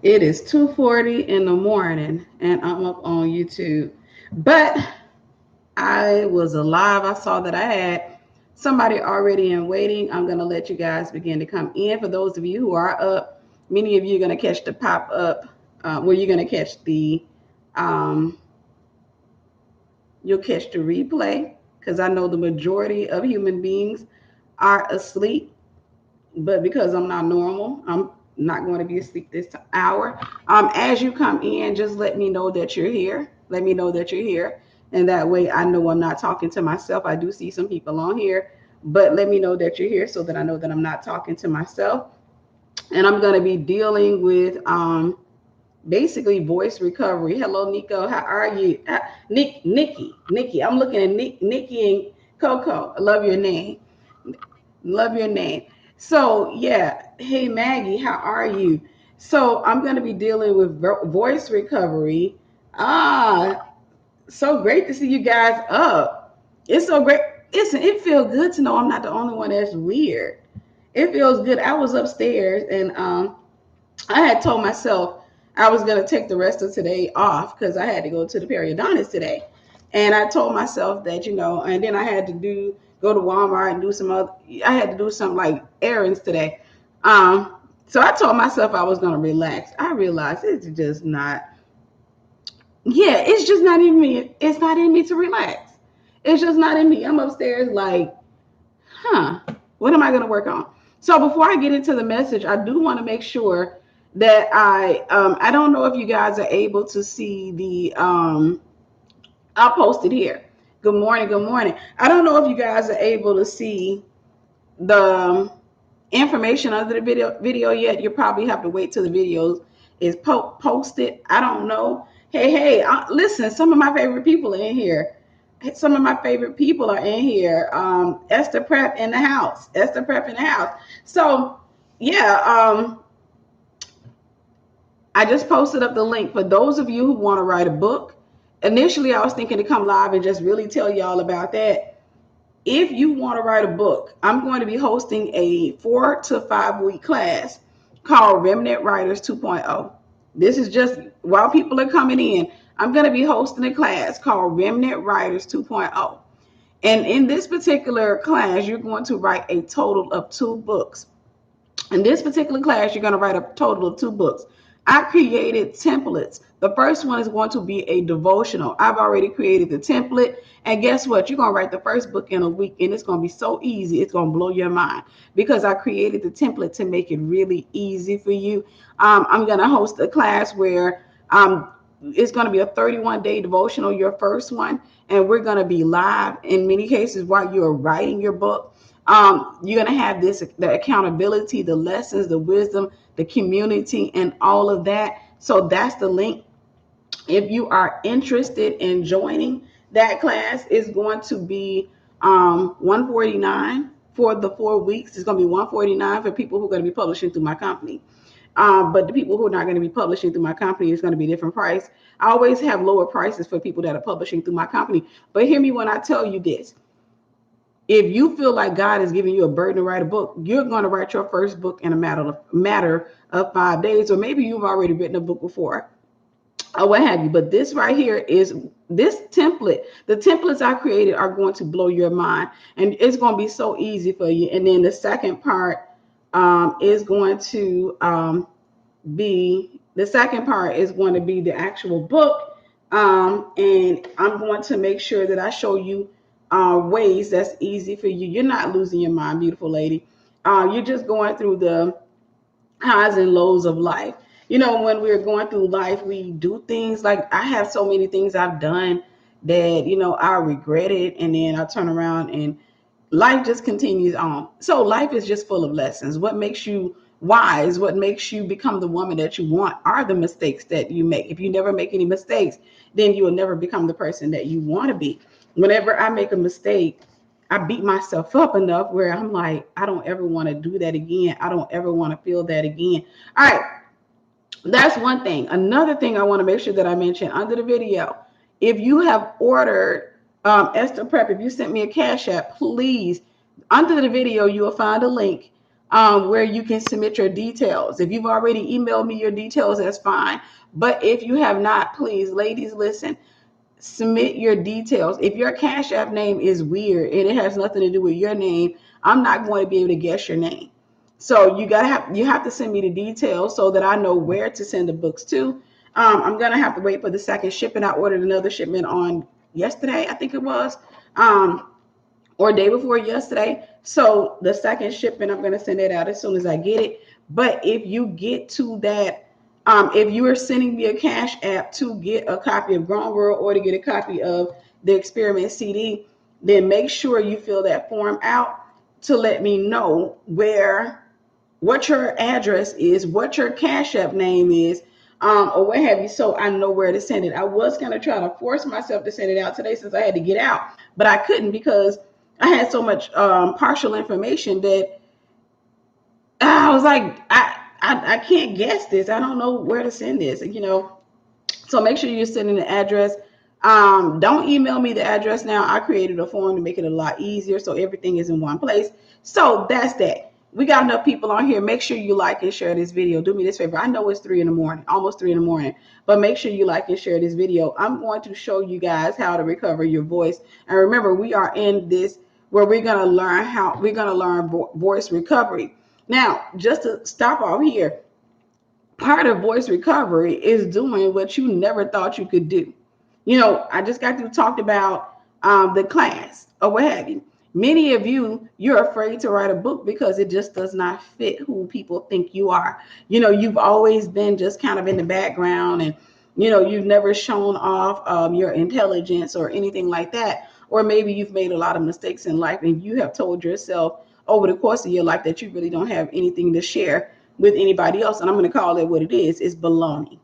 It is 2:40 in the morning and I'm up on YouTube. But I was alive. I saw that I had somebody already in waiting. I'm going to let you guys begin to come in. For those of you who are up, many of you are going to catch the pop up where you're going to catch um, you'll catch the replay because I know the majority of human beings are asleep. But because I'm not normal, I'm not going to be asleep this hour. As you come in, just let me know that you're here. Let me know that you're here. And that way I know I'm not talking to myself. I do see some people on here, but let me know that you're here so that I know that I'm not talking to myself. And I'm going to be dealing with basically voice recovery. Hello, Nico. How are you? Nikki. I'm looking at Nikki and Coco. I love your name. Love your name. So, yeah. Hey, Maggie, how are you? So, I'm going to be dealing with voice recovery. Ah, so great to see you guys up. It's so great. Listen, it feels good to know I'm not the only one that's weird. It feels good. I was upstairs and I had told myself I was going to take the rest of today off because I had to go to the periodontist today. And I told myself that, and then I had to go to Walmart and do some other, I had to do some like errands today. So I told myself I was going to relax. I realized it's just not, yeah, it's just not in me. It's not in me to relax. It's just not in me. I'm upstairs like, what am I going to work on? So before I get into the message, I do want to make sure that I don't know if you guys are able to see I'll post it here. Good morning. Good morning. I don't know if you guys are able to see the information under the video yet. You probably have to wait till the video is posted. I don't know. Hey, listen, some of my favorite people are in here. Some of my favorite people are in here. Esther Prep in the house. Esther Prep in the house. So, yeah, I just posted up the link for those of you who want to write a book. Initially, I was thinking to come live and just really tell y'all about that. If you want to write a book, I'm going to be hosting a 4 to 5 week class called Remnant Writers 2.0. This is just while people are coming in. I'm going to be hosting a class called Remnant Writers 2.0. And in this particular class, you're going to write a total of 2 books. In this particular class, you're going to write a total of 2 books. I created templates. The first one is going to be a devotional. I've already created the template. And guess what? You're going to write the first book in a week, and it's going to be so easy. It's going to blow your mind because I created the template to make it really easy for you. I'm going to host a class where it's going to be a 31-day devotional, your first one, and we're going to be live in many cases while you're writing your book. You're going to have the accountability, the lessons, the wisdom, the community, and all of that. So that's the link. If you are interested in joining that class, it's going to be $149 for the 4 weeks. It's going to be $149 for people who are going to be publishing through my company. But the people who are not going to be publishing through my company is going to be a different price. I always have lower prices for people that are publishing through my company. But hear me when I tell you this. If you feel like God is giving you a burden to write a book, you're going to write your first book in a matter of 5 days, or maybe you've already written a book before, or what have you. But this right here is this template. The templates I created are going to blow your mind, and it's going to be so easy for you. And then the second part is going to be the actual book, and I'm going to make sure that I show you ways that's easy for you. You're not losing your mind, beautiful lady. You're just going through the highs and lows of life. When we're going through life, we do things like I have so many things I've done that, I regret it. And then I turn around and life just continues on. So life is just full of lessons. What makes you wise, what makes you become the woman that you want are the mistakes that you make. If you never make any mistakes, then you will never become the person that you want to be. Whenever I make a mistake, I beat myself up enough where I'm like, I don't ever want to do that again. I don't ever want to feel that again. All right. That's one thing. Another thing I want to make sure that I mention under the video, if you have ordered Esther Prep, if you sent me a Cash App, please, under the video, you will find a link. where you can submit your details. If you've already emailed me your details, that's fine. But if you have not, please, ladies, listen, submit your details. If your Cash App name is weird and it has nothing to do with your name, I'm not going to be able to guess your name. So you have to send me the details so that I know where to send the books to. I'm gonna have to wait for the second shipment. I ordered another shipment on yesterday, I think it was, or day before yesterday. So the second shipment, I'm gonna send it out as soon as I get it. But if you get to that, if you are sending me a Cash App to get a copy of Grown World or to get a copy of the Experiment CD, then make sure you fill that form out to let me know what your address is, what your Cash App name is, or what have you, so I know where to send it. I was going to try to force myself to send it out today since I had to get out, but I couldn't because I had so much partial information that I was like, I can't guess this. I don't know where to send this, So make sure you're sending the address. Don't email me the address now. I created a form to make it a lot easier so everything is in one place. So that's that. We got enough people on here. Make sure you like and share this video. Do me this favor. I know it's 3 a.m, almost 3 a.m, but make sure you like and share this video. I'm going to show you guys how to recover your voice. And remember, we are in this where we're going to learn voice recovery. Now, just to stop off here, part of voice recovery is doing what you never thought you could do. I just got to talk about the class or what have you. Many of you're afraid to write a book because it just does not fit who people think you are. You've always been just kind of in the background, and you've never shown off your intelligence or anything like that. Or maybe you've made a lot of mistakes in life and you have told yourself over the course of your life that you really don't have anything to share with anybody else. And I'm going to call it what it is. It's baloney.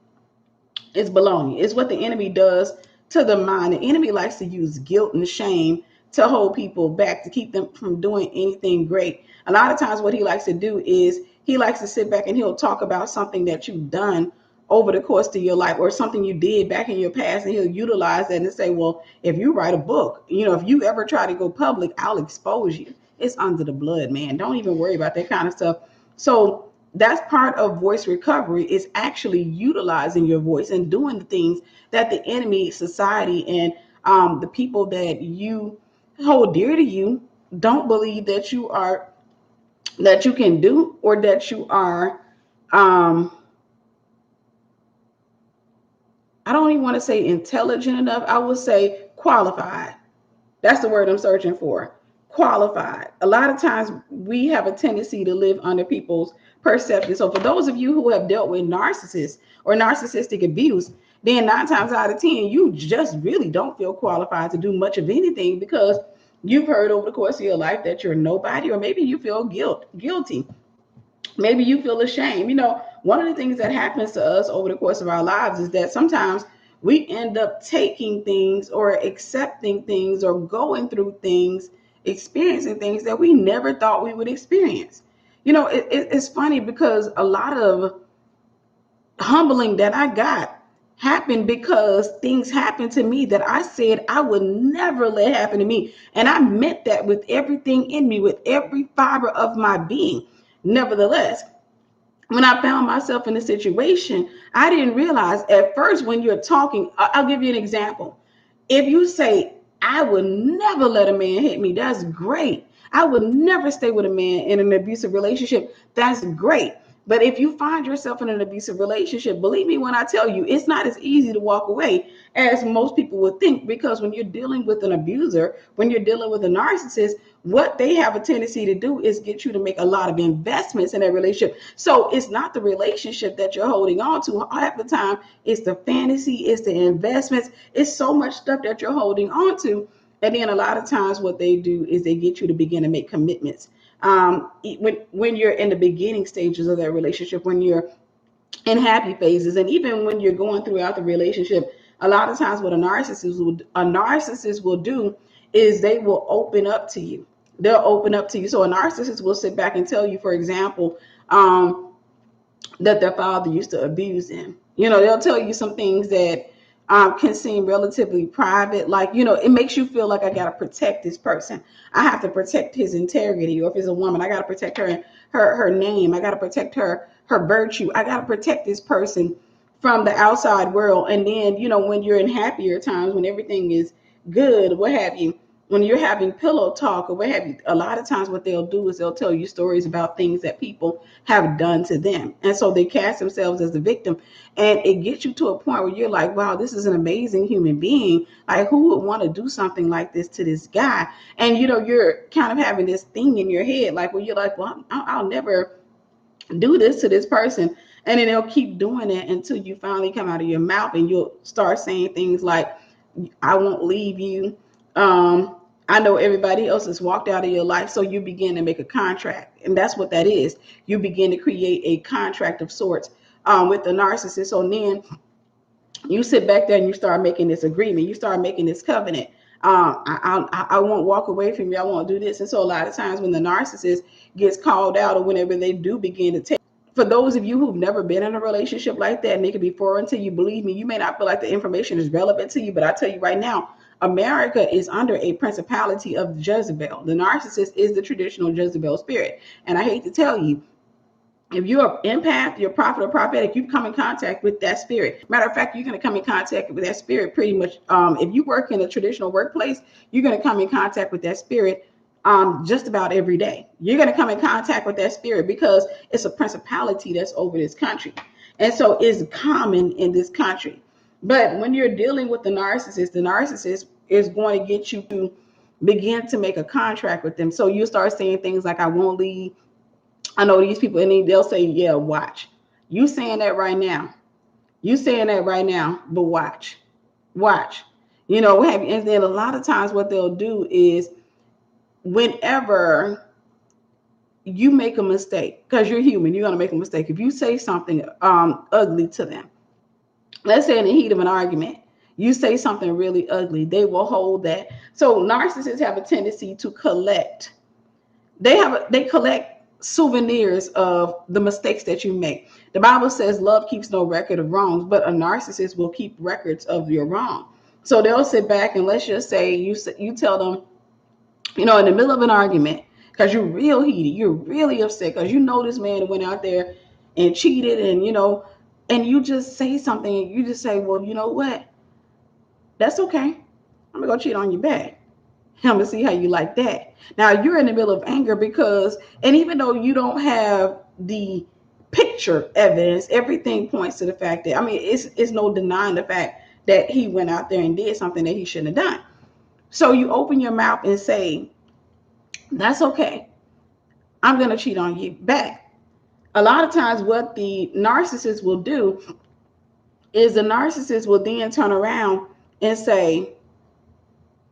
It's baloney. It's what the enemy does to the mind. The enemy likes to use guilt and shame to hold people back, to keep them from doing anything great. A lot of times what he likes to do is he likes to sit back and he'll talk about something that you've done over the course of your life or something you did back in your past, and he'll utilize that and say, well, if you write a book, if you ever try to go public, I'll expose you. It's under the blood, man. Don't even worry about that kind of stuff. So that's part of voice recovery, is actually utilizing your voice and doing the things that the enemy, society, and the people that you hold dear to you don't believe that you can do, or that you are I don't even want to say intelligent enough. I would say qualified. That's the word I'm searching for. Qualified. A lot of times we have a tendency to live under people's perception. So for those of you who have dealt with narcissists or narcissistic abuse, then 9 times out of 10, you just really don't feel qualified to do much of anything, because you've heard over the course of your life that you're nobody, or maybe you feel guilty. Maybe you feel ashamed. One of the things that happens to us over the course of our lives is that sometimes we end up taking things or accepting things or going through things, experiencing things that we never thought we would experience. It's funny because a lot of humbling that I got happened because things happened to me that I said I would never let happen to me. And I meant that with everything in me, with every fiber of my being. Nevertheless, when I found myself in a situation, I didn't realize at first when you're talking, I'll give you an example. If you say, I would never let a man hit me, that's great. I would never stay with a man in an abusive relationship, that's great. But if you find yourself in an abusive relationship, believe me when I tell you, it's not as easy to walk away as most people would think, because when you're dealing with an abuser, when you're dealing with a narcissist, what they have a tendency to do is get you to make a lot of investments in that relationship. So it's not the relationship that you're holding on to. Half the time, it's the fantasy, it's the investments, it's so much stuff that you're holding on to. And then a lot of times what they do is they get you to begin to make commitments. When you're in the beginning stages of that relationship, when you're in happy phases, and even when you're going throughout the relationship, a lot of times what a narcissist will do is they will open up to you. They'll open up to you. So a narcissist will sit back and tell you, for example, that their father used to abuse them. They'll tell you some things that can seem relatively private. Like, it makes you feel like I got to protect this person. I have to protect his integrity. Or if it's a woman, I got to protect her name. I got to protect her virtue. I got to protect this person from the outside world. And then, when you're in happier times, when everything is good, what have you, when you're having pillow talk or what have you, a lot of times what they'll do is they'll tell you stories about things that people have done to them. And so they cast themselves as the victim. And it gets you to a point where you're like, wow, this is an amazing human being. Like, who would want to do something like this to this guy? And, you're kind of having this thing in your head, like, where you're like, well, I'll never do this to this person. And then they'll keep doing it until you finally come out of your mouth and you'll start saying things like, I won't leave you. I know everybody else has walked out of your life. So you begin to make a contract. And that's what that is. You begin to create a contract of sorts with the narcissist. So then you sit back there and you start making this agreement. You start making this covenant. I won't walk away from you. I won't do this. And so a lot of times when the narcissist gets called out or whenever they do begin to take, for those of you who've never been in a relationship like that and it can be foreign to you, believe me, you may not feel like the information is relevant to you, but I tell you right now, America is under a principality of Jezebel. The narcissist is the traditional Jezebel spirit. And I hate to tell you, if you're an empath, you're a prophet or prophetic, you come in contact with that spirit. Matter of fact, you're going to come in contact with that spirit pretty much. If you work in a traditional workplace, you're going to come in contact with that spirit just about every day. You're going to come in contact with that spirit because it's a principality that's over this country. And so it's common in this country. But when you're dealing with the narcissist is going to get you to begin to make a contract with them. So you start saying things like, I won't leave. I know these people, and they'll say, yeah, watch. You saying that right now. You saying that right now, but watch. And then a lot of times what they'll do is whenever you make a mistake, because you're human, you're going to make a mistake. If you say something ugly to them, let's say in the heat of an argument, you say something really ugly, they will hold that. So narcissists have a tendency to collect. They collect souvenirs of the mistakes that you make. The Bible says love keeps no record of wrongs, but a narcissist will keep records of your wrong. So they'll sit back and let's just say you tell them, in the middle of an argument, because you're real heated, you're really upset because this man went out there and cheated and and you just say something and you just say, well, you know what? That's okay. I'm gonna go cheat on you back. I'm gonna see how you like that. Now you're in the middle of anger and even though you don't have the picture evidence, everything points to the fact that, it's no denying the fact that he went out there and did something that he shouldn't have done. So you open your mouth and say, that's okay. I'm gonna cheat on you back. A lot of times what the narcissist will do is the narcissist will then turn around and say,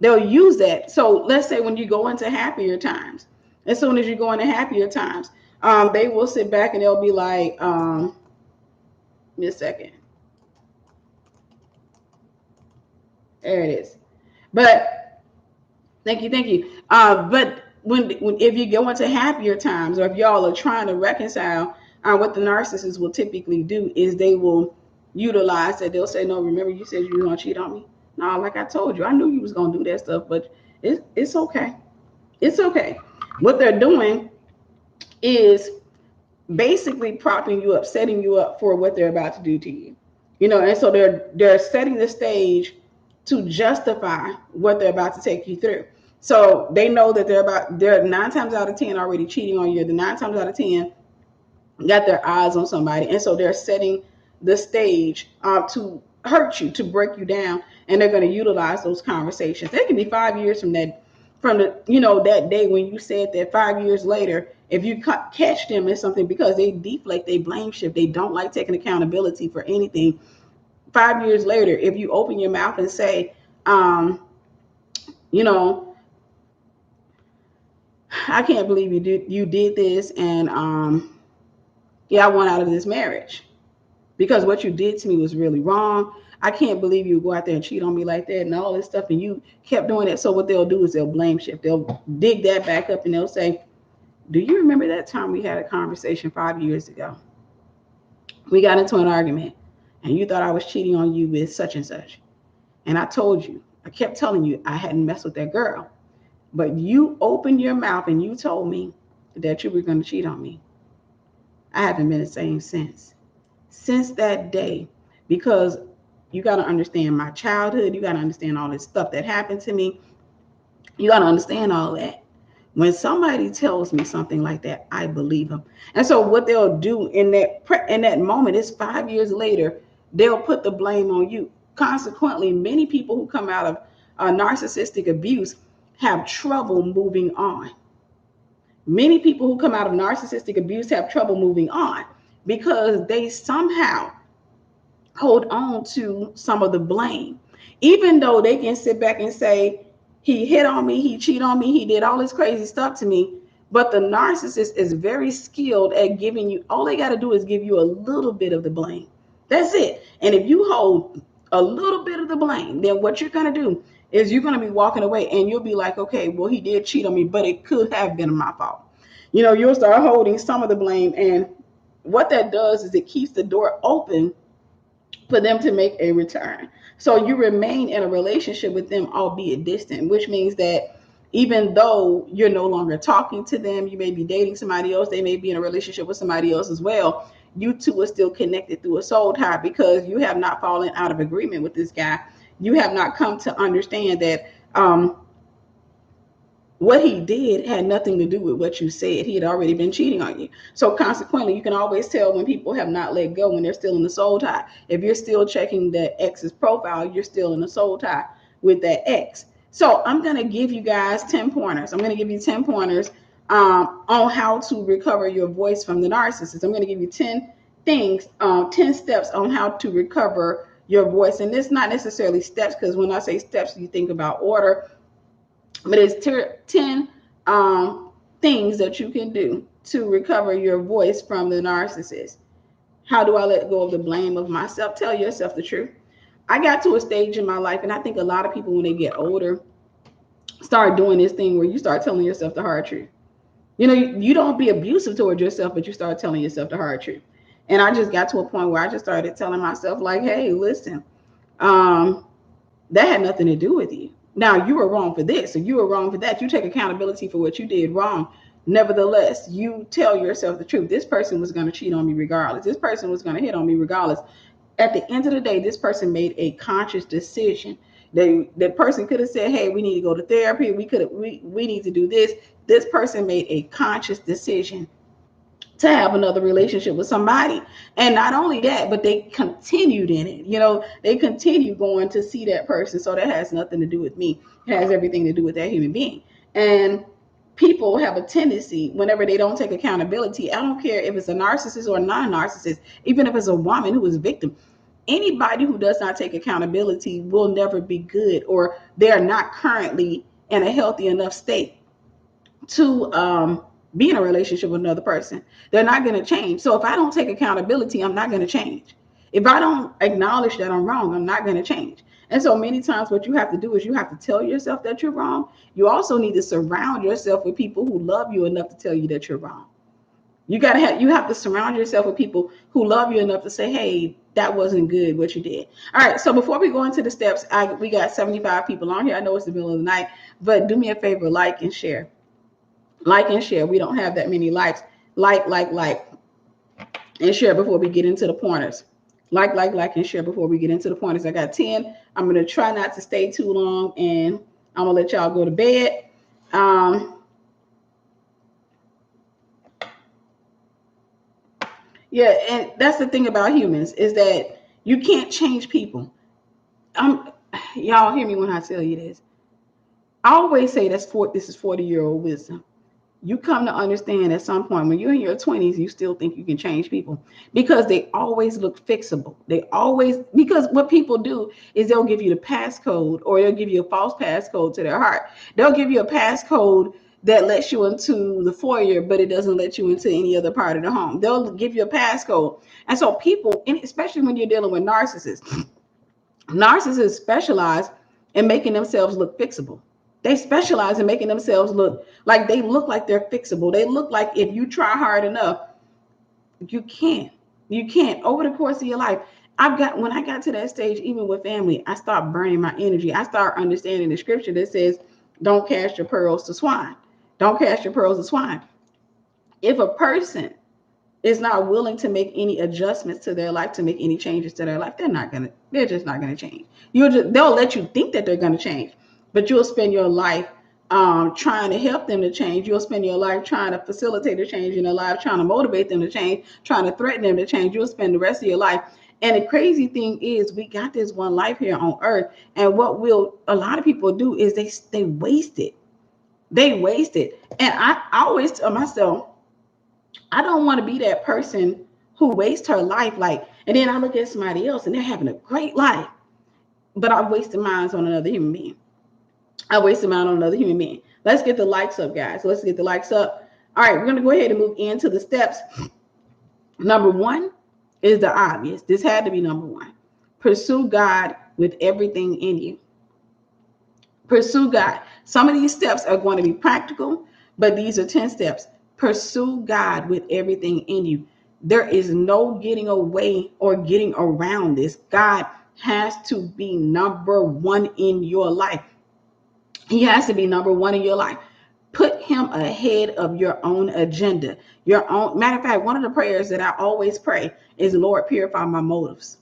they'll use that. So let's say when you go into happier times, as soon as you go into happier times, they will sit back and they'll be like, give me a second. There it is. But thank you. But if you go into happier times, or if y'all are trying to reconcile, what the narcissist will typically do is they will utilize that. They'll say, no, remember you said you were going to cheat on me? No, like I told you, I knew you was going to do that stuff, but it's okay. It's okay. What they're doing is basically propping you up, setting you up for what they're about to do to you. And so they're setting the stage to justify what they're about to take you through. So they know that they're 9 times out of 10 already cheating on you. The 9 times out of 10 got their eyes on somebody. And so they're setting the stage to hurt you, to break you down. And they're going to utilize those conversations. It can be 5 years from that day when you said that. 5 years later, if you catch them in something, because they deflect, they blame shift, they don't like taking accountability for anything. 5 years later, if you open your mouth and say, I can't believe you did this, and I want out of this marriage because what you did to me was really wrong. I can't believe you go out there and cheat on me like that and all this stuff, and you kept doing it. So what they'll do is they'll blame shift. They'll dig that back up and they'll say, do you remember that time we had a conversation 5 years ago? We got into an argument and you thought I was cheating on you with such and such. And I kept telling you I hadn't messed with that girl. But you opened your mouth and you told me that you were going to cheat on me. I haven't been the same since that day, because you got to understand my childhood. You got to understand all this stuff that happened to me. You got to understand all that. When somebody tells me something like that, I believe them. And so what they'll do in that moment is 5 years later, they'll put the blame on you. Consequently, many people who come out of narcissistic abuse have trouble moving on. Many people who come out of narcissistic abuse have trouble moving on because they somehow hold on to some of the blame. Even though they can sit back and say, he hit on me, he cheated on me, he did all this crazy stuff to me. But the narcissist is very skilled at giving you, all they got to do is give you a little bit of the blame. That's it. And if you hold a little bit of the blame, then what you're going to do is you're going to be walking away and you'll be like, okay, well, he did cheat on me, but it could have been my fault. You'll start holding some of the blame. And what that does is it keeps the door open for them to make a return. So you remain in a relationship with them, albeit distant, which means that even though you're no longer talking to them, you may be dating somebody else, they may be in a relationship with somebody else as well, you two are still connected through a soul tie because you have not fallen out of agreement with this guy. You have not come to understand that what he did had nothing to do with what you said. He had already been cheating on you. So consequently, you can always tell when people have not let go, when they're still in the soul tie. If you're still checking that ex's profile, you're still in the soul tie with that ex. So I'm going to give you guys 10 pointers. I'm going to give you 10 pointers on how to recover your voice from the narcissist. I'm going to give you 10 things, 10 steps on how to recover your voice. And it's not necessarily steps, because when I say steps, you think about order. But it's 10 things that you can do to recover your voice from the narcissist. How do I let go of the blame of myself? Tell yourself the truth. I got to a stage in my life, and I think a lot of people, when they get older, start doing this thing where you start telling yourself the hard truth. You don't be abusive towards yourself, but you start telling yourself the hard truth. And I just got to a point where I just started telling myself, like, hey, listen, that had nothing to do with you. Now, you were wrong for this, or you were wrong for that. You take accountability for what you did wrong. Nevertheless, you tell yourself the truth. This person was going to cheat on me regardless. This person was going to hit on me regardless. At the end of the day, this person made a conscious decision. The person could have said, hey, we need to go to therapy. We need to do this. This person made a conscious decision to have another relationship with somebody. And not only that, but they continued in it. They continue going to see that person. So that has nothing to do with me. It has everything to do with that human being. And people have a tendency, whenever they don't take accountability, I don't care if it's a narcissist or a non-narcissist, even if it's a woman who is a victim, anybody who does not take accountability will never be good, or they're not currently in a healthy enough state to be in a relationship with another person. They're not going to change. So if I don't take accountability, I'm not going to change. If I don't acknowledge that I'm wrong, I'm not going to change. And so many times what you have to do is you have to tell yourself that you're wrong. You also need to surround yourself with people who love you enough to tell you that you're wrong. You have to surround yourself with people who love you enough to say, hey, that wasn't good what you did. All right. So before we go into the steps, we got 75 people on here. I know it's the middle of the night, but do me a favor, like and share. Like and share. We don't have that many likes. Like, and share before we get into the pointers. Like, and share before we get into the pointers. I got 10. I'm going to try not to stay too long, and I'm going to let y'all go to bed. Yeah, and that's the thing about humans, is that you can't change people. Y'all hear me when I tell you this. I always say this is 40-year-old wisdom. You come to understand at some point when you're in your 20s, you still think you can change people, because they always look fixable. Because what people do is they'll give you the passcode, or they'll give you a false passcode to their heart. They'll give you a passcode that lets you into the foyer, but it doesn't let you into any other part of the home. They'll give you a passcode. And so people, especially when you're dealing with narcissists specialize in making themselves look fixable. They specialize in making themselves look like they're fixable. They look like if you try hard enough, you can't over the course of your life. When I got to that stage, even with family, I stopped burning my energy. I started understanding the scripture that says, don't cast your pearls to swine. Don't cast your pearls to swine. If a person is not willing to make any adjustments to their life, to make any changes to their life, they're just not gonna change. They'll let you think that they're gonna change, but you'll spend your life trying to help them to change. You'll spend your life trying to facilitate a change in their life, trying to motivate them to change, trying to threaten them to change. You'll spend the rest of your life. And the crazy thing is, we got this one life here on earth, and what a lot of people do is they waste it. They waste it. And I always tell myself, I don't want to be that person who wastes her life, and then I look at somebody else and they're having a great life, but I wasted mine on another human being. Let's get the likes up, guys. Let's get the likes up. All right, we're going to go ahead and move into the steps. Number one is the obvious. This had to be number one. Pursue God with everything in you. Pursue God. Some of these steps are going to be practical, but these are 10 steps. Pursue God with everything in you. There is no getting away or getting around this. God has to be number one in your life. He has to be number one in your life. Put him ahead of your own agenda. Matter of fact, one of the prayers that I always pray is, Lord, purify my motives.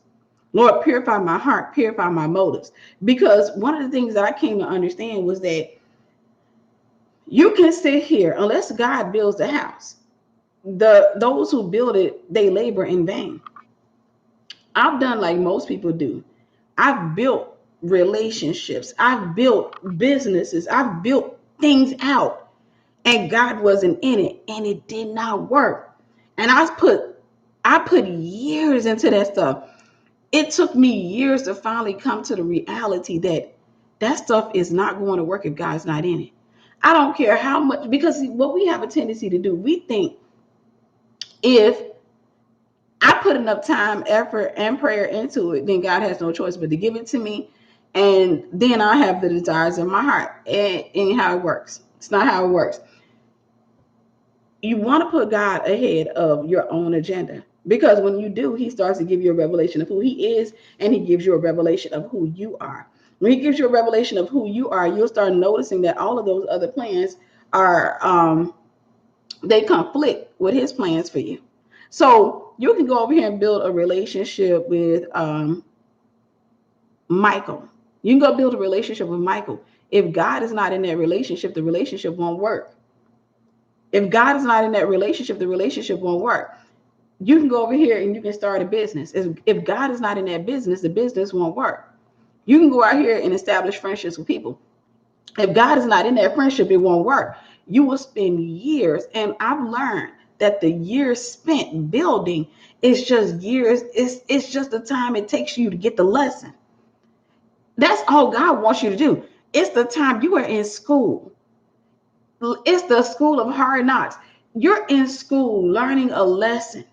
Lord, purify my heart, purify my motives. Because one of the things that I came to understand was that you can sit here, unless God builds the house, those who build it, they labor in vain. I've done like most people do. I've built relationships. I've built businesses. I've built things out, and God wasn't in it, and it did not work. And I put years into that stuff. It took me years to finally come to the reality that stuff is not going to work if God's not in it. I don't care how much, because what we have a tendency to do, we think if I put enough time, effort, and prayer into it, then God has no choice but to give it to me. And then I have the desires in my heart. And ain't how it works. It's not how it works. You want to put God ahead of your own agenda. Because when you do, he starts to give you a revelation of who he is, and he gives you a revelation of who you are. When he gives you a revelation of who you are, you'll start noticing that all of those other plans are, they conflict with his plans for you. So you can go over here and build a relationship with Michael. You can go build a relationship with Michael. If God is not in that relationship, the relationship won't work. If God is not in that relationship, the relationship won't work. You can go over here and you can start a business. If God is not in that business, the business won't work. You can go out here and establish friendships with people. If God is not in that friendship, it won't work. You will spend years, and I've learned that the years spent building is just years. It's just the time it takes you to get the lesson. That's all God wants you to do. It's the time you are in school. It's the school of hard knocks. You're in school learning a lesson.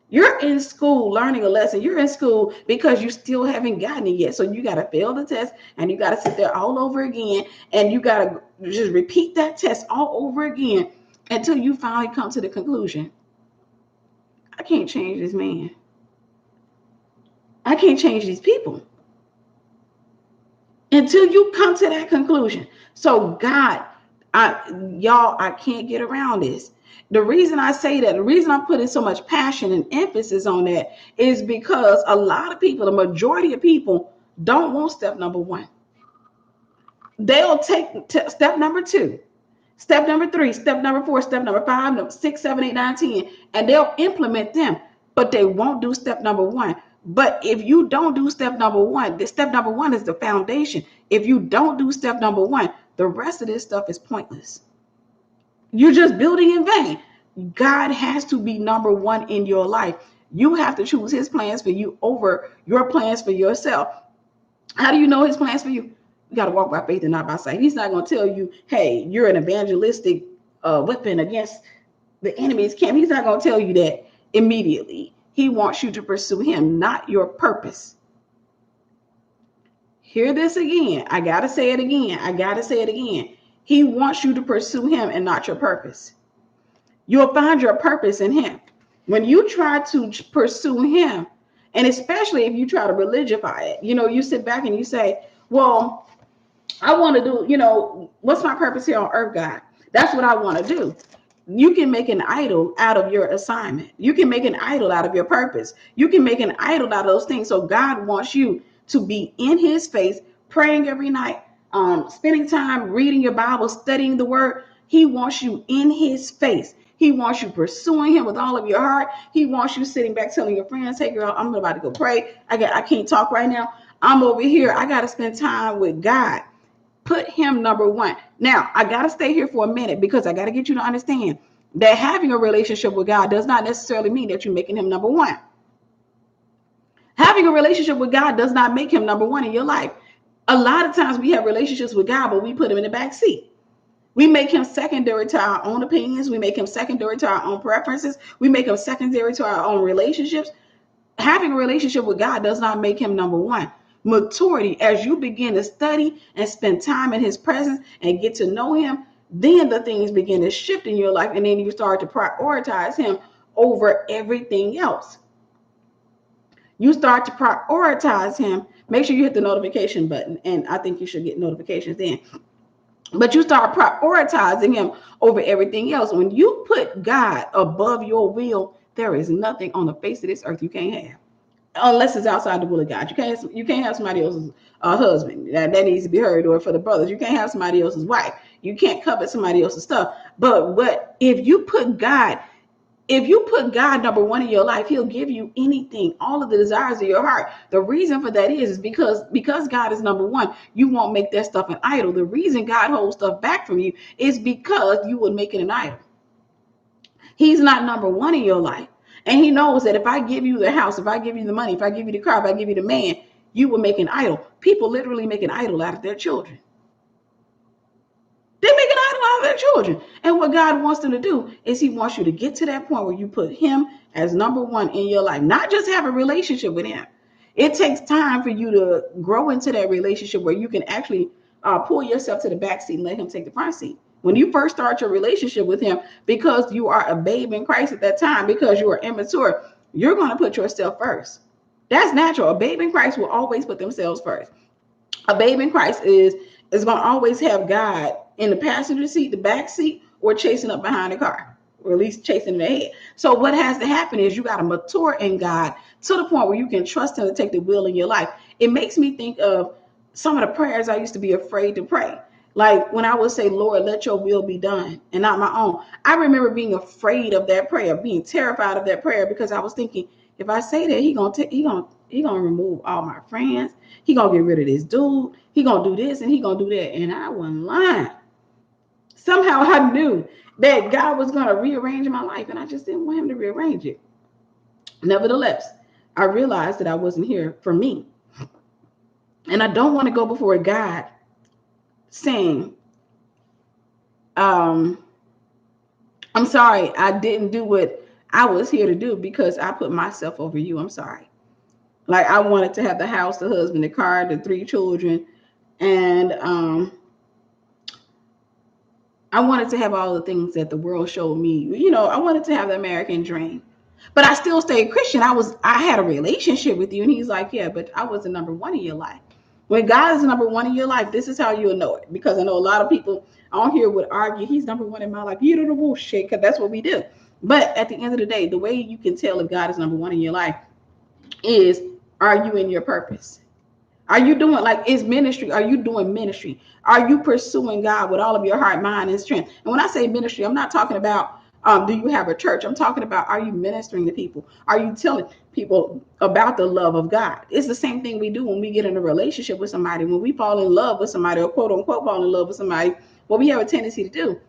You're in school learning a lesson. You're in school because you still haven't gotten it yet. So you got to fail the test, and you got to sit there all over again, and you got to just repeat that test all over again until you finally come to the conclusion. I can't change this man. I can't change these people. Until you come to that conclusion. So God, I can't get around this. The reason I say that, the reason I'm putting so much passion and emphasis on that is because a lot of people, the majority of people, don't want step number one. They'll take step number two, step number three, step number four, step number 5, 6, 7, 8, 9, 10, and they'll implement them, but they won't do step number one. But if you don't do step number one, the step number one is the foundation. If you don't do step number one, the rest of this stuff is pointless. You're just building in vain. God has to be number one in your life. You have to choose his plans for you over your plans for yourself. How do you know his plans for you? You got to walk by faith and not by sight. He's not going to tell you, hey, you're an evangelistic weapon against the enemy's camp. He's not going to tell you that immediately. He wants you to pursue him, not your purpose. Hear this again. I got to say it again. He wants you to pursue him and not your purpose. You'll find your purpose in him. When you try to pursue him And especially if you try to religify it, you sit back and you say, well, I want to do, what's my purpose here on earth, God? That's what I want to do. You can make an idol out of your assignment. You can make an idol out of your purpose. You can make an idol out of those things. So God wants you to be in his face, praying every night, spending time reading your Bible, studying the word. He wants you in his face. He wants you pursuing him with all of your heart. He wants you sitting back telling your friends, hey girl, I'm about to go pray. I can't talk right now. I'm over here. I got to spend time with God. Put him number one. Now, I got to stay here for a minute because I got to get you to understand that having a relationship with God does not necessarily mean that you're making him number one. Having a relationship with God does not make him number one in your life. A lot of times we have relationships with God, but we put him in the back seat. We make him secondary to our own opinions. We make him secondary to our own preferences. We make him secondary to our own relationships. Having a relationship with God does not make him number one. Maturity, as you begin to study and spend time in his presence and get to know him, then the things begin to shift in your life, and then you start to prioritize him over everything else. You start to prioritize him. Make sure you hit the notification button, and I think you should get notifications then. But you start prioritizing him over everything else. When you put God above your will, there is nothing on the face of this earth you can't have, unless it's outside the will of God. You can't have somebody else's husband. That needs to be heard. Or for the brothers, you can't have somebody else's wife. You can't covet somebody else's stuff. But if you put God number one in your life, he'll give you anything, all of the desires of your heart. The reason for that is because God is number one, you won't make that stuff an idol. The reason God holds stuff back from you is because you would make it an idol. He's not number one in your life. And he knows that if I give you the house, if I give you the money, if I give you the car, if I give you the man, you will make an idol. People literally make an idol out of their children. They make an idol out of their children. And what God wants them to do is he wants you to get to that point where you put him as number one in your life, not just have a relationship with him. It takes time for you to grow into that relationship where you can actually pull yourself to the back seat and let him take the front seat. When you first start your relationship with him, because you are a babe in Christ at that time, because you are immature, you're going to put yourself first. That's natural. A babe in Christ will always put themselves first. A babe in Christ is going to always have God in the passenger seat, the back seat, or chasing up behind the car, or at least chasing in the head. So what has to happen is you got to mature in God to the point where you can trust him to take the wheel in your life. It makes me think of some of the prayers I used to be afraid to pray. Like when I would say, Lord, let your will be done and not my own. I remember being afraid of that prayer, being terrified of that prayer, because I was thinking, if I say that, he gonna remove all my friends. He gonna get rid of this dude. He gonna do this and he gonna do that. And I wasn't lying. Somehow I knew that God was gonna rearrange my life, and I just didn't want him to rearrange it. Nevertheless, I realized that I wasn't here for me. And I don't want to go before God saying, I'm sorry, I didn't do what I was here to do because I put myself over you. I'm sorry. Like I wanted to have the house, the husband, the car, the 3 children, and I wanted to have all the things that the world showed me. I wanted to have the American dream. But I still stayed Christian. I had a relationship with you, and he's like, yeah, but I wasn't number one in your life. When God is number one in your life, this is how you'll know it. Because I know a lot of people on here would argue, he's number one in my life. You do the bullshit, because that's what we do. But at the end of the day, the way you can tell if God is number one in your life is, are you in your purpose? Are you doing, like, is ministry? Are you doing ministry? Are you pursuing God with all of your heart, mind, and strength? And when I say ministry, I'm not talking about do you have a church? I'm talking about, are you ministering to people? Are you telling people about the love of God? It's the same thing we do when we get in a relationship with somebody. When we fall in love with somebody, or quote unquote fall in love with somebody, what we have a tendency to do,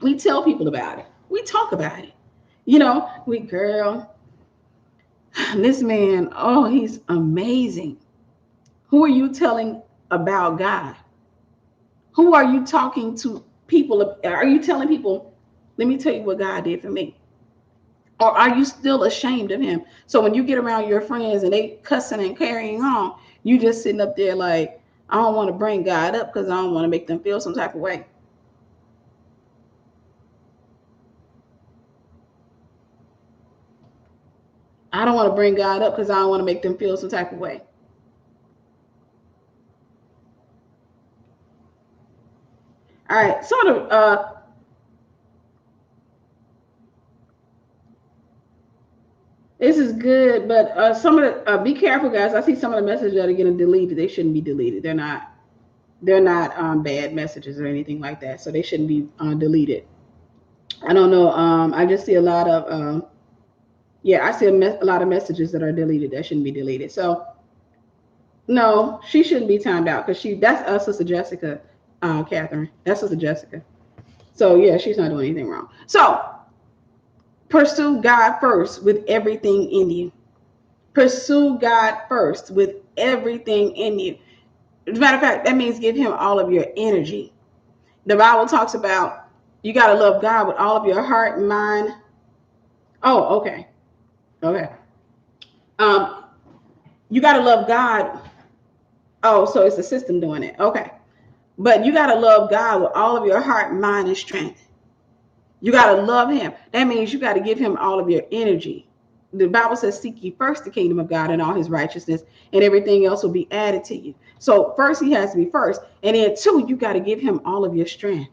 we tell people about it. We talk about it. Girl, this man, oh, he's amazing. Who are you telling about God? Who are you talking to people? Are you telling people, let me tell you what God did for me? Or are you still ashamed of him? So when you get around your friends and they cussing and carrying on, you just sitting up there like, I don't want to bring God up because I don't want to make them feel some type of way. I don't want to bring God up because I don't want to make them feel some type of way. All right, sort of. This is good, but some of the be careful, guys. I see some of the messages that are getting deleted. They shouldn't be deleted. They're not. They're not bad messages or anything like that, so they shouldn't be deleted. I don't know. I just see a lot of yeah. I see a lot of messages that are deleted that shouldn't be deleted. So no, she shouldn't be timed out because that's us, Sister Jessica, Catherine. That's Sister Jessica. So yeah, she's not doing anything wrong. So pursue God first with everything in you. Pursue God first with everything in you. As a matter of fact, that means give him all of your energy. The Bible talks about you got to love God with all of your heart, mind. Oh, okay. Okay. Um, you got to love God. Oh, so it's the system doing it. Okay. But you got to love God with all of your heart, mind, and strength. You got to love him. That means you got to give him all of your energy. The Bible says, seek ye first the kingdom of God and all his righteousness, and everything else will be added to you. So first, he has to be first. And then two, you got to give him all of your strength.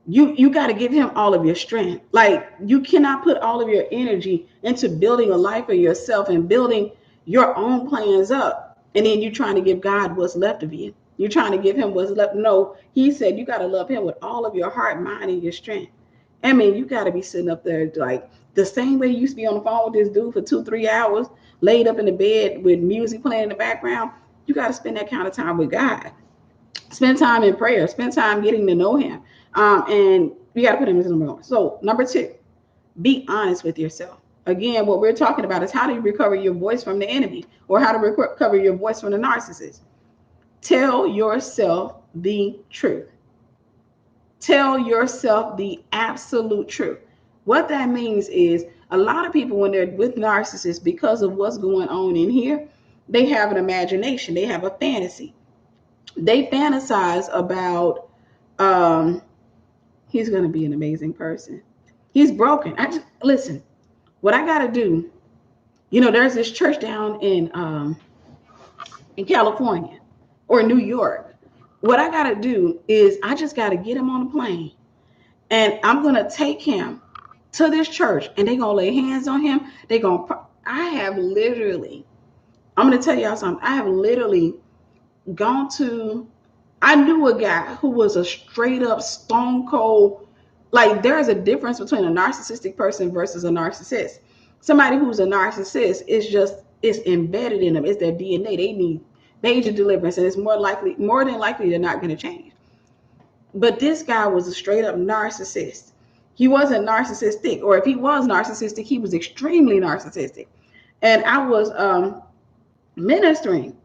You got to give him all of your strength. Like, you cannot put all of your energy into building a life for yourself and building your own plans up, and then you're trying to give God what's left of you. You're trying to give him what's left. No, he said you got to love him with all of your heart, mind, and your strength. I mean, you got to be sitting up there like the same way you used to be on the phone with this dude for 2-3 hours, laid up in the bed with music playing in the background. You got to spend that kind of time with God. Spend time in prayer. Spend time getting to know him. And you got to put him as number one. So number two, be honest with yourself. Again, what we're talking about is how do you recover your voice from the enemy, or how to recover your voice from the narcissist. Tell yourself the truth. Tell yourself the absolute truth. What that means is a lot of people, when they're with narcissists, because of what's going on in here, they have an imagination. They have a fantasy. They fantasize about he's going to be an amazing person. He's broken. I just listen. What I got to do, there's this church down in California or New York. What I got to do is I just got to get him on a plane, and I'm going to take him to this church, and they're going to lay hands on him. I'm going to tell y'all something. I have literally gone to, I knew a guy who was a straight up stone cold, like there's a difference between a narcissistic person versus a narcissist. Somebody who's a narcissist it's embedded in them. It's their DNA. They need major deliverance, and it's more than likely they're not going to change. But this guy was a straight up narcissist. He wasn't narcissistic, or if he was narcissistic, he was extremely narcissistic. And I was ministering.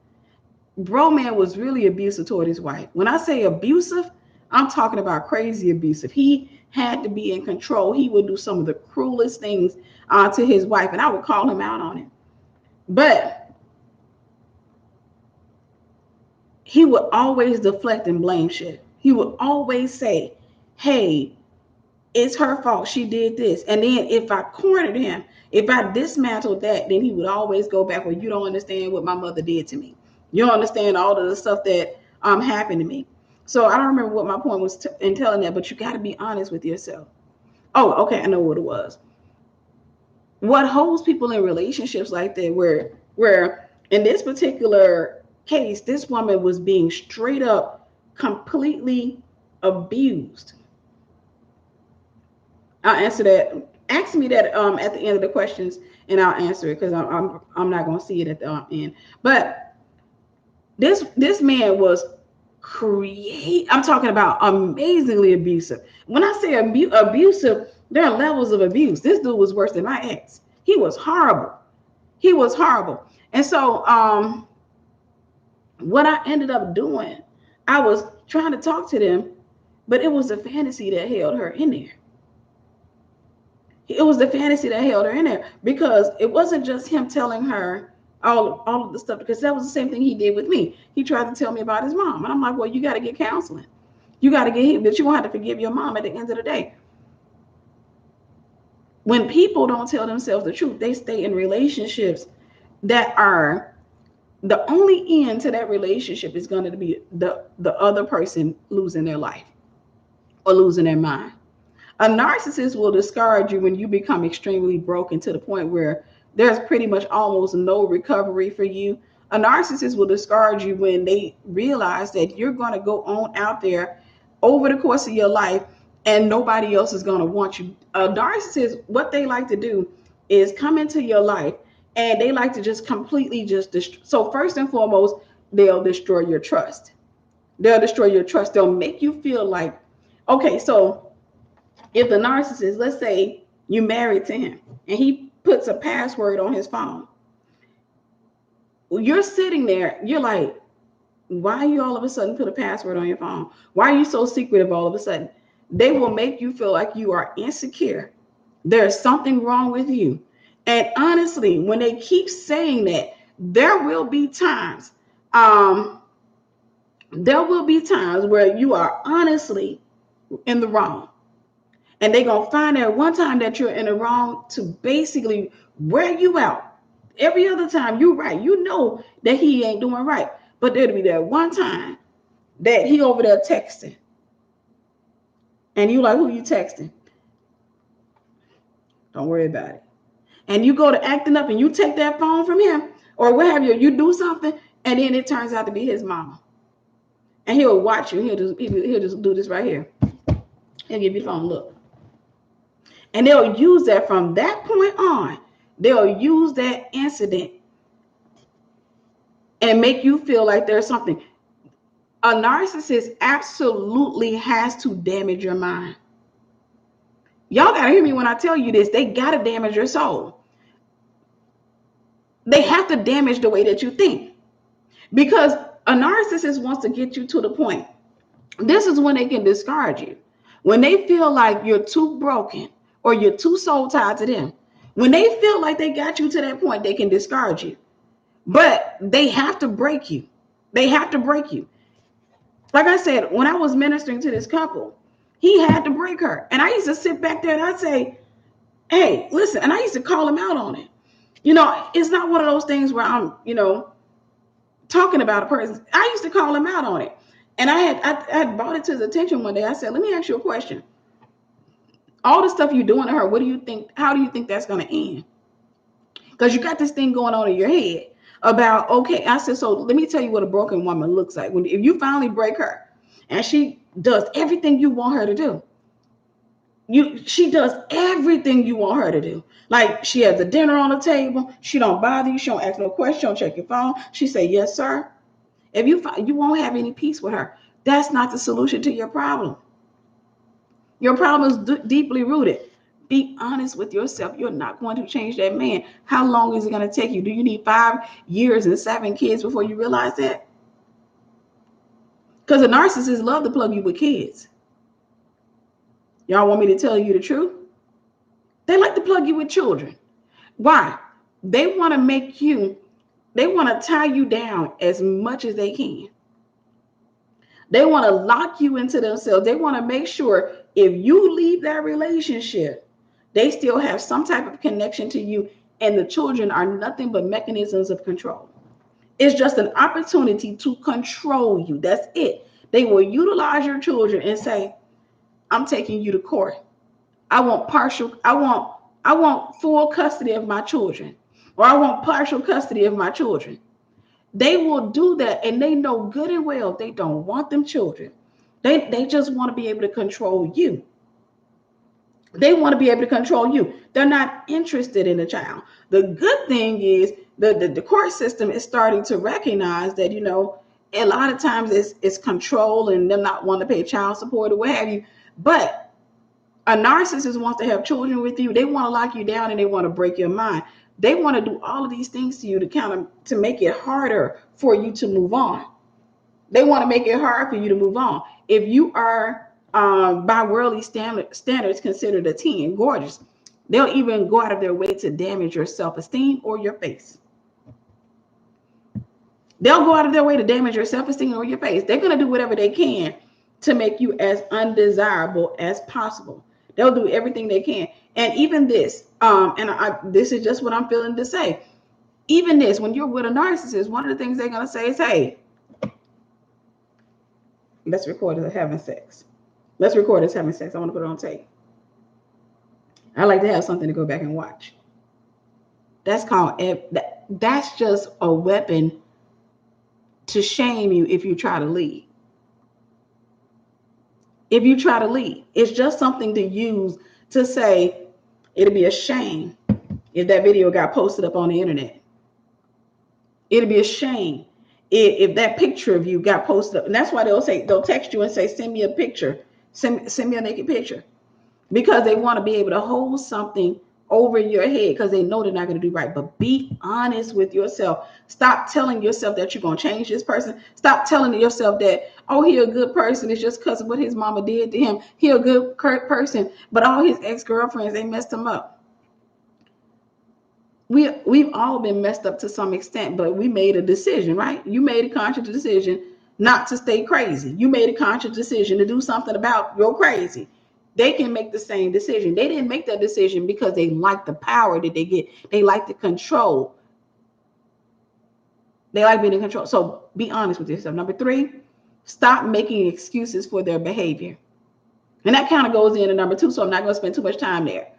Bro man was really abusive toward his wife. When I say abusive, I'm talking about crazy abusive. He had to be in control. He would do some of the cruelest things to his wife, and I would call him out on it. But he would always deflect and blame shit. He would always say, hey, it's her fault. She did this. And then if I cornered him, if I dismantled that, then he would always go back, well, you don't understand what my mother did to me. You don't understand all of the stuff that happened to me. So I don't remember what my point was in telling that, but you got to be honest with yourself. Oh, okay, I know what it was. What holds people in relationships like that, where in this particular case, this woman was being straight up, completely abused. I'll answer that. Ask me that at the end of the questions, and I'll answer it because I'm not going to see it at the end. But this man was I'm talking about amazingly abusive. When I say abusive, there are levels of abuse. This dude was worse than my ex. He was horrible. He was horrible. And so what I ended up doing, I was trying to talk to them, but it was the fantasy that held her in there. It was the fantasy that held her in there, because it wasn't just him telling her all of the stuff, because that was the same thing he did with me. He tried to tell me about his mom, and I'm like, well, you got to get counseling. You got to get him, but you won't have to forgive your mom at the end of the day. When people don't tell themselves the truth, they stay in relationships that are the only end to that relationship is going to be the other person losing their life or losing their mind. A narcissist will discard you when you become extremely broken to the point where there's pretty much almost no recovery for you. A narcissist will discard you when they realize that you're going to go on out there over the course of your life and nobody else is going to want you. A narcissist, what they like to do is come into your life and they like to just completely just destroy. So first and foremost, they'll destroy your trust. They'll destroy your trust. They'll make you feel like, okay, so if the narcissist, let's say you married to him and he puts a password on his phone, you're sitting there, you're like, why you all of a sudden put a password on your phone? Why are you so secretive all of a sudden? They will make you feel like you are insecure. There's something wrong with you. And honestly, when they keep saying that, there will be times where you are honestly in the wrong. And they're going to find out one time that you're in the wrong to basically wear you out. Every other time you're right. You know that he ain't doing right. But there'll be that one time that he over there texting. And you like, who you texting? Don't worry about it. And you go to acting up and you take that phone from him or what have you, you do something and then it turns out to be his mama. And he'll watch you. He'll just do this right here. He'll give you the phone, look. And they'll use that from that point on. They'll use that incident and make you feel like there's something. A narcissist absolutely has to damage your mind. Y'all got to hear me when I tell you this. They got to damage your soul. They have to damage the way that you think. Because a narcissist wants to get you to the point. This is when they can discard you. When they feel like you're too broken or you're too soul tied to them. When they feel like they got you to that point, they can discard you. But they have to break you. They have to break you. Like I said, when I was ministering to this couple, he had to break her. And I used to sit back there and I'd say, hey, listen. And I used to call him out on it. You know, it's not one of those things where I'm, talking about a person. I used to call him out on it. And I had brought it to his attention one day. I said, let me ask you a question. All the stuff you're doing to her, what do you think? How do you think that's going to end? Because you got this thing going on in your head about, okay, I said, so let me tell you what a broken woman looks like. If you finally break her and she does everything you want her to do, she does everything you want her to do. Like she has the dinner on the table. She don't bother you. She don't ask no questions. She don't check your phone. She say, yes, sir. If you won't have any peace with her. That's not the solution to your problem. Your problem is deeply rooted. Be honest with yourself. You're not going to change that man. How long is it going to take you? Do you need 5 years and 7 kids before you realize that? Because the narcissists love to plug you with kids. Y'all want me to tell you the truth? They like to plug you with children. Why? They want to tie you down as much as they can. They want to lock you into themselves. They want to make sure if you leave that relationship, they still have some type of connection to you, and the children are nothing but mechanisms of control. It's just an opportunity to control you. That's it. They will utilize your children and say, I'm taking you to court. I want full custody of my children, or I want partial custody of my children. They will do that, and they know good and well they don't want them children. They just want to be able to control you. They want to be able to control you. They're not interested in the child. The good thing is the court system is starting to recognize that, a lot of times it's control and them not wanting to pay child support or what have you. But a narcissist wants to have children with you. They want to lock you down and they want to break your mind. They want to do all of these things to you to make it harder for you to move on. They want to make it hard for you to move on. If you are by worldly standards considered a 10, gorgeous, they'll even go out of their way to damage your self-esteem or your face. They'll go out of their way to damage your self-esteem or your face. They're going to do whatever they can to make you as undesirable as possible. They'll do everything they can. And even this, this is just what I'm feeling to say. Even this, when you're with a narcissist, one of the things they're going to say is, hey, let's record us having sex. Let's record us having sex. I want to put it on tape. I like to have something to go back and watch. That's that's just a weapon to shame you if you try to leave. If you try to leave, it's just something to use to say it'll be a shame if that video got posted up on the internet. It'll be a shame if that picture of you got posted up. And that's why they'll text you and say, send me a picture. Send me a naked picture. Because they want to be able to hold something over your head because they know they're not going to do right. But be honest with yourself. Stop telling yourself that you're going to change this person. Stop telling yourself that, oh, he a good person. It's just because of what his mama did to him. He a good person. But all his ex-girlfriends, they messed him up. We've all been messed up to some extent, but we made a decision, right? You made a conscious decision not to stay crazy. You made a conscious decision to do something about your crazy. They can make the same decision. They didn't make that decision because they like the power that they get. They like the control. They like being in control. So be honest with yourself. Number 3, stop making excuses for their behavior. And that kind of goes into number 2, so I'm not going to spend too much time there.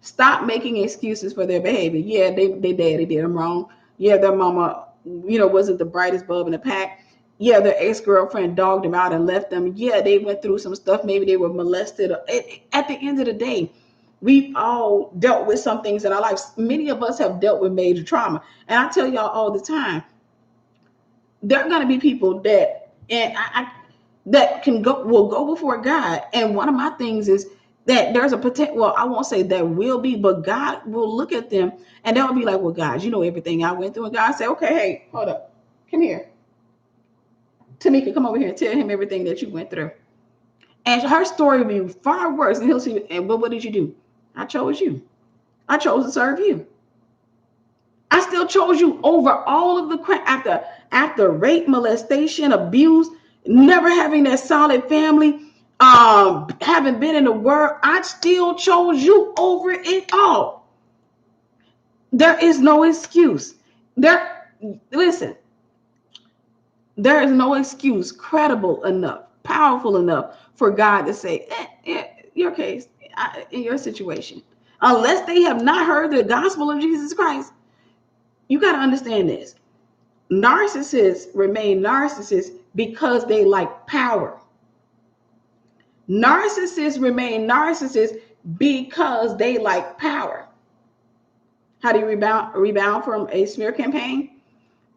Stop making excuses for their behavior. Yeah, they daddy did them wrong. Yeah, their mama, wasn't the brightest bulb in the pack. Yeah, their ex-girlfriend dogged them out and left them. Yeah, they went through some stuff. Maybe they were molested. At the end of the day, we've all dealt with some things in our lives. Many of us have dealt with major trauma. And I tell y'all all the time, there are going to be people that will go before God. And one of my things is that there's a potential, well, I won't say there will be, but God will look at them and they'll be like, well, God, you know everything I went through. And God say, okay, hey, hold up. Come here. Tamika, come over here and tell him everything that you went through. And her story will be far worse. And he'll see, but what did you do? I chose you. I chose to serve you. I still chose you over all of the crap after rape, molestation, abuse, never having that solid family, having been in the world. I still chose you over it all. There is no excuse. Listen. There is no excuse credible enough, powerful enough for God to say, your case, in your situation. Unless they have not heard the gospel of Jesus Christ, you got to understand this. Narcissists remain narcissists because they like power. Narcissists remain narcissists because they like power. How do you rebound from a smear campaign?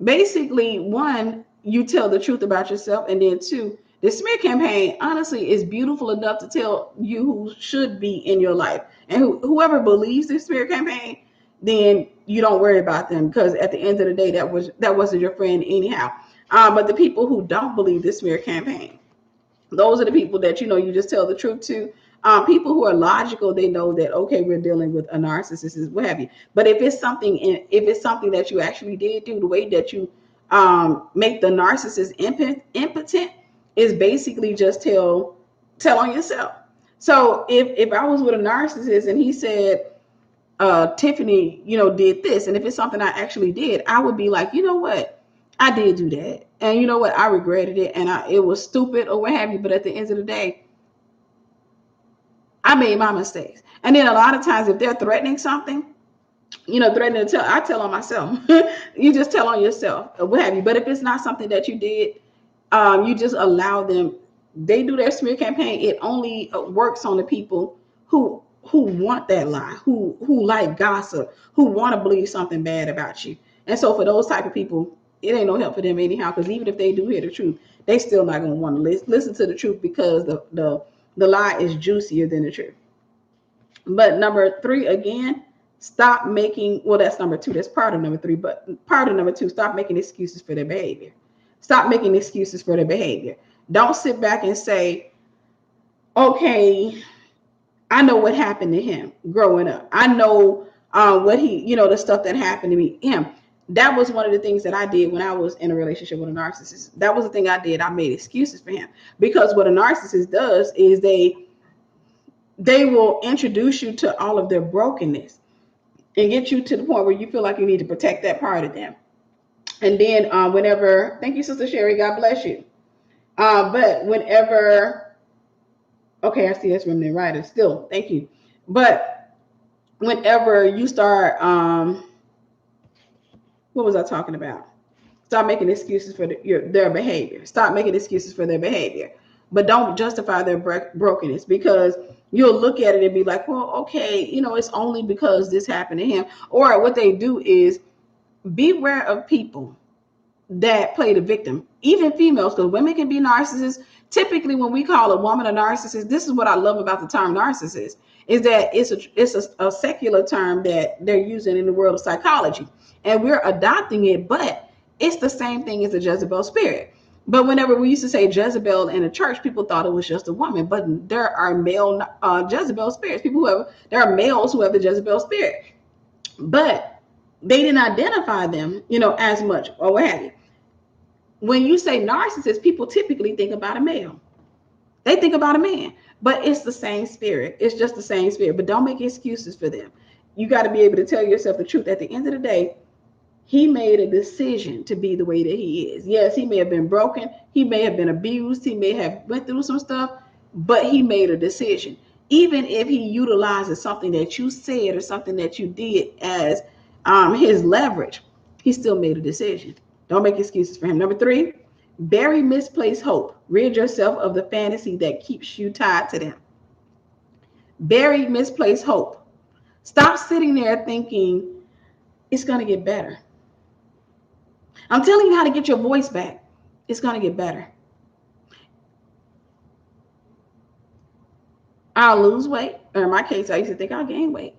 Basically, 1, you tell the truth about yourself. And then 2, the smear campaign, honestly, is beautiful enough to tell you who should be in your life. And whoever believes the smear campaign, then you don't worry about them because at the end of the day, that wasn't your friend anyhow. But the people who don't believe the smear campaign, those are the people that, you just tell the truth to. People who are logical, they know that, okay, we're dealing with a narcissist, what have you. But if it's something that you actually did do, the way that you make the narcissist impotent is basically just tell on yourself. So if I was with a narcissist and he said, Tiffany, did this, and if it's something I actually did, I would be like, you know what, I did do that, and you know what, I regretted it, and it was stupid or what have you. But at the end of the day, I made my mistakes. And then a lot of times if they're threatening something, threatening to I tell on myself. You just tell on yourself or what have you. But if it's not something that you did, you just allow them. They do their smear campaign. It only works on the people who want that lie, who like gossip, who want to believe something bad about you. And so for those type of people, it ain't no help for them anyhow, because even if they do hear the truth, they still not going to want to listen to the truth because the lie is juicier than the truth. But number 3, again, stop making, well, that's number 2. That's part of number 3. But part of number 2, stop making excuses for their behavior. Stop making excuses for their behavior. Don't sit back and say, okay, I know what happened to him growing up. I know what he, the stuff that happened to him. That was one of the things that I did when I was in a relationship with a narcissist. That was the thing I did. I made excuses for him, because what a narcissist does is they they will introduce you to all of their brokenness and get you to the point where you feel like you need to protect that part of them. And then whenever, thank you, Sister Sherry, God bless you. But whenever, okay, I see that's Remnant Writer still, thank you. But whenever you start, what was I talking about? Stop making excuses for their behavior. Stop making excuses for their behavior. But don't justify their brokenness, because you'll look at it and be like, well, okay, it's only because this happened to him. Or what they do is beware of people that play the victim, even females, because women can be narcissists. Typically, when we call a woman a narcissist, this is what I love about the term narcissist, is that it's a secular term that they're using in the world of psychology, and we're adopting it, but it's the same thing as a Jezebel spirit. But whenever we used to say Jezebel in the church, people thought it was just a woman, but there are male Jezebel spirits. There are males who have the Jezebel spirit, but they didn't identify them, as much or what have you. When you say narcissist, people typically think about a male. They think about a man, but it's the same spirit. It's just the same spirit. But don't make excuses for them. You got to be able to tell yourself the truth. At the end of the day, he made a decision to be the way that he is. Yes, he may have been broken. He may have been abused. He may have went through some stuff, but he made a decision. Even if he utilizes something that you said or something that you did as his leverage, he still made a decision. Don't make excuses for him. Number 3, bury misplaced hope. Rid yourself of the fantasy that keeps you tied to them. Bury misplaced hope. Stop sitting there thinking it's going to get better. I'm telling you how to get your voice back. It's going to get better. I'll lose weight. Or in my case, I used to think I'll gain weight.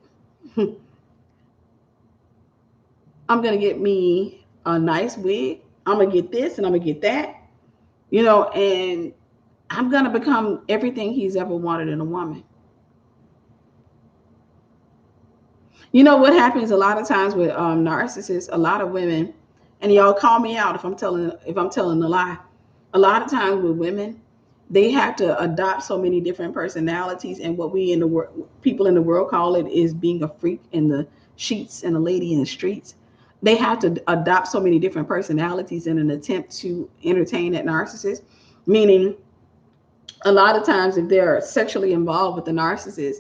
I'm going to get me a nice wig. I'm going to get this and I'm going to get that. And I'm going to become everything he's ever wanted in a woman. You know what happens a lot of times with narcissists, a lot of women, and y'all call me out if I'm telling a lie. A lot of times with women, they have to adopt so many different personalities, and what we in the world, people in the world call it, is being a freak in the sheets and a lady in the streets. They have to adopt so many different personalities in an attempt to entertain that narcissist. Meaning, a lot of times, if they're sexually involved with the narcissist,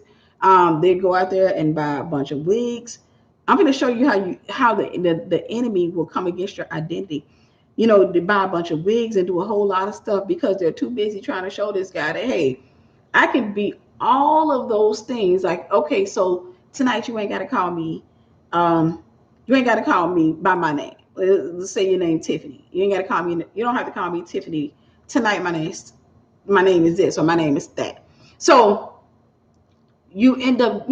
they go out there and buy a bunch of wigs. I'm going to show you how the enemy will come against your identity. They buy a bunch of wigs and do a whole lot of stuff because they're too busy trying to show this guy that, hey, I can be all of those things. Like, okay, so tonight you ain't got to call me. You ain't got to call me by my name. Let's say your name Tiffany. You ain't got to call me. You don't have to call me Tiffany tonight. My name is this, or my name is that. So you end up,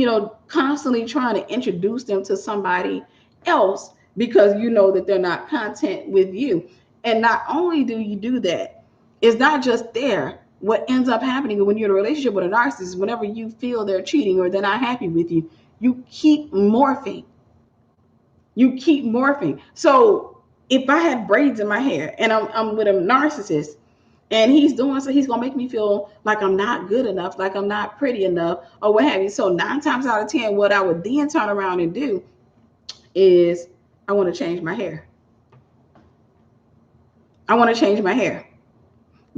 constantly trying to introduce them to somebody else because you know that they're not content with you. And not only do you do that, it's not just there. What ends up happening when you're in a relationship with a narcissist, whenever you feel they're cheating or they're not happy with you, you keep morphing. So if I had braids in my hair and I'm with a narcissist, and he's doing so, he's gonna make me feel like I'm not good enough, like I'm not pretty enough, or what have you. So 9 times out of 10, what I would then turn around and do is I want to change my hair.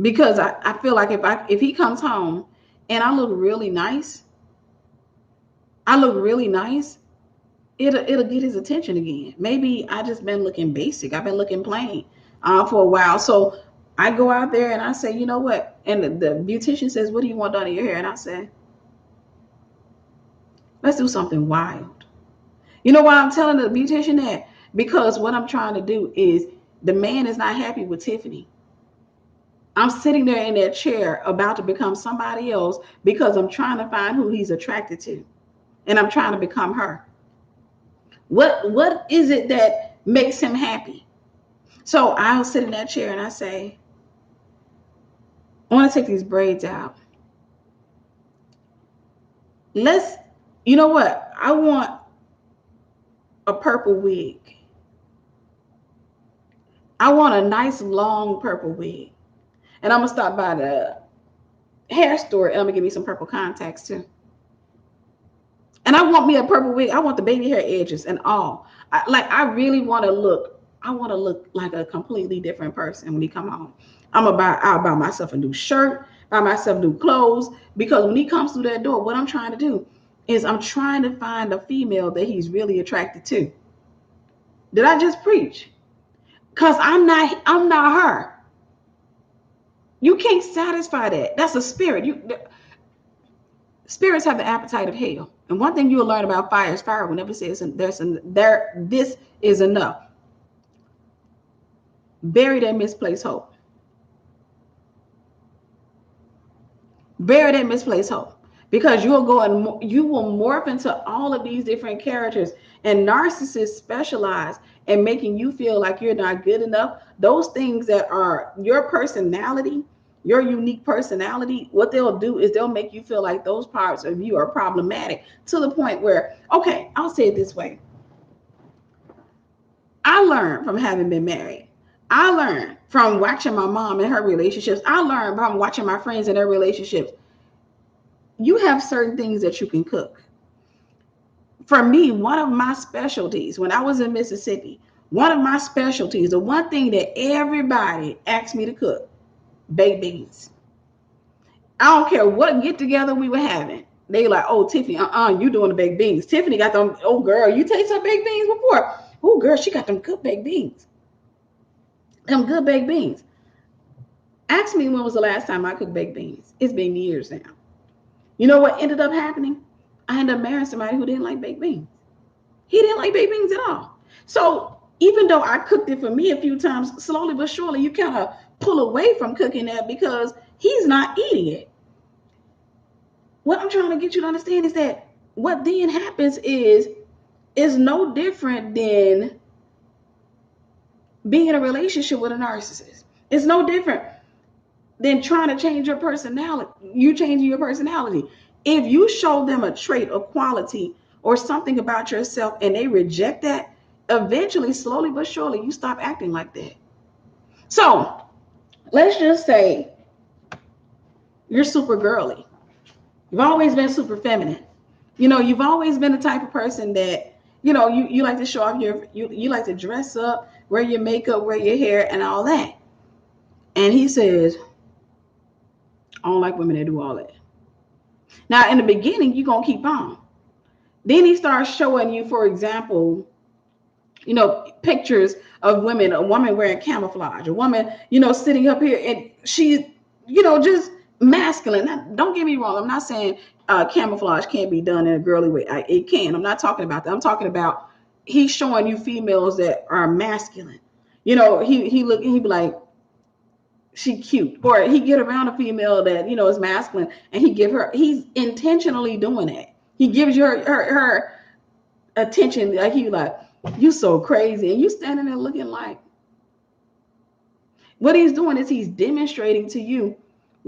Because I feel like if he comes home and I look really nice, it'll get his attention again. Maybe I just been looking basic. I've been looking plain for a while. So I go out there and I say, you know what? And the beautician says, what do you want done in your hair? And I say, let's do something wild. You know why I'm telling the beautician that? Because what I'm trying to do is, the man is not happy with Tiffany. I'm sitting there in that chair about to become somebody else because I'm trying to find who he's attracted to. And I'm trying to become her. What is it that makes him happy? So I'll sit in that chair and I say, I want to take these braids out. You know what? I want a purple wig. I want a nice long purple wig. And I'm going to stop by the hair store and I'm going to give me some purple contacts too. And I want me a purple wig. I want the baby hair edges and all. I really want to look. I want to look like a completely different person when he come home. I'll buy myself a new shirt, buy myself new clothes, because when he comes through that door, what I'm trying to do is I'm trying to find a female that he's really attracted to. Did I just preach? Because I'm not her. You can't satisfy that. That's a spirit. Spirits have the appetite of hell. And one thing you'll learn about fire is fire will never say this is enough. Bury that misplaced hope. Bury that misplaced hope. Because you will morph into all of these different characters. And narcissists specialize in making you feel like you're not good enough. Those things that are your personality, your unique personality, what they'll do is they'll make you feel like those parts of you are problematic, to the point where, okay, I'll say it this way. I learned from having been married. I learned from watching my mom and her relationships. I learned from watching my friends and their relationships. You have certain things that you can cook. For me, one of my specialties when I was in Mississippi, one of my specialties, the one thing that everybody asked me to cook, baked beans. I don't care what get together we were having. They like, oh, Tiffany, you doing the baked beans. Tiffany got them, oh girl, you taste her baked beans before. Oh girl, she got them good baked beans. Them good baked beans. Ask me when was the last time I cooked baked beans. It's been years now. You know what ended up happening? I ended up marrying somebody who didn't like baked beans. He didn't like baked beans at all. So even though I cooked it for me a few times, slowly but surely, you kind of pull away from cooking that because he's not eating it. What I'm trying to get you to understand is that what then happens is no different than being in a relationship with a narcissist. It's no different than trying to change your personality. You changing your personality. If you show them a trait or quality or something about yourself and they reject that, eventually, slowly but surely, you stop acting like that. So let's just say you're super girly. You've always been super feminine. You've always been the type of person that, you like to show off you like to dress up, wear your makeup, wear your hair and all that. And he says, I don't like women that do all that. Now, in the beginning, you're going to keep on. Then he starts showing you, for example, pictures of women, a woman wearing camouflage, a woman, sitting up here and she's, just masculine. Now, don't get me wrong. I'm not saying camouflage can't be done in a girly way. It can. I'm not talking about that. I'm talking about he's showing you females that are masculine. He be like, she cute, or he get around a female that is masculine, and he's intentionally doing that. He gives you her attention, like you so crazy, and you standing there looking like. What he's doing is he's demonstrating to you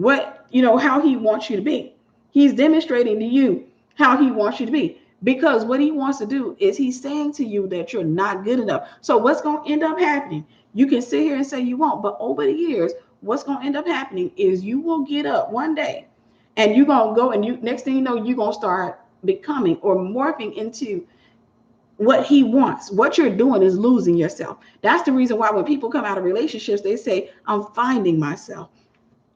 how he wants you to be. He's demonstrating to you how he wants you to be, because what he wants to do is he's saying to you that you're not good enough. So what's going to end up happening? You can sit here and say you won't, but over the years, what's going to end up happening is you will get up one day and you're going to go and next thing you know, you're going to start becoming or morphing into what he wants. What you're doing is losing yourself. That's the reason why when people come out of relationships, they say, I'm finding myself.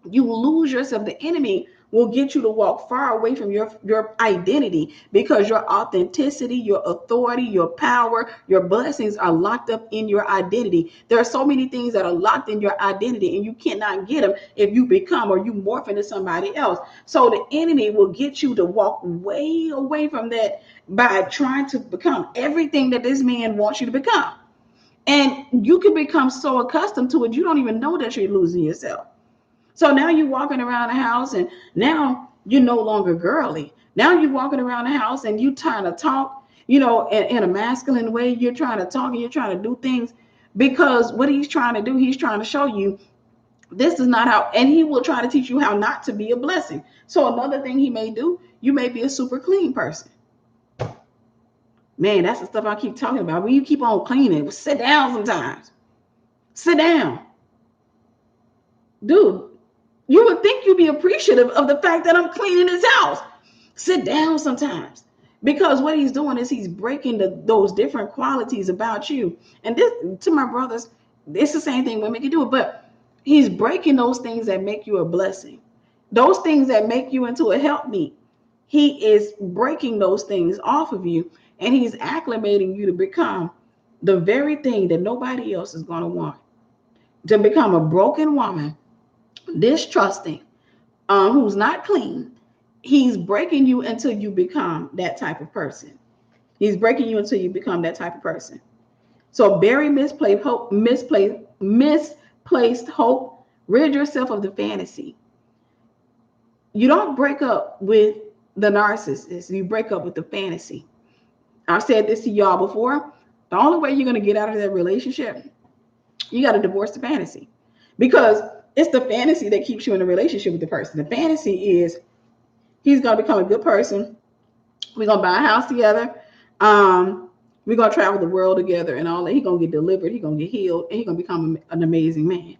You lose yourself. The enemy will get you to walk far away from your identity, because your authenticity, your authority, your power, your blessings are locked up in your identity. There are so many things that are locked in your identity, and you cannot get them if you become or you morph into somebody else. So the enemy will get you to walk way away from that by trying to become everything that this man wants you to become. And you can become so accustomed to it, you don't even know that you're losing yourself. So now you're walking around the house and now you're no longer girly. Now you're walking around the house and you're trying to talk, in a masculine way. You're trying to talk and you're trying to do things, because what he's trying to do, he's trying to show you this is not how, and he will try to teach you how not to be a blessing. So another thing he may do, you may be a super clean person. Man, that's the stuff I keep talking about. When you keep on cleaning, sit down sometimes. Sit down. Dude, you would think you'd be appreciative of the fact that I'm cleaning this house. Sit down sometimes. Because what he's doing is he's breaking those different qualities about you. And this, to my brothers, it's the same thing women can do it, but he's breaking those things that make you a blessing. Those things that make you into a helpmeet. He is breaking those things off of you, and he's acclimating you to become the very thing that nobody else is going to want. To become a broken woman, distrusting, who's not clean. He's breaking you until you become that type of person. He's breaking you until you become that type of person. So bury misplaced hope, misplaced hope. Rid yourself of the fantasy. You don't break up with the narcissist. You break up with the fantasy. I've said this to y'all before. The only way you're going to get out of that relationship, you got to divorce the fantasy, because it's the fantasy that keeps you in a relationship with the person. The fantasy is he's going to become a good person. We're going to buy a house together. We're going to travel the world together and all that. He's going to get delivered. He's going to get healed. And he's going to become an amazing man.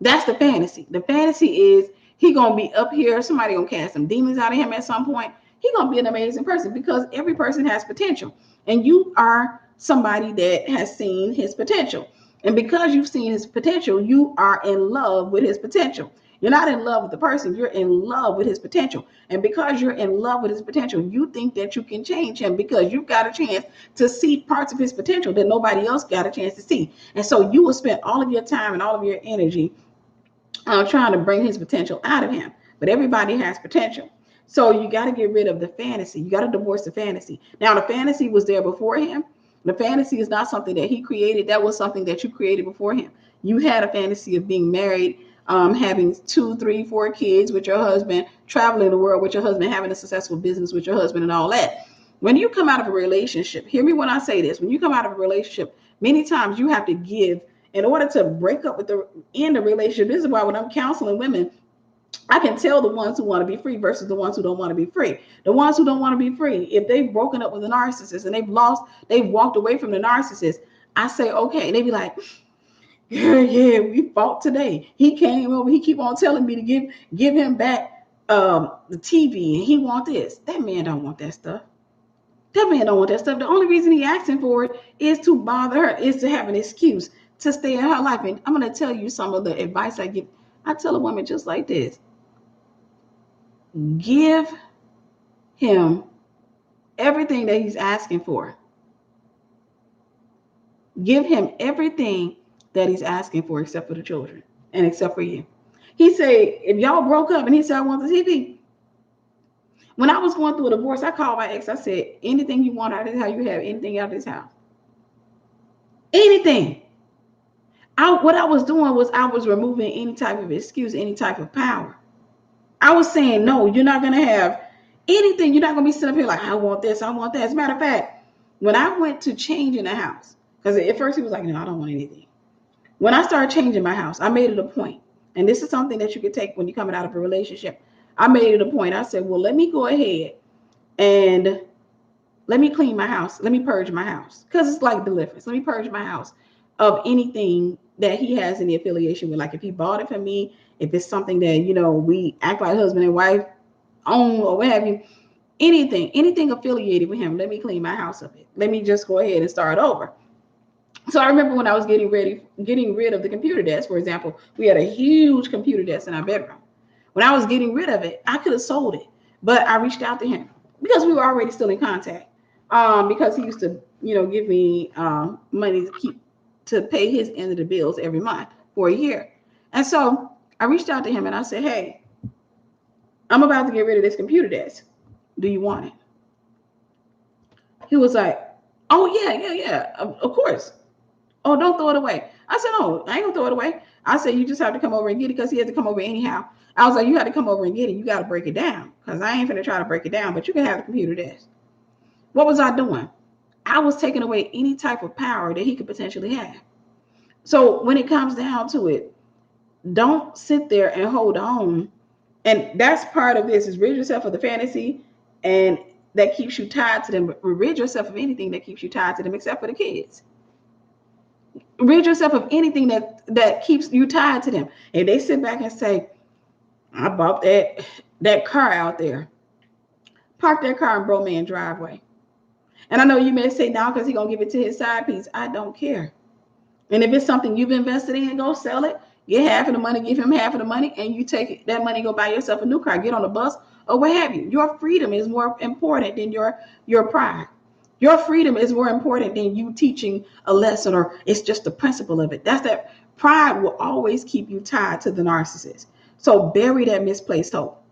That's the fantasy. The fantasy is he's going to be up here. Somebody going to cast some demons out of him at some point. He's going to be an amazing person, because every person has potential. And you are somebody that has seen his potential. And because you've seen his potential, you are in love with his potential. You're not in love with the person. You're in love with his potential. And because you're in love with his potential, you think that you can change him, because you've got a chance to see parts of his potential that nobody else got a chance to see. And so you will spend all of your time and all of your energy trying to bring his potential out of him. But everybody has potential. So you got to get rid of the fantasy. You got to divorce the fantasy. Now, the fantasy was there before him. The fantasy is not something that he created. That was something that you created before him. You had a fantasy of being married, having 2, 3, 4 kids with your husband, traveling the world with your husband, having a successful business with your husband and all that. When you come out of a relationship, hear me when I say this, when you come out of a relationship, many times you have to give in order to break up with the end of the relationship. This is why when I'm counseling women, I can tell the ones who want to be free versus the ones who don't want to be free. The ones who don't want to be free, if they've broken up with a narcissist and they've walked away from the narcissist, I say, okay. They be like, yeah, we fought today. He came over, he keep on telling me to give him back the TV, and he want this. That man don't want that stuff. That man don't want that stuff. The only reason he asking for it is to bother her, is to have an excuse to stay in her life. And I'm going to tell you some of the advice I give. I tell a woman just like this. Give him everything that he's asking for. Give him everything that he's asking for, except for the children and except for you. He said, if y'all broke up and he said, I want the TV. When I was going through a divorce, I called my ex. I said, anything you want out of this house, you have anything out of this house. Anything. What I was doing was I was removing any type of excuse, any type of power. I was saying, no, you're not going to have anything. You're not going to be sitting up here like, I want this, I want that. As a matter of fact, when I went to change in the house, because at first he was like, no, I don't want anything. When I started changing my house, I made it a point. And this is something that you can take when you're coming out of a relationship. I made it a point. I said, well, let me go ahead and let me clean my house. Let me purge my house. Because it's like deliverance. Let me purge my house of anything that he has any affiliation with. Like if he bought it for me, if it's something that, we act like husband and wife own or what have you, anything affiliated with him, let me clean my house of it. Let me just go ahead and start over. So I remember when I was getting rid of the computer desk, for example, we had a huge computer desk in our bedroom. When I was getting rid of it, I could have sold it, but I reached out to him because we were already still in contact. Because he used to, give me money to pay his end of the bills every month for a year. And so I reached out to him and I said, hey, I'm about to get rid of this computer desk. Do you want it? He was like, oh, yeah, of course. Oh, don't throw it away. I said, no, I ain't gonna throw it away. I said, you just have to come over and get it, because he had to come over anyhow. I was like, you had to come over and get it. You got to break it down, because I ain't finna try to break it down, but you can have the computer desk. What was I doing? I was taking away any type of power that he could potentially have. So when it comes down to it, don't sit there and hold on. And that's part of this, is rid yourself of the fantasy and that keeps you tied to them. But rid yourself of anything that keeps you tied to them, except for the kids. Rid yourself of anything that keeps you tied to them. And they sit back and say, I bought that car out there. Park that car in bro man driveway. And I know you may say now because he's going to give it to his side piece. I don't care. And if it's something you've invested in, go sell it. Get half of the money, give him half of the money, and you take that money, go buy yourself a new car, get on a bus, or what have you. Your freedom is more important than your pride. Your freedom is more important than you teaching a lesson, or it's just the principle of it. That's that pride will always keep you tied to the narcissist. So bury that misplaced hope.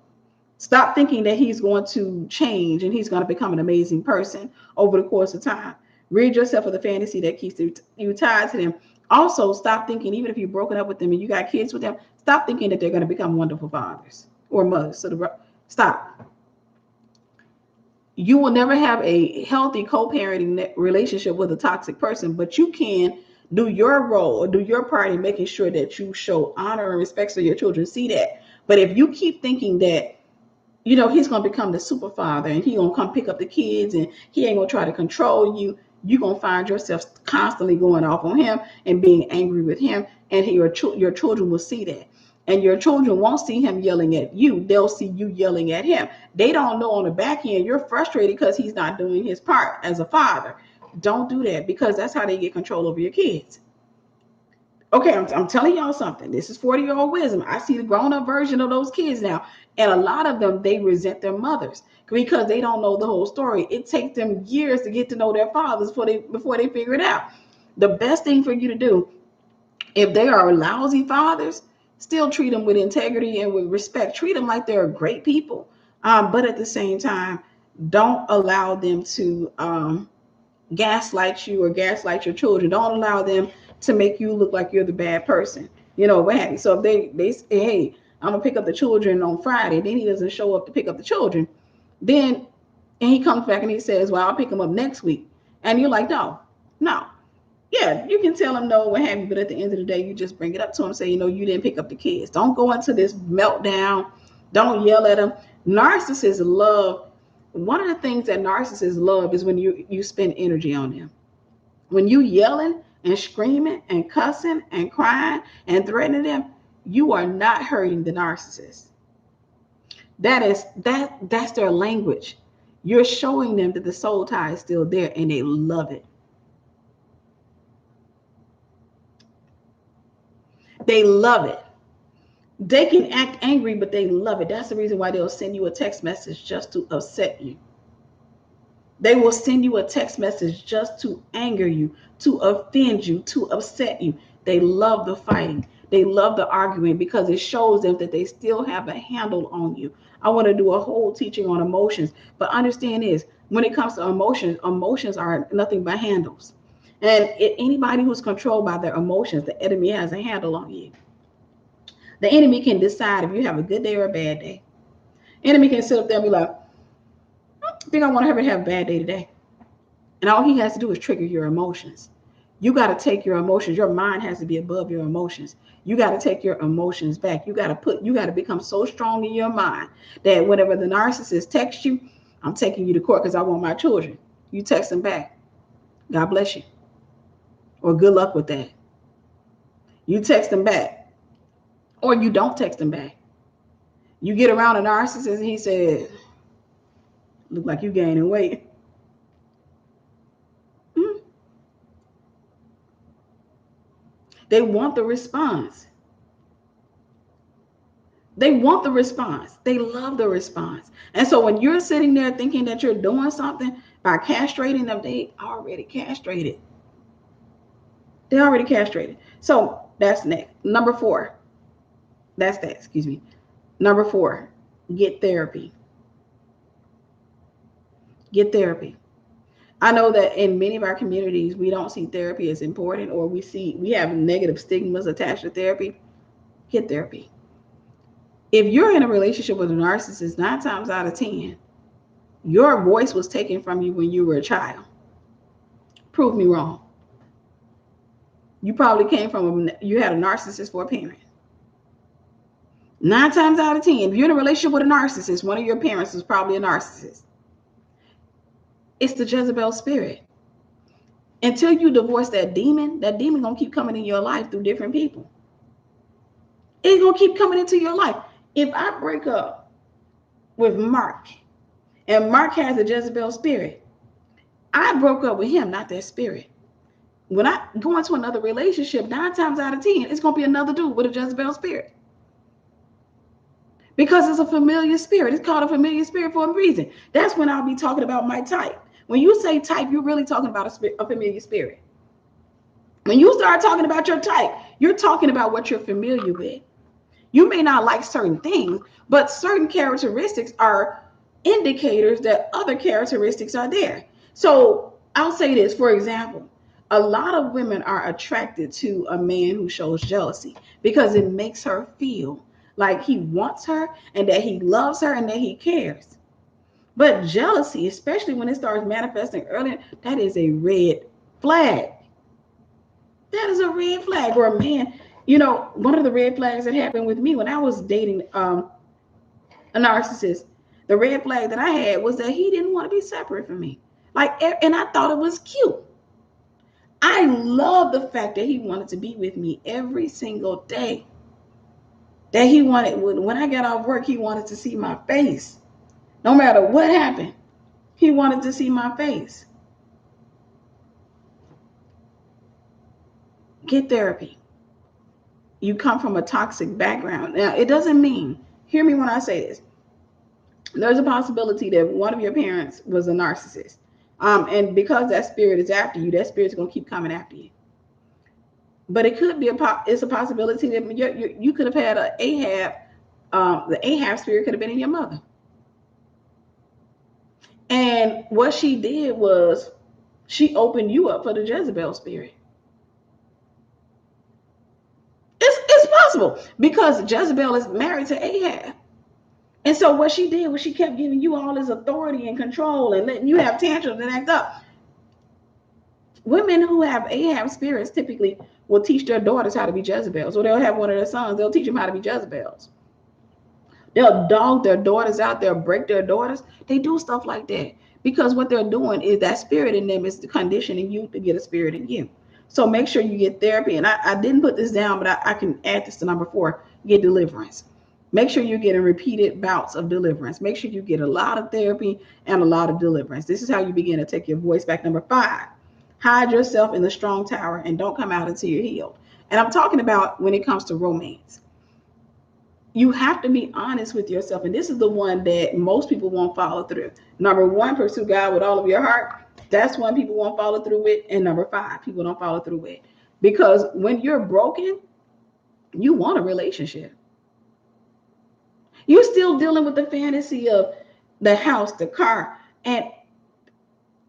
Stop thinking that he's going to change and he's going to become an amazing person over the course of time. Rid yourself of the fantasy that keeps you tied to them. Also, stop thinking, even if you've broken up with them and you got kids with them, stop thinking that they're going to become wonderful fathers or mothers. So stop. You will never have a healthy co-parenting relationship with a toxic person, but you can do your role or do your part in making sure that you show honor and respect so your children see that. But if you keep thinking that he's going to become the super father and he's going to come pick up the kids and he ain't going to try to control you, you're going to find yourself constantly going off on him and being angry with him. And your children will see that. And your children won't see him yelling at you. They'll see you yelling at him. They don't know on the back end you're frustrated because he's not doing his part as a father. Don't do that, because that's how they get control over your kids. Okay, I'm telling y'all something. This is 40-year-old wisdom. I see the grown-up version of those kids now. And a lot of them, they resent their mothers because they don't know the whole story. It takes them years to get to know their fathers before they figure it out. The best thing for you to do, if they are lousy fathers, still treat them with integrity and with respect. Treat them like they're great people. But at the same time, don't allow them to gaslight you or gaslight your children. Don't allow them to make you look like you're the bad person. What have you. So if they say, hey, I'm gonna pick up the children on Friday, then he doesn't show up to pick up the children, and he comes back and he says, well, I'll pick them up next week. And you're like, no. Yeah, you can tell him no, what have you, but at the end of the day, you just bring it up to him, say, you didn't pick up the kids. Don't go into this meltdown. Don't yell at them. Narcissists love, one of the things that narcissists love is when you spend energy on them. When you yelling and screaming and cussing and crying and threatening them, you are not hurting the narcissist. That's their language. You're showing them that the soul tie is still there, and they love it. They love it. They can act angry, but they love it. That's the reason why they'll send you a text message just to upset you. They will send you a text message just to anger you, to offend you, to upset you. They love the fighting. They love the arguing because it shows them that they still have a handle on you. I want to do a whole teaching on emotions, but understand this, when it comes to emotions are nothing but handles. And anybody who's controlled by their emotions, the enemy has a handle on you. The enemy can decide if you have a good day or a bad day. Enemy can sit up there and be like, I think I want to have a bad day today. And all he has to do is trigger your emotions. You got to take your emotions. Your mind has to be above your emotions. You got to take your emotions back. You got to become so strong in your mind that whenever the narcissist texts you, I'm taking you to court because I want my children. You text them back. God bless you. Or good luck with that. You text them back. Or you don't text them back. You get around a narcissist and he says, look like you gaining weight. They want the response. They want the response. They love the response. And so when you're sitting there thinking that you're doing something by castrating them, they already castrated. They already castrated. So that's next. Number 4. That's that, excuse me. Number 4, get therapy. Get therapy. I know that in many of our communities, we don't see therapy as important, or we have negative stigmas attached to therapy. Get therapy. If you're in a relationship with a narcissist, 9 times out of 10, your voice was taken from you when you were a child. Prove me wrong. You probably you had a narcissist for a parent. 9 times out of 10, if you're in a relationship with a narcissist, one of your parents is probably a narcissist. It's the Jezebel spirit. Until you divorce that demon gonna keep coming in your life through different people. It's gonna keep coming into your life. If I break up with Mark And Mark has a Jezebel spirit. I broke up with him, not that spirit. When I go into another relationship, 9 times out of 10, it's going to be another dude with a Jezebel spirit. Because it's a familiar spirit. It's called a familiar spirit for a reason. That's when I'll be talking about my type. When you say type, you're really talking about a familiar spirit. When you start talking about your type, you're talking about what you're familiar with. You may not like certain things, but certain characteristics are indicators that other characteristics are there. So I'll say this, for example, a lot of women are attracted to a man who shows jealousy because it makes her feel like he wants her and that he loves her and that he cares. But jealousy, especially when it starts manifesting early, that is a red flag. That is a red flag. Or a man, one of the red flags that happened with me when I was dating a narcissist, the red flag that I had was that he didn't want to be separate from me. And I thought it was cute. I love the fact that he wanted to be with me every single day. That he wanted, when I got off work, he wanted to see my face. No matter what happened, he wanted to see my face. Get therapy. You come from a toxic background. Now, it doesn't mean, hear me when I say this, there's a possibility that one of your parents was a narcissist. And because that spirit is after you, that spirit's going to keep coming after you. But it could be it's a possibility that you could have had an Ahab. The Ahab spirit could have been in your mother. And what she did was she opened you up for the Jezebel spirit. It's possible because Jezebel is married to Ahab. And so what she did was she kept giving you all this authority and control and letting you have tantrums and act up. Women who have Ahab spirits typically will teach their daughters how to be Jezebels. Or they'll have one of their sons, they'll teach them how to be Jezebels. They'll dog their daughters out, they'll break their daughters. They do stuff like that because what they're doing is that spirit in them is conditioning you to get a spirit in you. So make sure you get therapy. And I didn't put this down, but I can add this to number 4, get deliverance. Make sure you're getting repeated bouts of deliverance. Make sure you get a lot of therapy and a lot of deliverance. This is how you begin to take your voice back. Number 5, hide yourself in the strong tower and don't come out until you're healed. And I'm talking about when it comes to romance. You have to be honest with yourself. And this is the one that most people won't follow through. Number 1, pursue God with all of your heart. That's one people won't follow through with. And number 5, people don't follow through with. Because when you're broken, you want a relationship. You're still dealing with the fantasy of the house, the car. And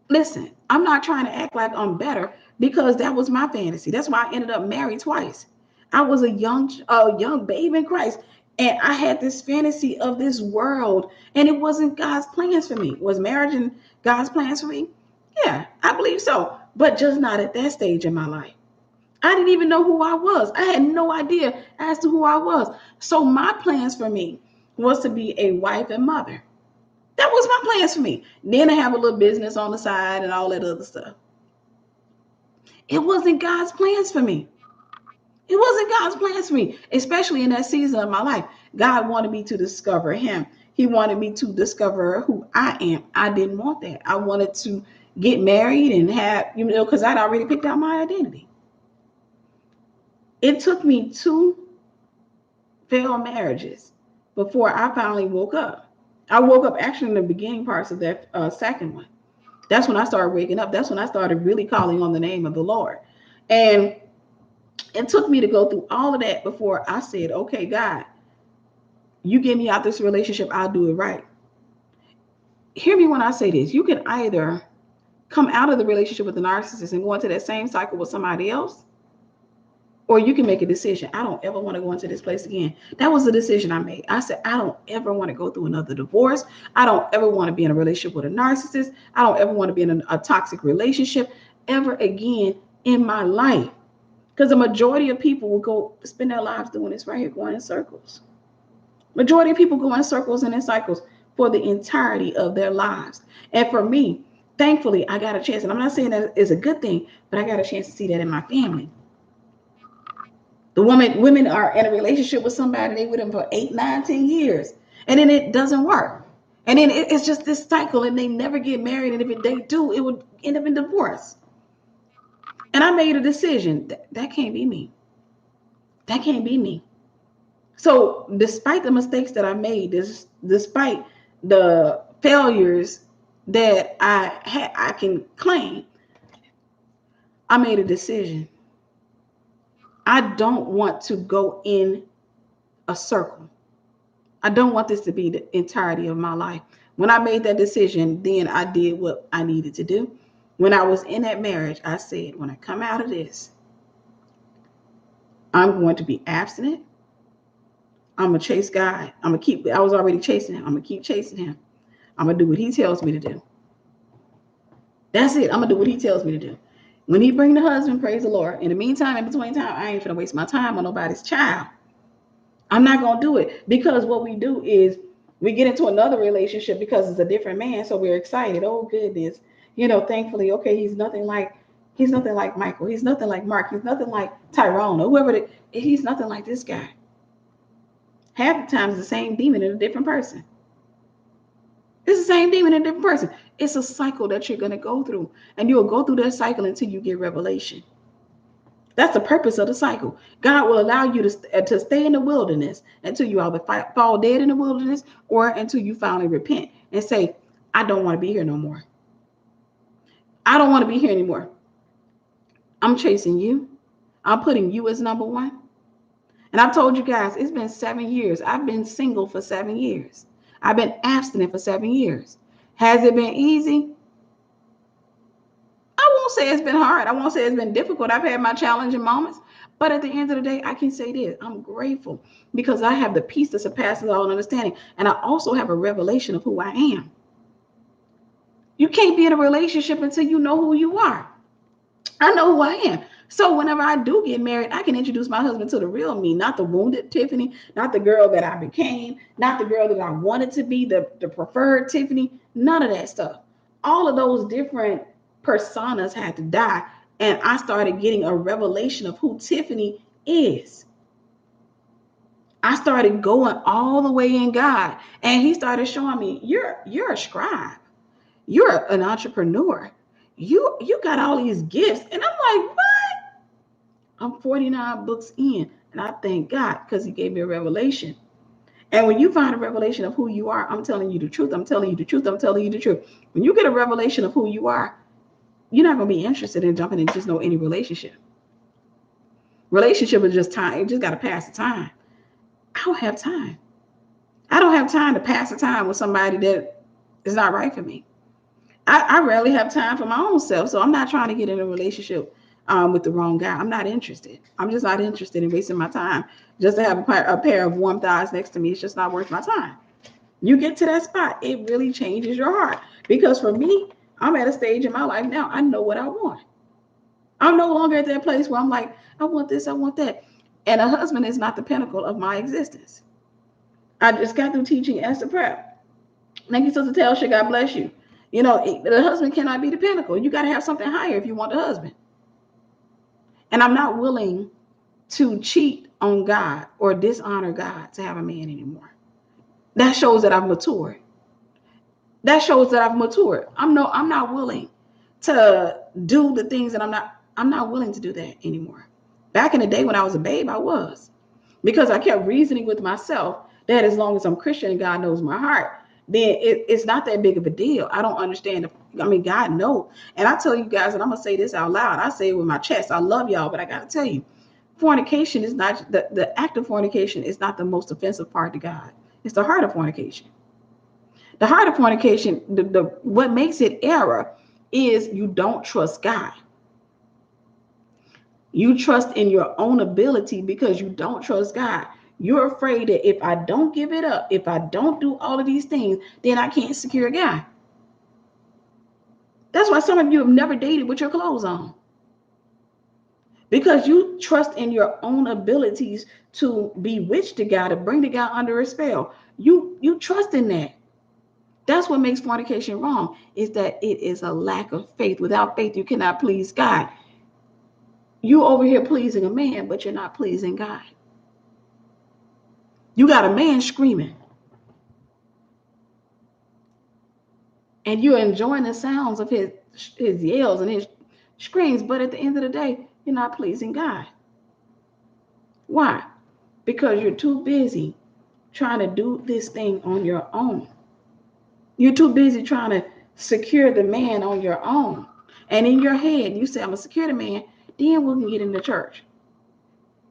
listen, I'm not trying to act like I'm better because that was my fantasy. That's why I ended up married twice. I was a young babe in Christ. And I had this fantasy of this world. And it wasn't God's plans for me. Was marriage in God's plans for me? Yeah, I believe so. But just not at that stage in my life. I didn't even know who I was. I had no idea as to who I was. So my plans for me was to be a wife and mother. That was my plans for me. Then I have a little business on the side and all that other stuff. It wasn't God's plans for me. It wasn't God's plans for me, especially in that season of my life. God wanted me to discover him. He wanted me to discover who I am. I didn't want that. I wanted to get married and have, because I'd already picked out my identity. It took me 2 failed marriages before I finally woke up. I woke up actually in the beginning parts of that second one. That's when I started waking up. That's when I started really calling on the name of the Lord. And it took me to go through all of that before I said, okay, God, you get me out this relationship, I'll do it right. Hear me when I say this. You can either come out of the relationship with the narcissist and go into that same cycle with somebody else, or you can make a decision. I don't ever want to go into this place again. That was the decision I made. I said, I don't ever want to go through another divorce. I don't ever want to be in a relationship with a narcissist. I don't ever want to be in a toxic relationship ever again in my life. Because the majority of people will go spend their lives doing this right here, going in circles. Majority of people go in circles and in cycles for the entirety of their lives. And for me, thankfully, I got a chance. And I'm not saying that it's a good thing, but I got a chance to see that in my family. Women are in a relationship with somebody, they with them for 8, 9, 10 years. And then it doesn't work. And then it's just this cycle, and they never get married. And if they do, it would end up in divorce. And I made a decision that can't be me. That can't be me. So, despite the mistakes that I made, despite the failures that I had, I can claim, I made a decision. I don't want to go in a circle. I don't want this to be the entirety of my life. When I made that decision, then I did what I needed to do. When I was in that marriage, I said, when I come out of this, I'm going to be abstinent. I'm going to chase God. I was already chasing him. I'm going to keep chasing him. I'm going to do what he tells me to do. That's it. I'm going to do what he tells me to do. When he bring the husband, praise the Lord. In the meantime, in between time, I ain't finna waste my time on nobody's child. I'm not going to do it, because what we do is we get into another relationship because it's a different man. So we're excited. Oh, goodness. Thankfully, okay, he's nothing like Michael. He's nothing like Mark. He's nothing like Tyrone or whoever. He's nothing like this guy. Half the time it's the same demon in a different person. It's the same demon in a different person. It's a cycle that you're going to go through. And you'll go through that cycle until you get revelation. That's the purpose of the cycle. God will allow you to stay in the wilderness until you either fall dead in the wilderness, or until you finally repent and say, I don't want to be here no more. I don't want to be here anymore. I'm chasing you. I'm putting you as number one. And I've told you guys, it's been 7 years. I've been single for 7 years. I've been abstinent for 7 years. Has it been easy? I won't say it's been hard. I won't say it's been difficult. I've had my challenging moments. But at the end of the day, I can say this. I'm grateful because I have the peace that surpasses all understanding. And I also have a revelation of who I am. You can't be in a relationship until you know who you are. I know who I am. So whenever I do get married, I can introduce my husband to the real me, not the wounded Tiffany, not the girl that I became, not the girl that I wanted to be, the preferred Tiffany, none of that stuff. All of those different personas had to die, and I started getting a revelation of who Tiffany is. I started going all the way in God, and he started showing me, you're a scribe, you're an entrepreneur, you got all these gifts. And I'm like, what? I'm 49 books in, and I thank God because he gave me a revelation. And when you find a revelation of who you are, I'm telling you the truth. I'm telling you the truth. I'm telling you the truth. When you get a revelation of who you are, you're not going to be interested in jumping in just no any relationship. Relationship is just time. You just got to pass the time. I don't have time. I don't have time to pass the time with somebody that is not right for me. I rarely have time for my own self, so I'm not trying to get in a relationship with the wrong guy. I'm not interested. I'm just not interested in wasting my time just to have a pair of warm thighs next to me. It's just not worth my time. You get to that spot, it really changes your heart. Because for me, I'm at a stage in my life now, I know what I want. I'm no longer at that place where I'm like, I want this, I want that. And a husband is not the pinnacle of my existence. I just got through teaching Esther Prep. Thank you, Sister Telsha. God bless you. The husband cannot be the pinnacle. You got to have something higher if you want the husband. And I'm not willing to cheat on God or dishonor God to have a man anymore. That shows that I've matured. I'm not willing to do the things that I'm not willing to do that anymore. Back in the day when I was a babe, I was. Because I kept reasoning with myself that as long as I'm Christian and God knows my heart, then it's not that big of a deal. I don't understand. God knows. And I tell you guys, and I'm going to say this out loud. I say it with my chest. I love y'all, but I got to tell you, fornication is not, the act of fornication is not the most offensive part to God. It's the heart of fornication. The heart of fornication, what makes it error is you don't trust God. You trust in your own ability because you don't trust God. You're afraid that if I don't give it up, if I don't do all of these things, then I can't secure a guy. That's why some of you have never dated with your clothes on. Because you trust in your own abilities to bewitch the guy, to bring the guy under a spell. You trust in that. That's what makes fornication wrong, is that it is a lack of faith. Without faith, you cannot please God. You over here pleasing a man, but you're not pleasing God. You got a man screaming. and you're enjoying the sounds of his yells and his screams, but at the end of the day, you're not pleasing God. Why? Because you're too busy trying to do this thing on your own. You're too busy trying to secure the man on your own. And in your head, you say, I'm going to secure the man, then we can get in the church.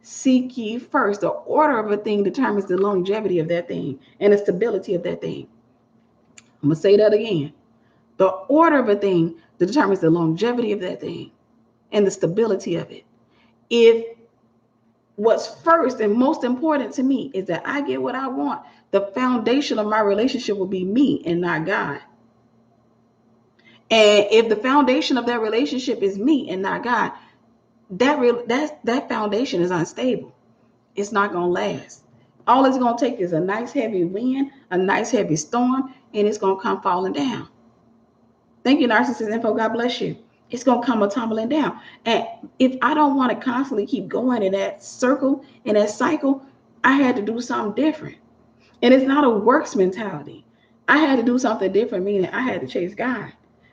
Seek ye first. The order of a thing determines the longevity of that thing and the stability of that thing. I'm going to say that again. The order of a thing determines the longevity of that thing and the stability of it. If what's first and most important to me is that I get what I want, the foundation of my relationship will be me and not God. And if the foundation of that relationship is me and not God, that foundation is unstable. It's not going to last. All it's going to take is a nice heavy wind, a nice heavy storm, and it's going to come falling down. Thank you, Narcissist Info. God bless you. It's going to come a tumbling down. And if I don't want to constantly keep going in that circle, in that cycle, I had to do something different. And it's not a works mentality. I had to do something different, meaning I had to chase God.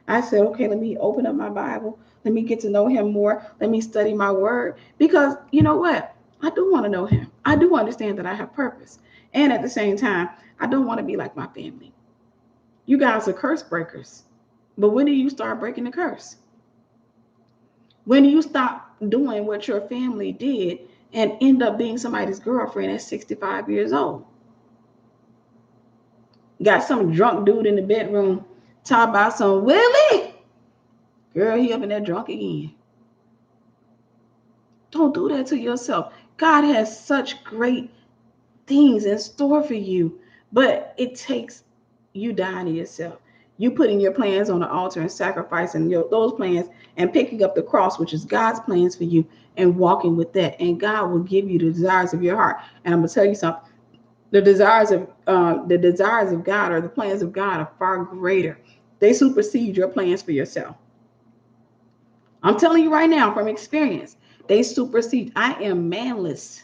I said, okay, let me open up my Bible. Let me get to know him more. Let me study my word. Because you know what? I do want to know him. I do understand that I have purpose. And at the same time, I don't want to be like my family. You guys are curse breakers. But when do you start breaking the curse? When do you stop doing what your family did and end up being somebody's girlfriend at 65 years old? Got some drunk dude in the bedroom talking about some Willie. Girl, he up in there drunk again. Don't do that to yourself. God has such great things in store for you, but it takes you dying to yourself. You putting your plans on the altar and sacrificing those plans and picking up the cross, which is God's plans for you, and walking with that. And God will give you the desires of your heart. And I'm gonna tell you something. The desires of God or the plans of God are far greater. They supersede your plans for yourself. I'm telling you right now from experience, they supersede. I am manless,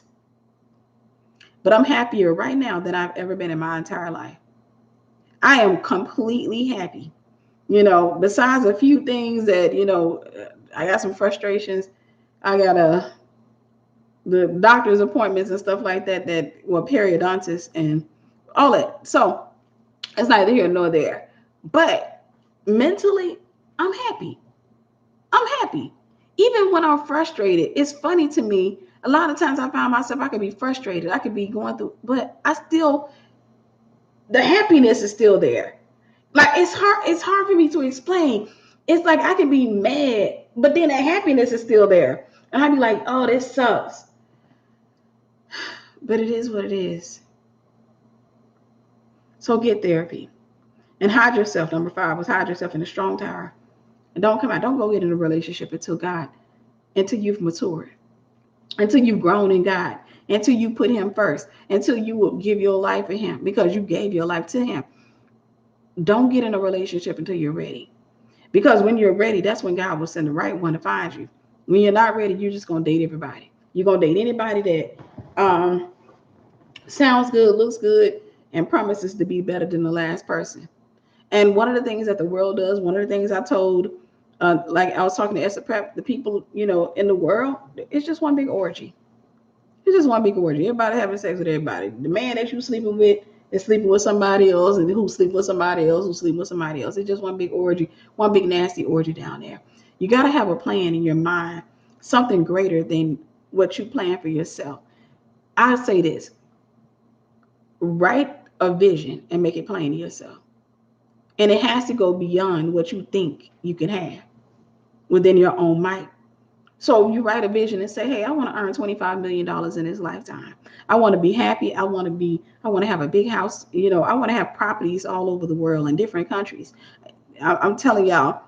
but I'm happier right now than I've ever been in my entire life. I am completely happy. Besides a few things that, I got some frustrations. I got the doctor's appointments and stuff like that periodontist and all that. So it's neither here nor there. But mentally, I'm happy. I'm happy. Even when I'm frustrated, it's funny to me. A lot of times I find myself, I could be frustrated. I could be going through, but the happiness is still there. Like it's hard for me to explain. It's like I can be mad, but then the happiness is still there. And I'd be like, oh, this sucks. But it is what it is. So get therapy. And hide yourself. Number 5 was hide yourself in a strong tower. And don't come out. Don't go get in a relationship until you've matured. Until you've grown in God. Until you put him first. Until you will give your life for him. Because you gave your life to him. Don't get in a relationship until you're ready. Because when you're ready, that's when God will send the right one to find you. When you're not ready, you're just going to date everybody. You're going to date anybody that sounds good, looks good, and promises to be better than the last person. And one of the things that the world does, one of the things I told, like I was talking to Esther Prep, the people, in the world, it's just one big orgy. It's just one big orgy. Everybody having sex with everybody. The man that you sleeping with is sleeping with somebody else, and who's sleeping with somebody else, who's sleeping with somebody else. It's just one big orgy, one big nasty orgy down there. You got to have a plan in your mind, something greater than what you plan for yourself. I say this, write a vision and make it plain to yourself. And it has to go beyond what you think you can have within your own might. So you write a vision and say, hey, I want to earn $25 million in this lifetime. I want to be happy. I want to have a big house. I want to have properties all over the world in different countries. I'm telling y'all,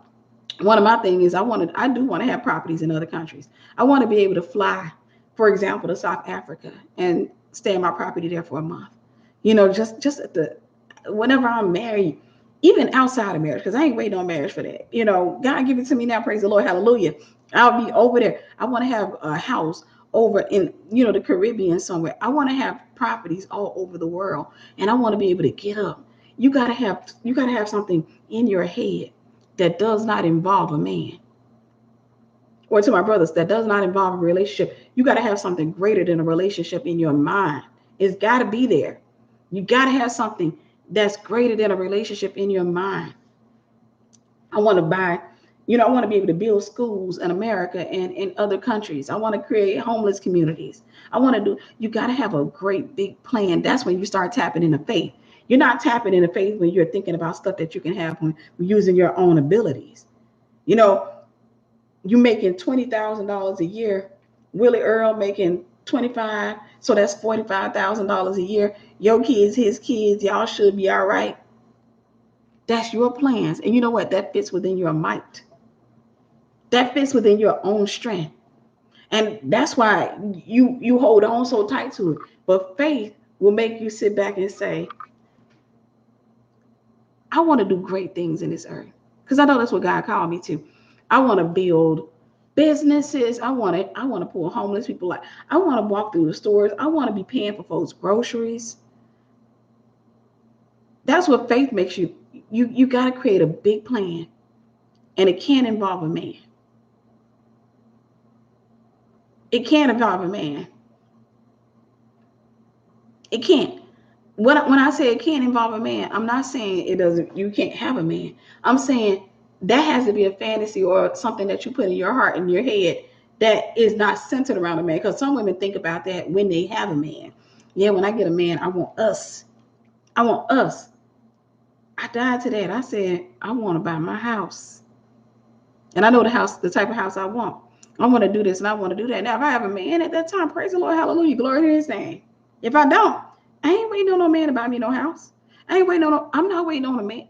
one of my things is I do want to have properties in other countries. I want to be able to fly, for example, to South Africa and stay in my property there for a month. Just whenever I'm married, even outside of marriage, because I ain't waiting on marriage for that. God give it to me now, praise the Lord, hallelujah. I'll be over there. I want to have a house over in, the Caribbean somewhere. I want to have properties all over the world. And I want to be able to get up, You gotta have something in your head that does not involve a man. Or to my brothers, that does not involve a relationship. You gotta have something greater than a relationship in your mind. It's gotta be there. You gotta have something that's greater than a relationship in your mind. I want to buy, I want to be able to build schools in America and in other countries. I want to create homeless communities. You got to have a great big plan. That's when you start tapping into faith. You're not tapping into faith when you're thinking about stuff that you can have when using your own abilities. You making $20,000 a year. Willie Earl making 25, so that's $45,000 a year. Your kids, his kids, y'all should be all right. That's your plans. And you know what? That fits within your might. That fits within your own strength. And that's why you hold on so tight to it. But faith will make you sit back and say, I want to do great things in this earth. Because I know that's what God called me to. I want to build businesses. I want to pull homeless people out. I want to walk through the stores. I want to be paying for folks' groceries. That's what faith makes you. You got to create a big plan. And it can't involve a man. It can't involve a man. It can't. When I say it can't involve a man, I'm not saying it doesn't. You can't have a man. I'm saying that has to be a fantasy or something that you put in your heart and your head that is not centered around a man. Because some women think about that when they have a man. Yeah, when I get a man, I want us. I want us. I died to that. I said, I want to buy my house. And I know the type of house I want. I want to do this and I want to do that. Now, if I have a man at that time, praise the Lord, hallelujah, glory to his name. If I don't, I ain't waiting on no man to buy me no house. I'm not waiting on a man.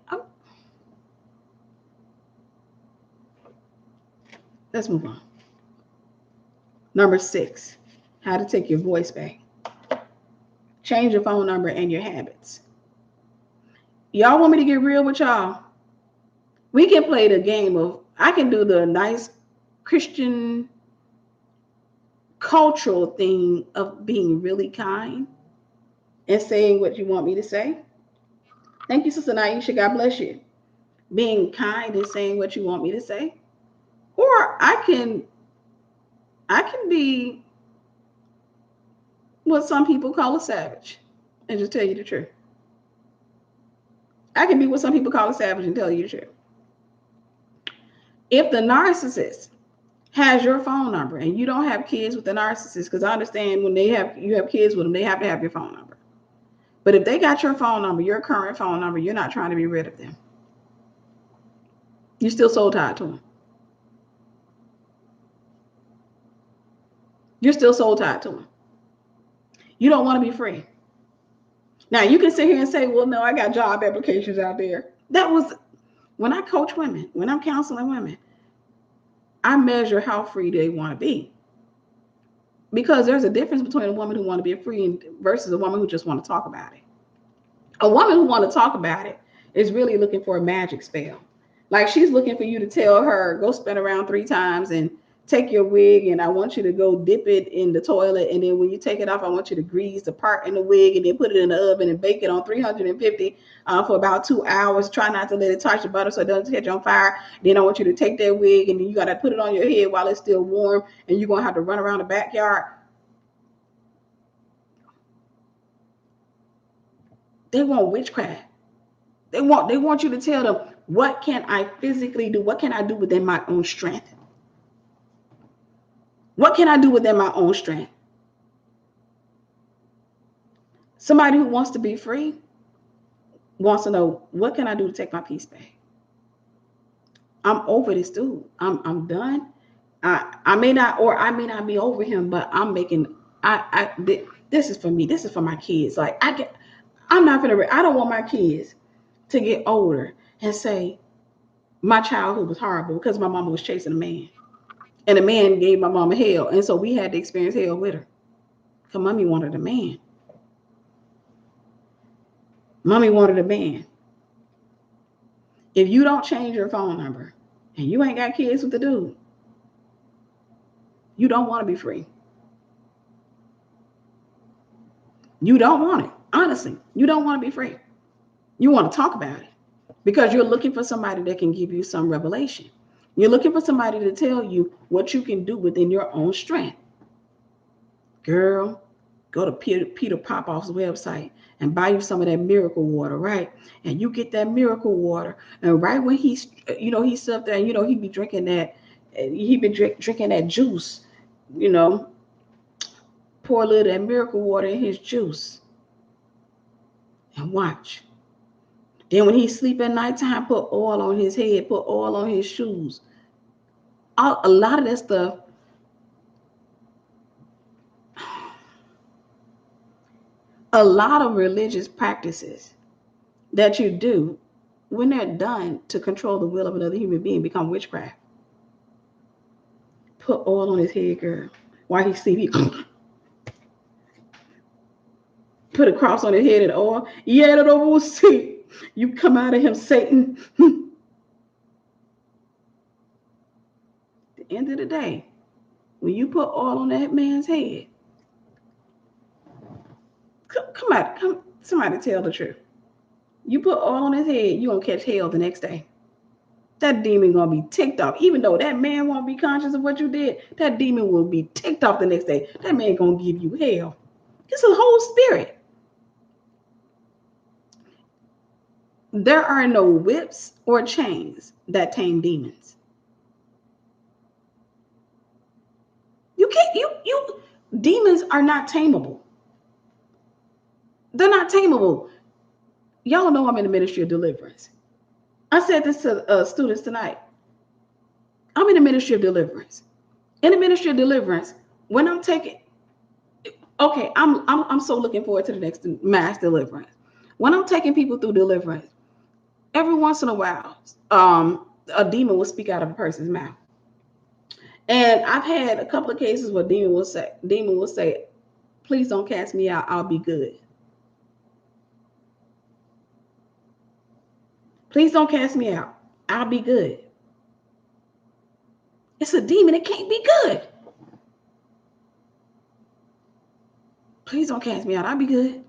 Let's move on. Number 6, how to take your voice back. Change your phone number and your habits. Y'all want me to get real with y'all? We can play the game of, I can do the nice Christian cultural thing of being really kind and saying what you want me to say. Thank you, Sister Naisha. God bless you. Being kind and saying what you want me to say. Or I can be what some people call a savage and just tell you the truth. I can be what some people call a savage and tell you the truth. If the narcissist has your phone number and you don't have kids with the narcissist, because I understand when you have kids with them, they have to have your phone number. But if they got your phone number, your current phone number, you're not trying to be rid of them. You're still soul tied to them. You're still soul tied to them. You don't want to be free. Now, you can sit here and say, well, no, I got job applications out there. That was when I coach women, when I'm counseling women, I measure how free they want to be. Because there's a difference between a woman who want to be free versus a woman who just want to talk about it. A woman who want to talk about it is really looking for a magic spell. Like she's looking for you to tell her, go spin around 3 times and take your wig and I want you to go dip it in the toilet. And then when you take it off, I want you to grease the part in the wig and then put it in the oven and bake it on 350 for about 2 hours. Try not to let it touch the butter so it doesn't catch on fire. Then I want you to take that wig and then you got to put it on your head while it's still warm and you're going to have to run around the backyard. They want witchcraft. They want you to tell them, what can I physically do? What can I do within my own strength? What can I do within my own strength? Somebody who wants to be free wants to know, what can I do to take my peace back? I'm over this dude. I'm done. I may not be over him, but I'm making. This is for me. This is for my kids. Like I don't want my kids to get older and say my childhood was horrible because my mama was chasing a man, and a man gave my mama hell, and so we had to experience hell with her. Because mommy wanted a man. Mommy wanted a man. If you don't change your phone number and you ain't got kids with the dude, you don't want to be free. You don't want it. Honestly, you don't want to be free. You want to talk about it because you're looking for somebody that can give you some revelation. You're looking for somebody to tell you what you can do within your own strength. Girl, go to Peter Popoff's website and buy you some of that miracle water, right? And you get that miracle water, and right when he's up there, and he be drinking that, drinking that juice, pour a little of that miracle water in his juice, and watch. Then when he sleep at nighttime, put oil on his head, put oil on his shoes. A lot of that stuff. A lot of religious practices that you do, when they're done to control the will of another human being, become witchcraft. Put oil on his head, girl. While he sleep, he put a cross on his head and oil. Yeah, that over will see. You come out of him, Satan. At the end of the day, when you put oil on that man's head, come, somebody tell the truth. You put oil on his head, you're going to catch hell the next day. That demon going to be ticked off. Even though that man won't be conscious of what you did, that demon will be ticked off the next day. That man going to give you hell. It's a whole spirit. There are no whips or chains that tame demons. Demons are not tameable. They're not tameable. Y'all know I'm in the ministry of deliverance. I said this to students tonight. I'm in the ministry of deliverance. In the ministry of deliverance, when I'm taking, okay, I'm so looking forward to the next mass deliverance. When I'm taking people through deliverance, every once in a while, a demon will speak out of a person's mouth. And I've had a couple of cases where demon will say, please don't cast me out, I'll be good. Please don't cast me out, I'll be good. It's a demon, it can't be good. Please don't cast me out, I'll be good.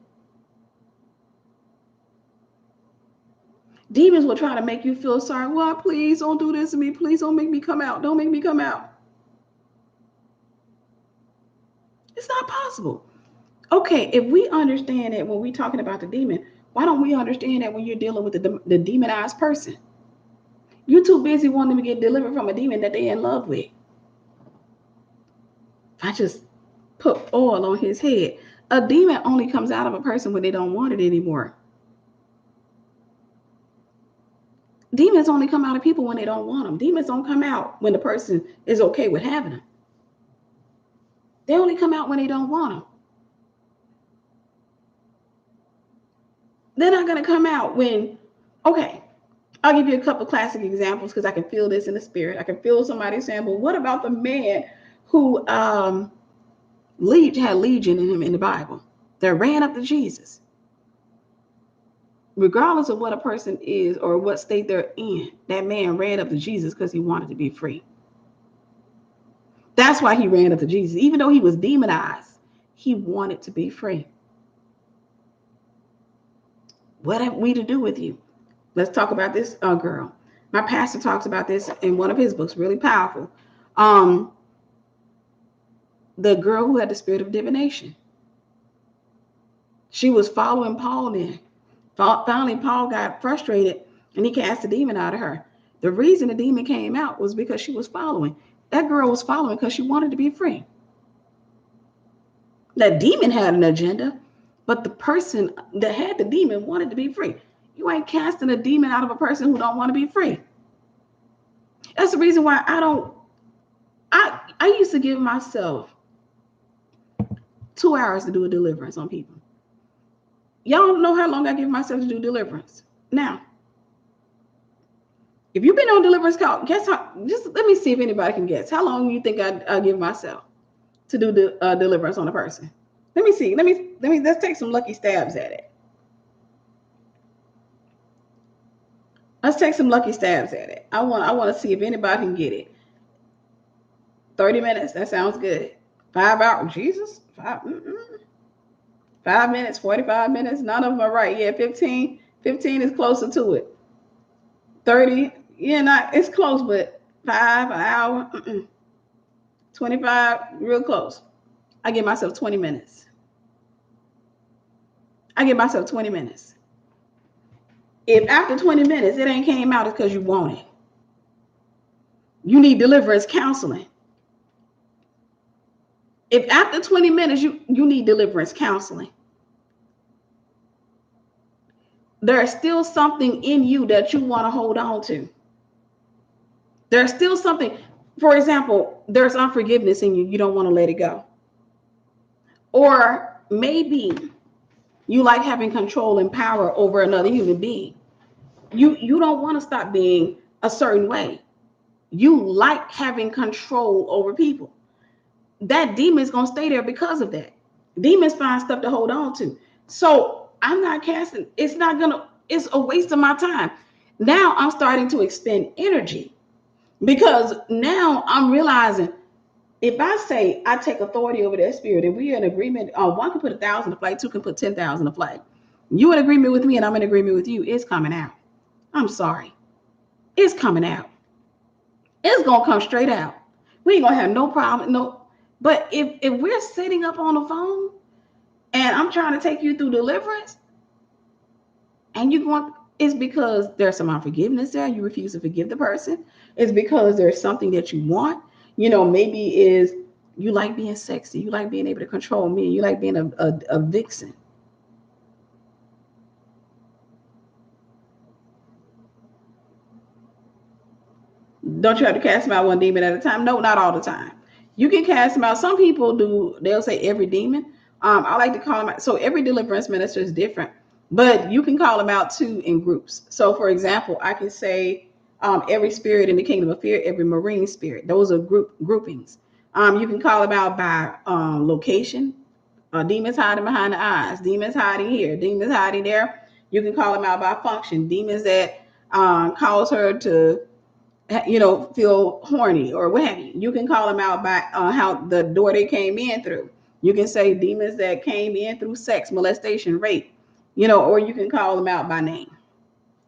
Demons will try to make you feel sorry. Well, please don't do this to me. Please don't make me come out. Don't make me come out. It's not possible. Okay, if we understand that when we're talking about the demon, why don't we understand that when you're dealing with the demonized person? You're too busy wanting to get delivered from a demon that they're in love with. I just put oil on his head. A demon only comes out of a person when they don't want it anymore. Demons only come out of people when they don't want them. Demons don't come out when the person is okay with having them. They only come out when they don't want them. They're not going to come out when, okay, I'll give you a couple of classic examples because I can feel this in the spirit. I can feel somebody saying, well, what about the man who had legion in him in the Bible that ran up to Jesus? Regardless of what a person is or what state they're in, that man ran up to Jesus because he wanted to be free. That's why he ran up to Jesus. Even though he was demonized, he wanted to be free. What have we to do with you? Let's talk about this girl. My pastor talks about this in one of his books, really powerful. The girl who had the spirit of divination. She was following Paul in. Finally, Paul got frustrated and he cast the demon out of her. The reason the demon came out was because she was following. That girl was following because she wanted to be free. That demon had an agenda, but the person that had the demon wanted to be free. You ain't casting a demon out of a person who don't want to be free. That's the reason why I used to give myself 2 hours to do a deliverance on people. Y'all don't know how long I give myself to do deliverance. Now, if you've been on deliverance call, guess how? Just let me see if anybody can guess. How long do you think I give myself to do the deliverance on a person? Let me see. Let's take some lucky stabs at it. Let's take some lucky stabs at it. I want to see if anybody can get it. 30 minutes. That sounds good. 5 hours. Jesus. 5 minutes. 45 minutes. None of them are right. Yeah, 15. 15 is closer to it. 30, it's close, but 5 an hour. 25, real close. I give myself 20 minutes. If after 20 minutes it ain't came out, it's because you want it. You need deliverance counseling. If after 20 minutes you need deliverance counseling, there's still something in you that you want to hold on to. There's still something. For example, there's unforgiveness in you. You don't want to let it go. Or maybe you like having control and power over another human being. You don't want to stop being a certain way. You like having control over people. That demon is going to stay there because of that. Demons find stuff to hold on to. So I'm not casting. It's a waste of my time. Now I'm starting to expend energy because now I'm realizing if I say I take authority over that spirit and we're in agreement, one can put 1,000 to flight, two can put 10,000 to flight. You in agreement with me and I'm in agreement with you. It's coming out. I'm sorry. It's coming out. It's going to come straight out. We ain't going to have no problem. No. But if we're sitting up on the phone and I'm trying to take you through deliverance and it's because there's some unforgiveness there. You refuse to forgive the person. It's because there's something that you want. Maybe is you like being sexy. You like being able to control me. You like being a vixen. Don't you have to cast them out one demon at a time? No, not all the time. You can cast them out. Some people do. They'll say every demon. I like to call them out. So every deliverance minister is different, but you can call them out too in groups. So for example, I can say every spirit in the kingdom of fear, every marine spirit. Those are groupings. You can call them out by location. Demons hiding behind the eyes. Demons hiding here. Demons hiding there. You can call them out by function. Demons that cause her to feel horny or what have you. You can call them out by how the door they came in through. You can say demons that came in through sex, molestation, rape, or you can call them out by name.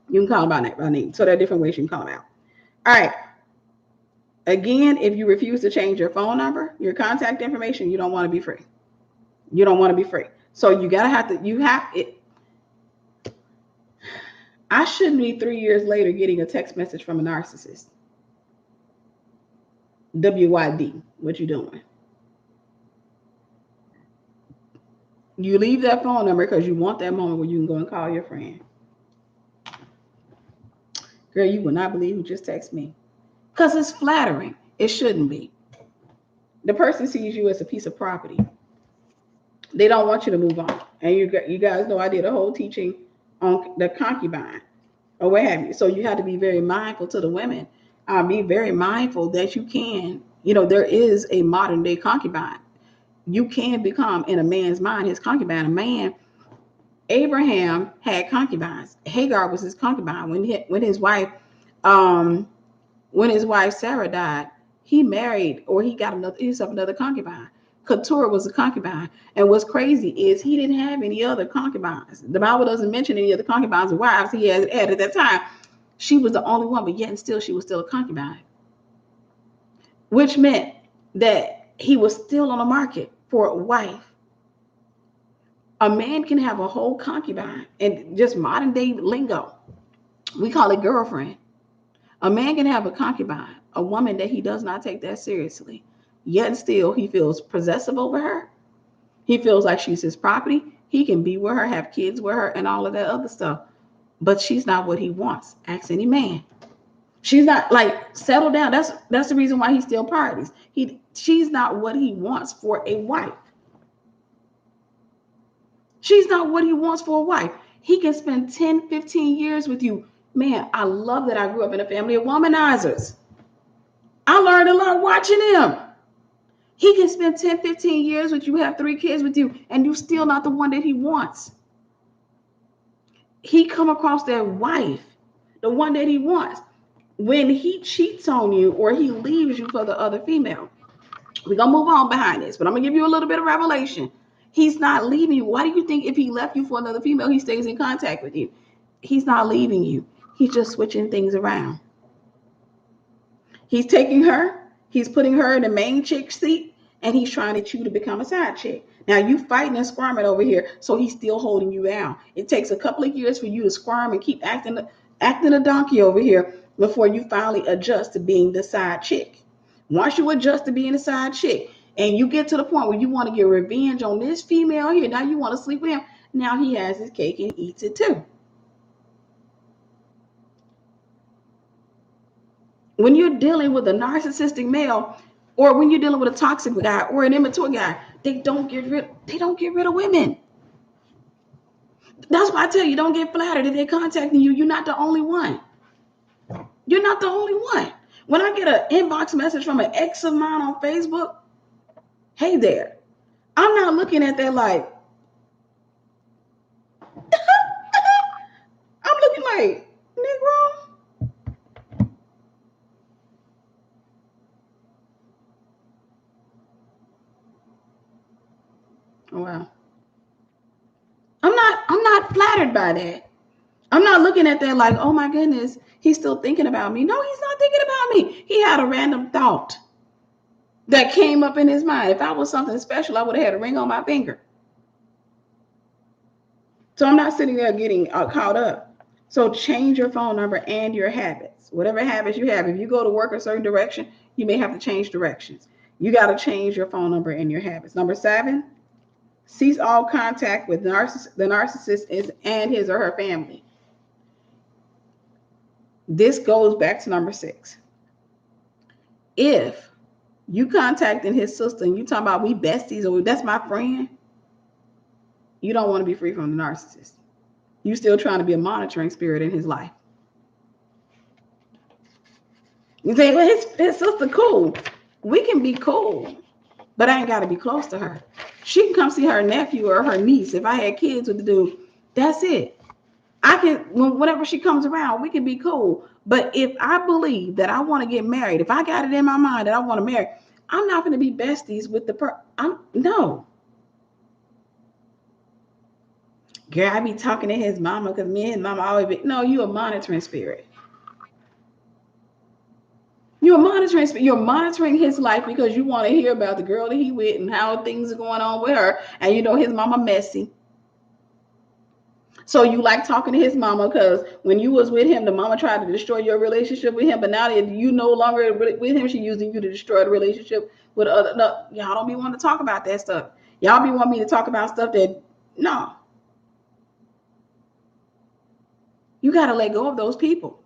You can call them by name. So there are different ways you can call them out. All right. Again, if you refuse to change your phone number, your contact information, you don't want to be free. You don't want to be free. So I shouldn't be 3 years later getting a text message from a narcissist. WYD, what you doing? You leave that phone number because you want that moment where you can go and call your friend. Girl, you will not believe who just texted me. Because it's flattering. It shouldn't be. The person sees you as a piece of property. They don't want you to move on. And you guys know I did a whole teaching on the concubine or what have you. So you have to be very mindful to the women. Be very mindful that you can, there is a modern day concubine. You can become, in a man's mind, his concubine. A man, Abraham had concubines. Hagar was his concubine. When his wife Sarah died, he married or he got himself another concubine. Keturah was a concubine. And what's crazy is he didn't have any other concubines. The Bible doesn't mention any other concubines or wives he had at that time. She was the only one, but yet and still she was still a concubine. Which meant that he was still on the market for a wife. A man can have a whole concubine, and just modern day lingo, we call it girlfriend. A man can have a concubine, a woman that he does not take that seriously, yet still he feels possessive over her. He feels like she's his property. He can be with her, have kids with her, and all of that other stuff. But she's not what he wants. Ask any man. She's not like settle down. That's the reason why he still parties. She's not what he wants for a wife. She's not what he wants for a wife. He can spend 10, 15 years with you. Man, I love that I grew up in a family of womanizers. I learned a lot watching him. He can spend 10, 15 years with you, have 3 kids with you, and you're still not the one that he wants. He come across that wife, the one that he wants. When he cheats on you or he leaves you for the other female, we're going to move on behind this, but I'm going to give you a little bit of revelation. He's not leaving you. Why do you think if he left you for another female, he stays in contact with you? he's not leaving you. He's just switching things around. He's taking her, he's putting her in the main chick seat, and he's trying to get you to become a side chick. Now you fighting and squirming over here, so he's still holding you down. It takes a couple of years for you to squirm and keep acting a donkey over here before you finally adjust to being the side chick. Once you adjust to being a side chick, and you get to the point where you want to get revenge on this female here, now you want to sleep with him. Now he has his cake and eats it too. When you're dealing with a narcissistic male, or when you're dealing with a toxic guy or an immature guy, they don't get rid of women. That's why I tell you, don't get flattered if they're contacting you. You're not the only one. You're not the only one. When I get an inbox message from an ex of mine on Facebook, hey there, I'm not looking at that like, I'm looking like, Negro. Oh, wow. I'm not flattered by that. I'm not looking at that like, oh my goodness, he's still thinking about me. No, he's not thinking about me. He had a random thought that came up in his mind. If I was something special, I would have had a ring on my finger. So I'm not sitting there getting caught up. So change your phone number and your habits. Whatever habits you have. If you go to work a certain direction, you may have to change directions. You got to change your phone number and your habits. Number 7, cease all contact with the narcissist and his or her family. This goes back to number 6. If you contacting his sister and you talking about we besties or that's my friend, you don't want to be free from the narcissist. You still trying to be a monitoring spirit in his life. You say, well, his sister cool. We can be cool, but I ain't got to be close to her. She can come see her nephew or her niece. If I had kids with the dude, that's it. I can, whenever she comes around, we can be cool. But if I believe that I want to get married, if I got it in my mind that I want to marry, I'm not going to be besties with the no. Girl, I be talking to his mama because me and his mama always be, no, you a monitoring spirit. You're monitoring spirit. You're monitoring his life because you want to hear about the girl that he with and how things are going on with her. And you know his mama messy. So you like talking to his mama because when you was with him, the mama tried to destroy your relationship with him. But now that you no longer with him, she using you to destroy the relationship with other. No, y'all don't be wanting to talk about that stuff. Y'all be wanting me to talk about stuff that, no. You got to let go of those people.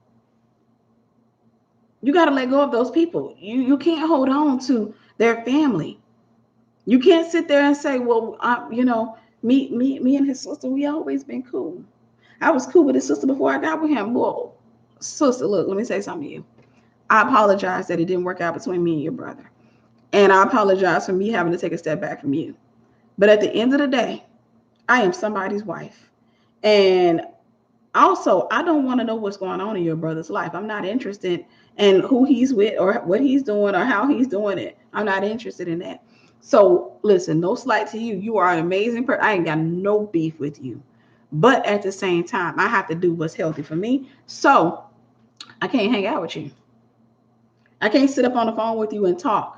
You got to let go of those people. You can't hold on to their family. You can't sit there and say, well, me and his sister, we always been cool. I was cool with his sister before I got with him. Well, sister, look, let me say something to you. I apologize that it didn't work out between me and your brother. And I apologize for me having to take a step back from you. But at the end of the day, I am somebody's wife. And also, I don't want to know what's going on in your brother's life. I'm not interested in who he's with or what he's doing or how he's doing it. I'm not interested in that. So listen, no slight to you. You are an amazing person. I ain't got no beef with you. But at the same time, I have to do what's healthy for me. So I can't hang out with you. I can't sit up on the phone with you and talk.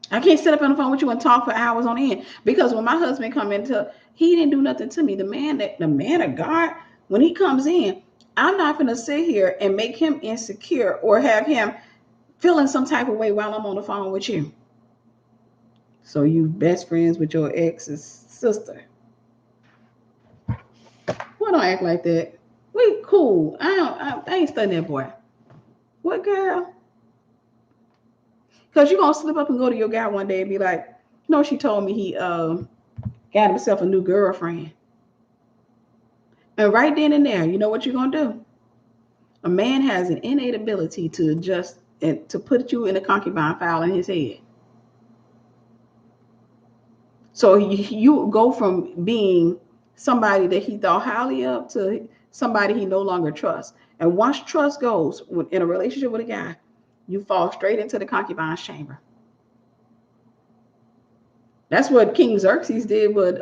I can't sit up on the phone with you and talk for hours on end. Because when my husband come into, he didn't do nothing to me. The man of God, when he comes in, I'm not going to sit here and make him insecure or have him feeling some type of way while I'm on the phone with you. So you best friends with your ex's sister. Why don't act like that? We cool. I ain't studying that boy. What girl? Because you're going to slip up and go to your guy one day and be like, no, she told me he got himself a new girlfriend. And right then and there, you know what you're going to do? A man has an innate ability to adjust and to put you in a concubine file in his head. So you go from being somebody that he thought highly of to somebody he no longer trusts. And once trust goes in a relationship with a guy, you fall straight into the concubine's chamber. That's what King Xerxes did with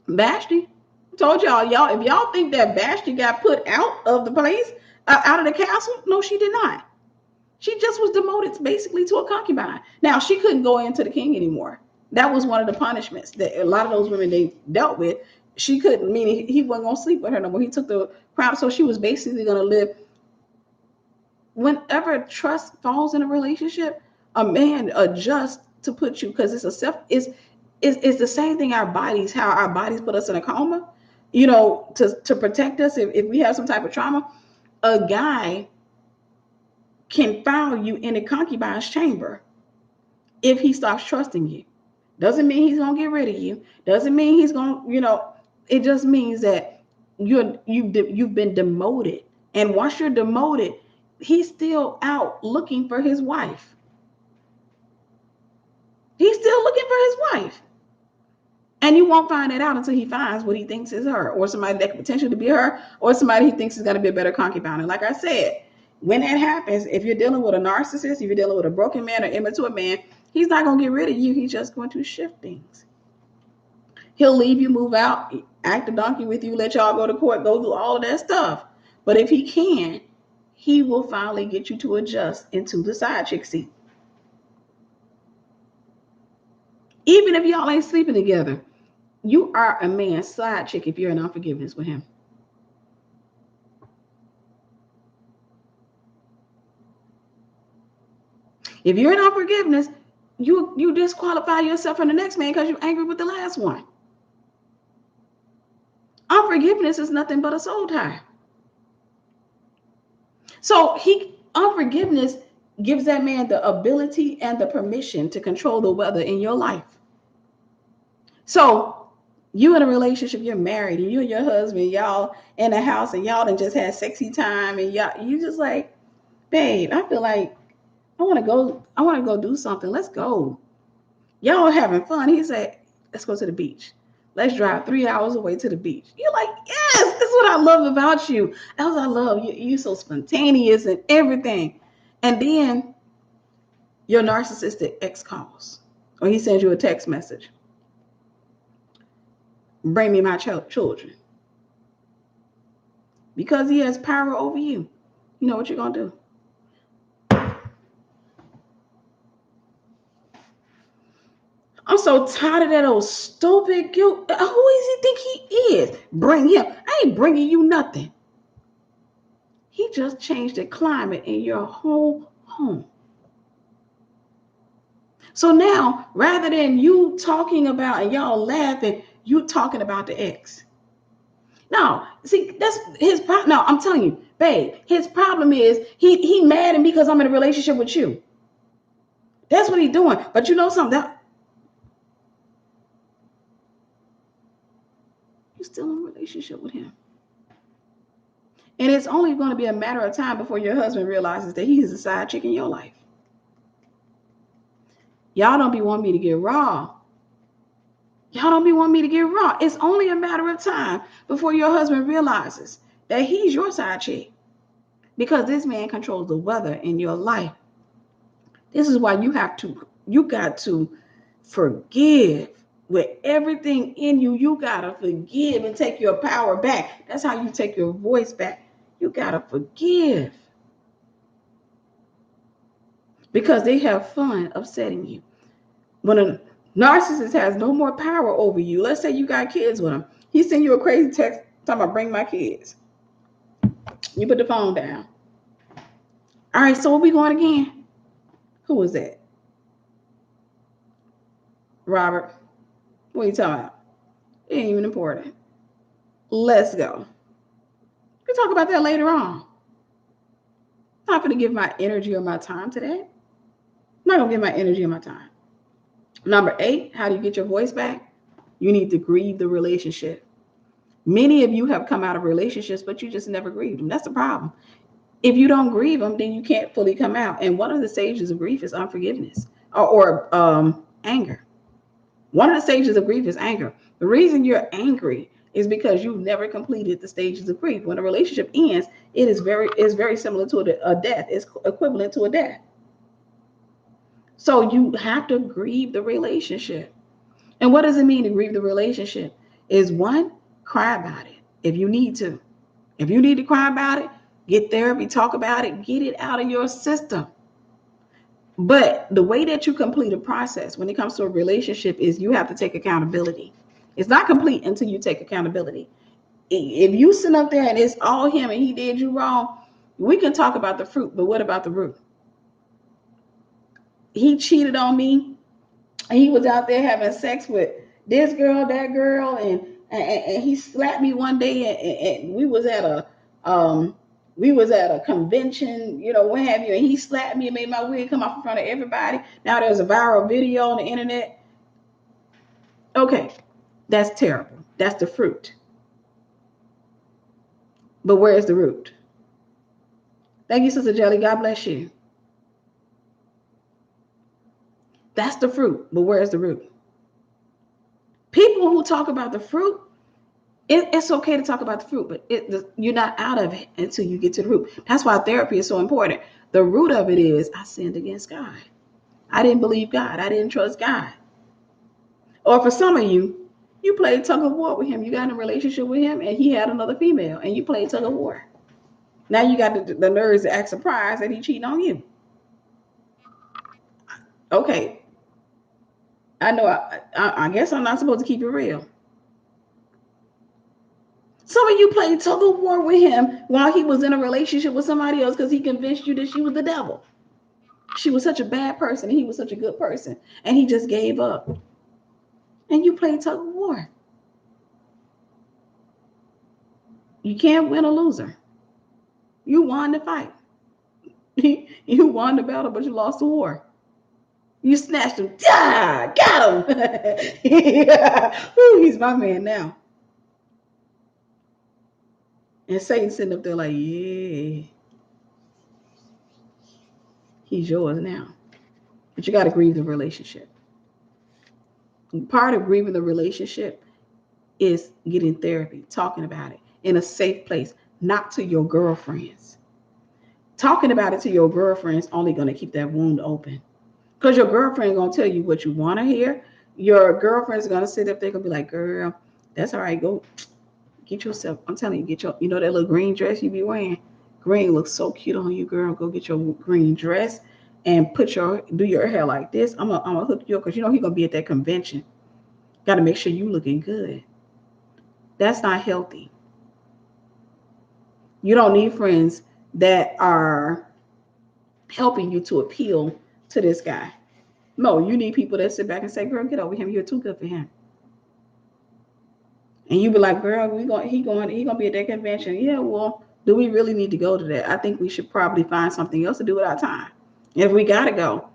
Vashti. I told y'all, if y'all think that Vashti got put out of the place, out of the castle, no, she did not. She just was demoted basically to a concubine. Now, she couldn't go into the king anymore. That was one of the punishments that a lot of those women they dealt with. She couldn't, meaning he wasn't going to sleep with her no more. He took the crown. So she was basically going to live. Whenever trust falls in a relationship, a man adjusts to put you, because it's a self, it's the same thing how our bodies put us in a coma, to protect us if we have some type of trauma. A guy can file you in a concubine's chamber if he stops trusting you. Doesn't mean he's gonna get rid of you. Doesn't mean he's gonna, it just means that you've been demoted. And once you're demoted, he's still out looking for his wife. He's still looking for his wife. And you won't find it out until he finds what he thinks is her, or somebody that could potentially be her, or somebody he thinks is going to be a better concubine. And like I said, when that happens, if you're dealing with a narcissist, if you're dealing with a broken man or immature man, he's not going to get rid of you. He's just going to shift things. He'll leave you, move out, act a donkey with you, let y'all go to court, go through all of that stuff. But if he can, he will finally get you to adjust into the side chick seat. Even if y'all ain't sleeping together, you are a man's side chick if you're in unforgiveness with him. If you're in unforgiveness, you disqualify yourself from the next man because you're angry with the last one. Unforgiveness is nothing but a soul tie. So unforgiveness gives that man the ability and the permission to control the weather in your life. So you in a relationship, you're married, and you and your husband, y'all in a house, and y'all done just had sexy time, and you just like, babe, I feel like I want to go do something. Let's go. Y'all having fun. He said, let's go to the beach. Let's drive 3 hours away to the beach. You're like, yes, this is what I love about you. That's what I love. You're so spontaneous and everything. And then your narcissistic ex calls, or he sends you a text message. Bring me my children. Because he has power over you. You know what you're going to do? I'm so tired of that old stupid guilt. Who does he think he is? Bring him. I ain't bringing you nothing. He just changed the climate in your whole home. So now, rather than you talking about and y'all laughing, you talking about the ex. No, see, that's his problem. No, I'm telling you, babe, his problem is he mad at me because I'm in a relationship with you. That's what he's doing. But you know something? You're still in a relationship with him. And it's only going to be a matter of time before your husband realizes that he is a side chick in your life. Y'all don't be wanting me to get raw. Y'all don't be wanting me to get raw. It's only a matter of time before your husband realizes that he's your side chick. Because this man controls the weather in your life. This is why you got to forgive. With everything in you, you got to forgive and take your power back. That's how you take your voice back. You got to forgive. Because they have fun upsetting you. When a narcissist has no more power over you, let's say you got kids with him. He send you a crazy text talking about bring my kids. You put the phone down. All right, so where we going again? Who was that? Robert. What are you talking about? It ain't even important. Let's go. We'll talk about that later on. I'm not going to give my energy or my time to that. I'm not going to give my energy or my time. Number 8, how do you get your voice back? You need to grieve the relationship. Many of you have come out of relationships, but you just never grieved them. That's the problem. If you don't grieve them, then you can't fully come out. And one of the stages of grief is unforgiveness or anger. One of the stages of grief is anger. The reason you're angry is because you've never completed the stages of grief. When a relationship ends, it is very similar to a death. It's equivalent to a death. So you have to grieve the relationship. And what does it mean to grieve the relationship? Is one, cry about it if you need to. If you need to cry about it, get therapy, talk about it, get it out of your system. But the way that you complete a process when it comes to a relationship is you have to take accountability. It's not complete until you take accountability. If you sit up there and it's all him and he did you wrong, we can talk about the fruit, but what about the root? He cheated on me. He was out there having sex with this girl, that girl, and he slapped me one day, and we was at a convention, what have you, and he slapped me and made my wig come off in front of everybody. Now there's a viral video on the internet. Okay, that's terrible. That's the fruit. But where is the root? Thank you, Sister Jelly. God bless you. That's the fruit, but where's the root? People who talk about the fruit, it's okay to talk about the fruit, but you're not out of it until you get to the root. That's why therapy is so important. The root of it is, I sinned against God. I didn't believe God. I didn't trust God. Or for some of you, you played tug of war with him. You got in a relationship with him and he had another female and you played tug of war. Now you got the nerves to act surprised that he cheating on you. Okay. I know. I guess I'm not supposed to keep it real. Some of you played tug of war with him while he was in a relationship with somebody else because he convinced you that she was the devil. She was such a bad person and he was such a good person. And he just gave up. And you played tug of war. You can't win a loser. You won the fight. You won the battle, but you lost the war. You snatched him. Yeah, got him. Yeah. Ooh, he's my man now. And Satan's sitting up there like, yeah, he's yours now. But you got to grieve the relationship. And part of grieving the relationship is getting therapy, talking about it in a safe place, not to your girlfriends. Talking about it to your girlfriends only going to keep that wound open. Because your girlfriend going to tell you what you want to hear. Your girlfriend's going to sit up there and be like, girl, that's all right. Go get yourself. I'm telling you, get your, that little green dress you be wearing. Green looks so cute on you, girl. Go get your green dress and do your hair like this. I'm gonna hook you up because he's gonna be at that convention. Got to make sure you looking good. That's not healthy. You don't need friends that are helping you to appeal to this guy. No, you need people that sit back and say, girl, get over him. You're too good for him. And you be like, girl, he gonna be at that convention. Yeah, well, do we really need to go to that? I think we should probably find something else to do with our time. If we gotta go,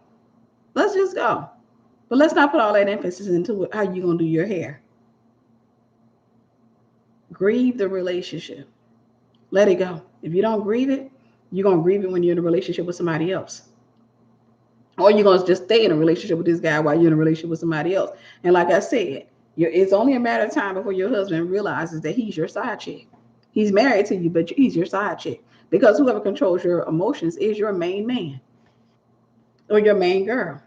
let's just go. But let's not put all that emphasis into how you gonna do your hair. Grieve the relationship. Let it go. If you don't grieve it, you're gonna grieve it when you're in a relationship with somebody else. Or you're gonna just stay in a relationship with this guy while you're in a relationship with somebody else. And like I said, it's only a matter of time before your husband realizes that he's your side chick. He's married to you, but he's your side chick. Because whoever controls your emotions is your main man or your main girl.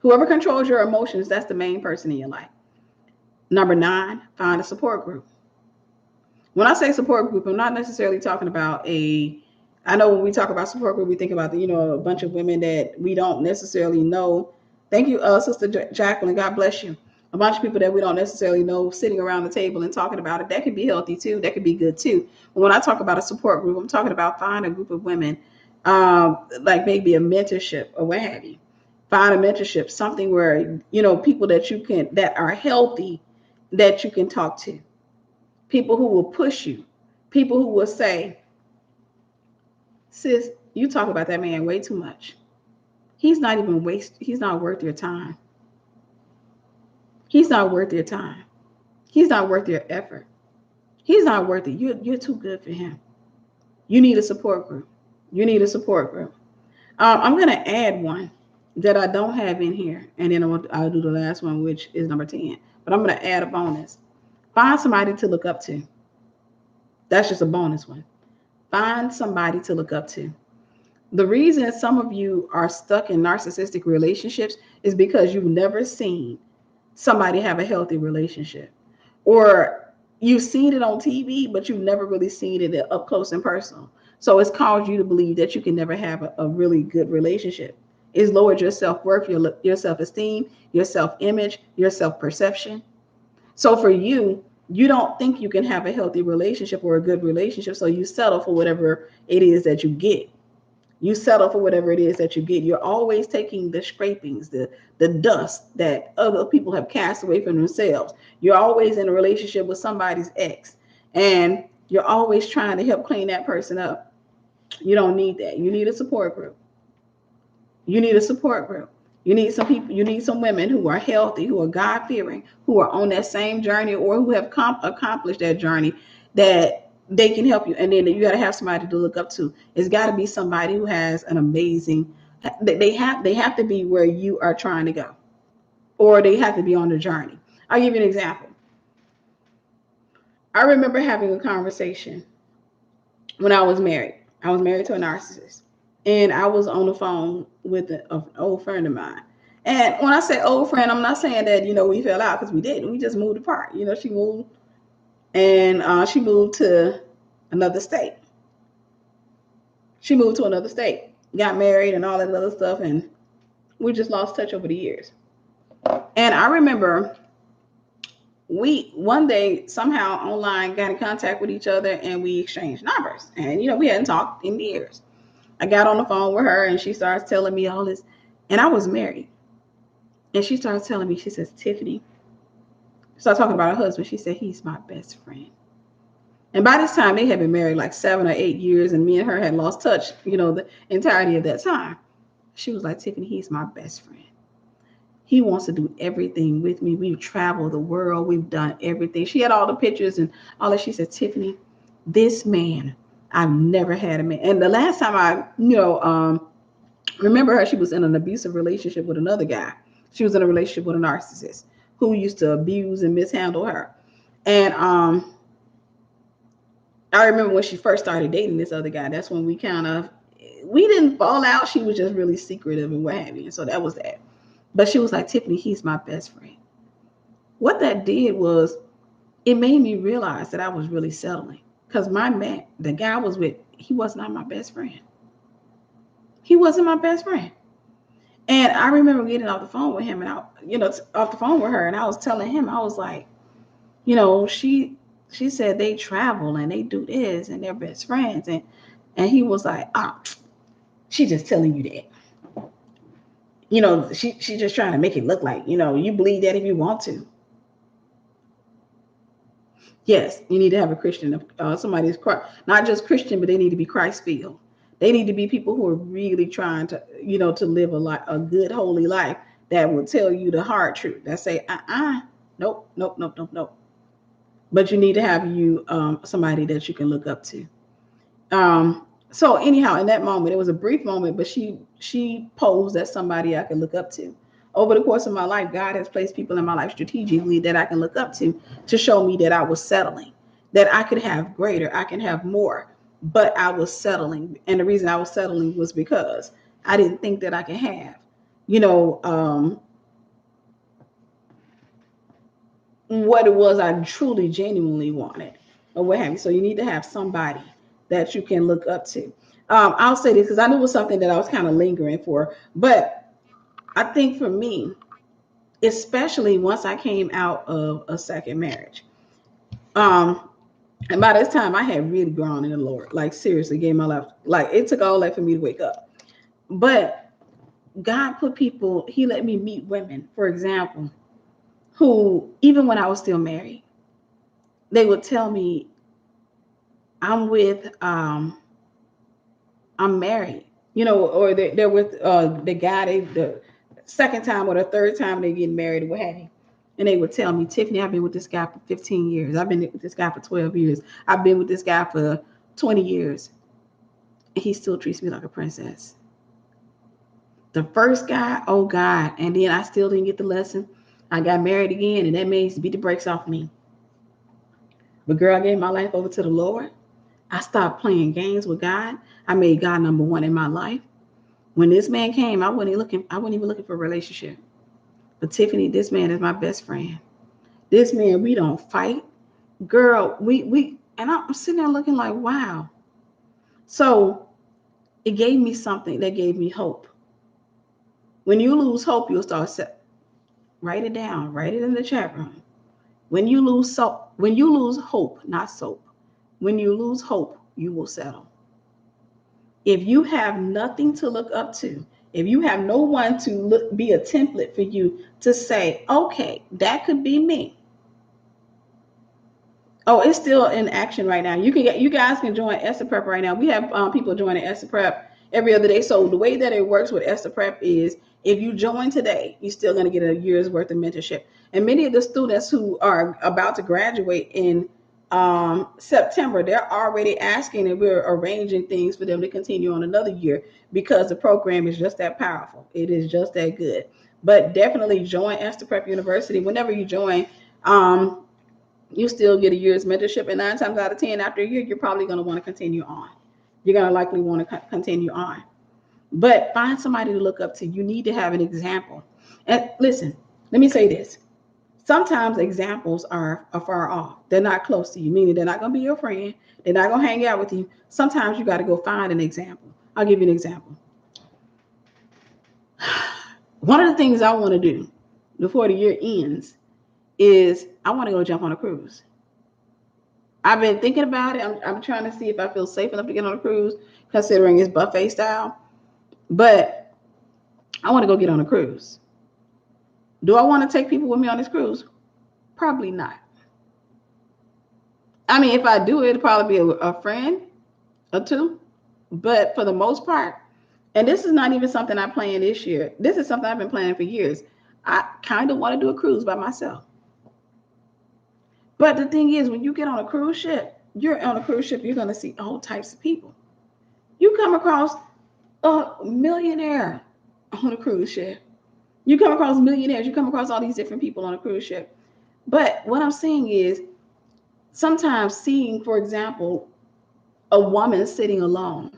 Whoever controls your emotions, that's the main person in your life. Number 9, find a support group. When I say support group, I'm not necessarily talking about I know when we talk about support group, we think about a bunch of women that we don't necessarily know. Thank you, Sister Jacqueline. God bless you. A bunch of people that we don't necessarily know sitting around the table and talking about it. That could be healthy too. That could be good too. But when I talk about a support group, I'm talking about find a group of women, like maybe a mentorship or what have you. Find a mentorship, something where, people that are healthy, that you can talk to. People who will push you. People who will say, sis, you talk about that man way too much. He's not worth your time. He's not worth your time. He's not worth your effort. He's not worth it. You're too good for him. You need a support group. I'm going to add one that I don't have in here. And then I'll do the last one, which is number 10. But I'm going to add a bonus. Find somebody to look up to. That's just a bonus one. Find somebody to look up to. The reason some of you are stuck in narcissistic relationships is because you've never seen somebody have a healthy relationship. Or you've seen it on TV, but you've never really seen it up close and personal. So it's caused you to believe that you can never have a really good relationship. It's lowered your self-worth, your self-esteem, your self-image, your self-perception. So for you, you don't think you can have a healthy relationship or a good relationship. So you settle for whatever it is that you get. You settle for whatever it is that you get. You're always taking the scrapings, the dust that other people have cast away from themselves. You're always in a relationship with somebody's ex, and you're always trying to help clean that person up. You don't need that. You need a support group. You need a support group. You need some people, you need some women who are healthy, who are God fearing, who are on that same journey or who have accomplished that journey, that they can help you. And then you got to have somebody to look up to. It's got to be somebody who has an amazing, they have to be where you are trying to go, or they have to be on the journey. I'll give you an example. I remember having a conversation when I was married. I was married to a narcissist. And I was on the phone with an old friend of mine. And when I say old friend, I'm not saying that, we fell out, because we didn't. We just moved apart. She moved, and she moved to another state. She moved to another state, got married and all that other stuff. And we just lost touch over the years. And I remember we one day somehow online got in contact with each other, and we exchanged numbers. And, we hadn't talked in years. I got on the phone with her, and she starts telling me all this. And I was married. And she starts telling me, she says, Tiffany, starts talking about her husband. She said, he's my best friend. And by this time, they had been married like 7 or 8 years, and me and her had lost touch, the entirety of that time. She was like, Tiffany, he's my best friend. He wants to do everything with me. We've traveled the world. We've done everything. She had all the pictures and all that. She said, Tiffany, this man, I've never had a man. And the last time I, remember her, she was in an abusive relationship with another guy. She was in a relationship with a narcissist who used to abuse and mishandle her. And I remember when she first started dating this other guy, that's when we didn't fall out. She was just really secretive and what have you. And so that was that. But she was like, Tiffany, he's my best friend. What that did was, it made me realize that I was really settling. Because my man, the guy I was with, he was not my best friend. He wasn't my best friend. And I remember getting off the phone with him, and off the phone with her, and I was telling him, I was like, she said they travel and they do this and they're best friends. And he was like, she's just telling you that. She's just trying to make it look like, you believe that if you want to. Yes, you need to have a Christian, somebody who's not just Christian, but they need to be Christ-filled. They need to be people who are really trying to, to live a good, holy life that will tell you the hard truth. That say, nope. But you need to have somebody that you can look up to. So anyhow, in that moment, it was a brief moment, but she posed as somebody I can look up to. Over the course of my life, God has placed people in my life strategically that I can look up to show me that I was settling, that I could have greater, I can have more. But I was settling. And the reason I was settling was because I didn't think that I could have, what it was I truly, genuinely wanted or what have you. So you need to have somebody that you can look up to. I'll say this because I knew it was something that I was kind of lingering for. But I think for me, especially once I came out of a second marriage, and by this time, I had really grown in the Lord. Like, seriously, gave my life. Like, it took all that for me to wake up. But God put people, he let me meet women, for example, who, even when I was still married, they would tell me, I'm married, or they're with the guy, the second time or the third time they get married or what have you. And they would tell me, Tiffany, I've been with this guy for 15 years. I've been with this guy for 12 years. I've been with this guy for 20 years. And he still treats me like a princess. The first guy, oh God. And then I still didn't get the lesson. I got married again, and that means to beat the brakes off me. But girl, I gave my life over to the Lord. I stopped playing games with God. I made God number one in my life. When this man came, I wasn't even looking for a relationship. But Tiffany, this man is my best friend. This man, we don't fight. Girl, and I'm sitting there looking like, wow. So it gave me something that gave me hope. When you lose hope, you'll start write it down, write it in the chat room. When you lose hope, not soap. When you lose hope, you will settle. If you have nothing to look up to, if you have no one to be a template for you to say, okay, that could be me. Oh, it's still in action right now. You guys can join Esther Prep right now. We have people joining Esther Prep every other day. So the way that it works with Esther Prep is if you join today, you're still going to get a year's worth of mentorship. And many of the students who are about to graduate in September, they're already asking and we're arranging things for them to continue on another year because the program is just that powerful. It is just that good. But definitely join Esther Prep University. Whenever you join, you still get a year's mentorship, and 9 times out of 10, after a year, you're probably going to want to continue on. You're going to likely want to continue on. But find somebody to look up to. You need to have an example. And listen, let me say this. Sometimes examples are afar off. They're not close to you, meaning they're not going to be your friend. They're not going to hang out with you. Sometimes you got to go find an example. I'll give you an example. One of the things I want to do before the year ends is I want to go jump on a cruise. I've been thinking about it. I'm trying to see if I feel safe enough to get on a cruise, considering it's buffet style. But I want to go get on a cruise. Do I want to take people with me on this cruise? Probably not. I mean, if I do, it'll probably be a friend or two. But for the most part, and this is not even something I planned this year. This is something I've been planning for years. I kind of want to do a cruise by myself. But the thing is, when you get on a cruise ship, you're going to see all types of people. You come across a millionaire on a cruise ship. You come across millionaires. You come across all these different people on a cruise ship. But what I'm saying is, sometimes seeing, for example, a woman sitting alone,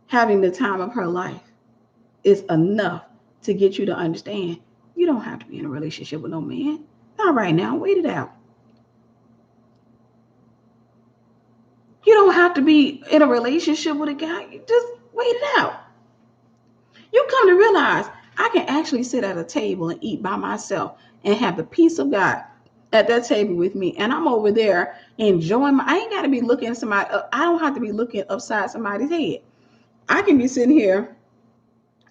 having the time of her life, is enough to get you to understand you don't have to be in a relationship with no man. Not right now. Wait it out. You don't have to be in a relationship with a guy. You just wait it out. You come to realize I can actually sit at a table and eat by myself and have the peace of God at that table with me. And I'm over there enjoying I ain't got to be looking at somebody. I don't have to be looking upside somebody's head. I can be sitting here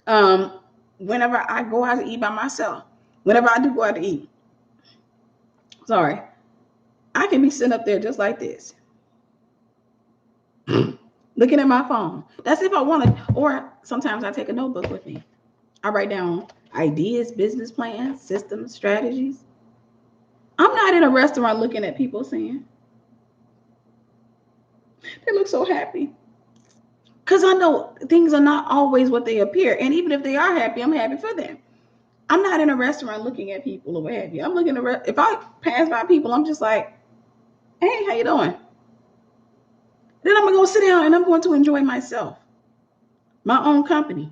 whenever I go out to eat by myself. Whenever I do go out to eat. Sorry. I can be sitting up there just like this. Looking at my phone. That's if I want to. Or sometimes I take a notebook with me. I write down ideas, business plans, systems, strategies. I'm not in a restaurant looking at people saying, they look so happy. Because I know things are not always what they appear. And even if they are happy, I'm happy for them. I'm not in a restaurant looking at people or what have you. I'm looking at, if I pass by people, I'm just like, hey, how you doing? Then I'm going to go sit down and I'm going to enjoy myself. My own company.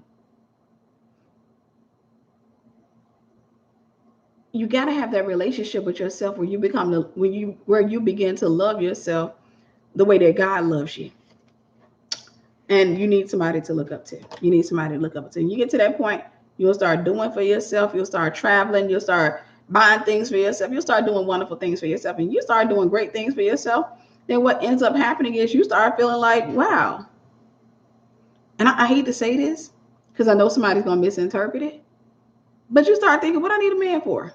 You got to have that relationship with yourself where you where you begin to love yourself the way that God loves you. And you need somebody to look up to. You need somebody to look up to. And you get to that point, you'll start doing for yourself. You'll start traveling. You'll start buying things for yourself. You'll start doing wonderful things for yourself. And you start doing great things for yourself. Then what ends up happening is you start feeling like, wow. And I hate to say this because I know somebody's going to misinterpret it. But you start thinking, what I need a man for?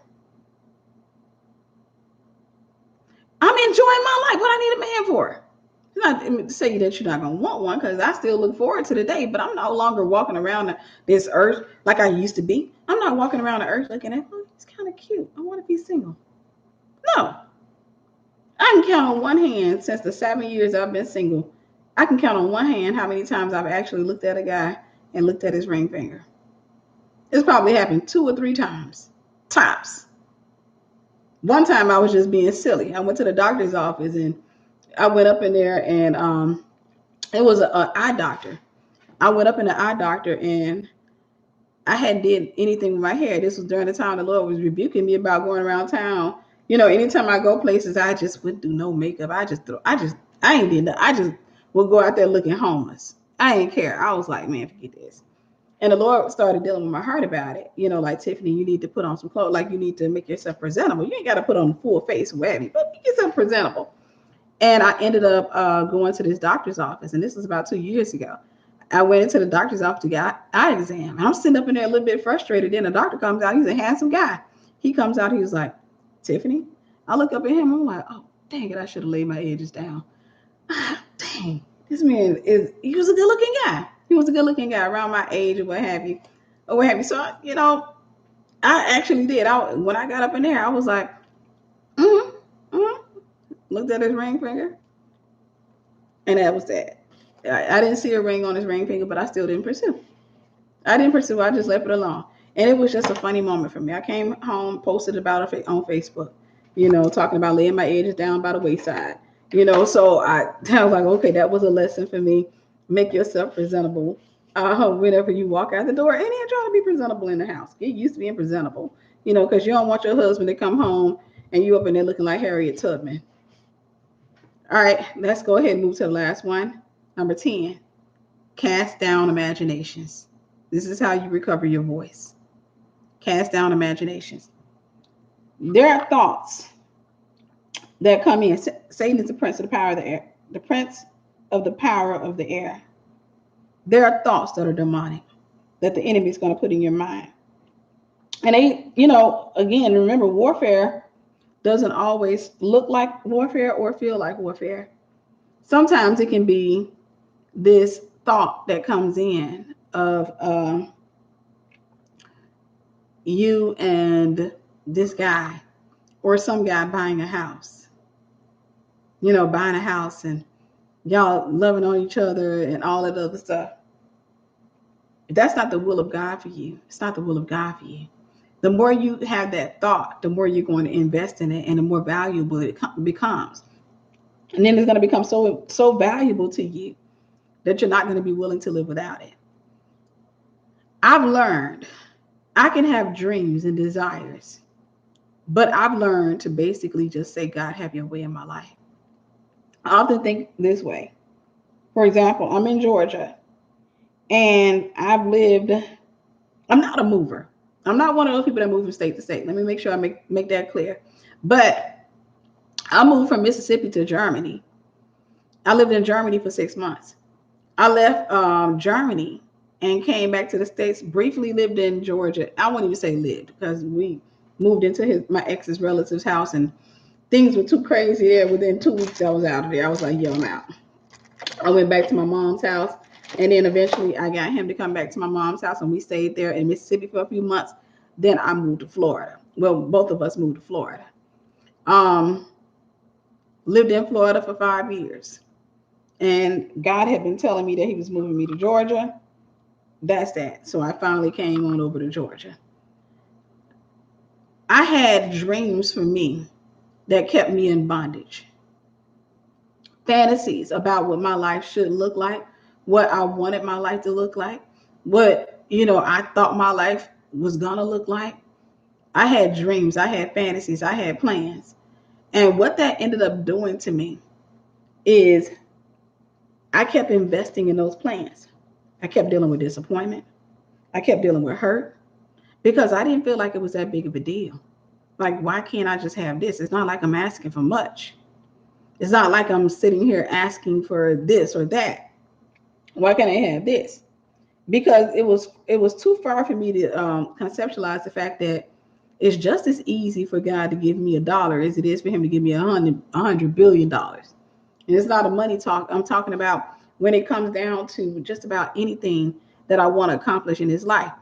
I'm enjoying my life. What I need a man for? Not to say that you're not going to want one, because I still look forward to the day, but I'm no longer walking around this earth like I used to be. I'm not walking around the earth looking at, oh, it's kind of cute. I want to be single. No. I can count on one hand since the 7 years I've been single. I can count on one hand how many times I've actually looked at a guy and looked at his ring finger. It's probably happened 2 or 3 times. Tops. One time I was just being silly. I went to the doctor's office and I went up in there and it was an eye doctor. I went up in the eye doctor and I hadn't did anything with my hair. This was during the time the Lord was rebuking me about going around town. Anytime I go places, I just wouldn't do no makeup. I ain't did that. I just would go out there looking homeless. I ain't care. I was like, man, forget this. And the Lord started dealing with my heart about it. Like, Tiffany, you need to put on some clothes. Like, you need to make yourself presentable. You ain't got to put on full face wabby, but make yourself presentable. And I ended up going to this doctor's office, and this was about 2 years ago. I went into the doctor's office to get an eye exam. And I'm sitting up in there a little bit frustrated. Then the doctor comes out. He's a handsome guy. He comes out. He was like, Tiffany. I look up at him. I'm like, oh, dang it. I should have laid my edges down. Dang. This man he was a good looking guy. He was a good looking guy around my age or what have you. So, I actually did. When I got up in there, I was like, looked at his ring finger. And that was that. I didn't see a ring on his ring finger, but I still didn't pursue. I just left it alone. And it was just a funny moment for me. I came home, posted about it on Facebook, talking about laying my edges down by the wayside. So I was like, okay, that was a lesson for me. Make yourself presentable whenever you walk out the door. And then try to be presentable in the house. Get used to being presentable, because you don't want your husband to come home and you up in there looking like Harriet Tubman. All right, let's go ahead and move to the last one. Number 10, cast down imaginations. This is how you recover your voice. Cast down imaginations. There are thoughts that come in. Satan is the prince of the power of the air. The prince of the power of the air. There are thoughts that are demonic that the enemy is going to put in your mind. And again, remember, warfare doesn't always look like warfare or feel like warfare. Sometimes it can be this thought that comes in of you and this guy or some guy buying a house. Buying a house and y'all loving on each other and all that other stuff. If that's not the will of God for you, it's not the will of God for you. The more you have that thought, the more you're going to invest in it and the more valuable it becomes. And then it's going to become so valuable to you that you're not going to be willing to live without it. I've learned I can have dreams and desires, but I've learned to basically just say, God, have your way in my life. I often think this way. For example, I'm in Georgia and I'm not a mover. I'm not one of those people that move from state to state. Let me make sure I make that clear. But I moved from Mississippi to Germany. I lived in Germany for 6 months. I left Germany and came back to the States, briefly lived in Georgia. I won't even say lived because we moved into my ex's relative's house and things were too crazy there. Within 2 weeks, I was out of there. I was like, yo, I'm out. I went back to my mom's house. And then eventually I got him to come back to my mom's house and we stayed there in Mississippi for a few months. Then I moved to Florida. Well, both of us moved to Florida. Lived in Florida for 5 years. And God had been telling me that he was moving me to Georgia. That's that. So I finally came on over to Georgia. I had dreams for me that kept me in bondage. Fantasies about what my life should look like, what I wanted my life to look like, what, I thought my life was going to look like. I had dreams, I had fantasies, I had plans. And what that ended up doing to me is I kept investing in those plans. I kept dealing with disappointment. I kept dealing with hurt because I didn't feel like it was that big of a deal. Like, why can't I just have this? It's not like I'm asking for much. It's not like I'm sitting here asking for this or that. Why can't I have this? Because it was too far for me to conceptualize the fact that it's just as easy for God to give me $1 as it is for him to give me $100 billion. And it's not a money talk. I'm talking about when it comes down to just about anything that I want to accomplish in his life.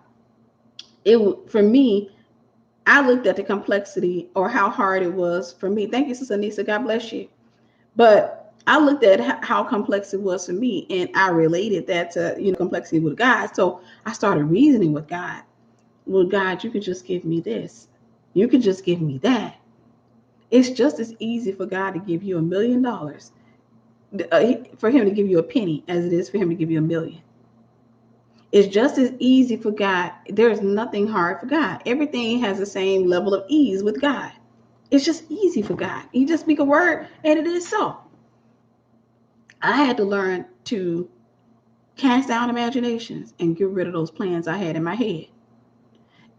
For me, I looked at the complexity or how hard it was for me. Thank you, Sister Nisa. God bless you. But I looked at how complex it was for me, and I related that to complexity with God. So I started reasoning with God. Well, God, you could just give me this. You could just give me that. It's just as easy for God to give you $1 million, for him to give you a penny, as it is for him to give you $1 million. It's just as easy for God. There's nothing hard for God. Everything has the same level of ease with God. It's just easy for God. He just speak a word and it is so. I had to learn to cast down imaginations and get rid of those plans I had in my head.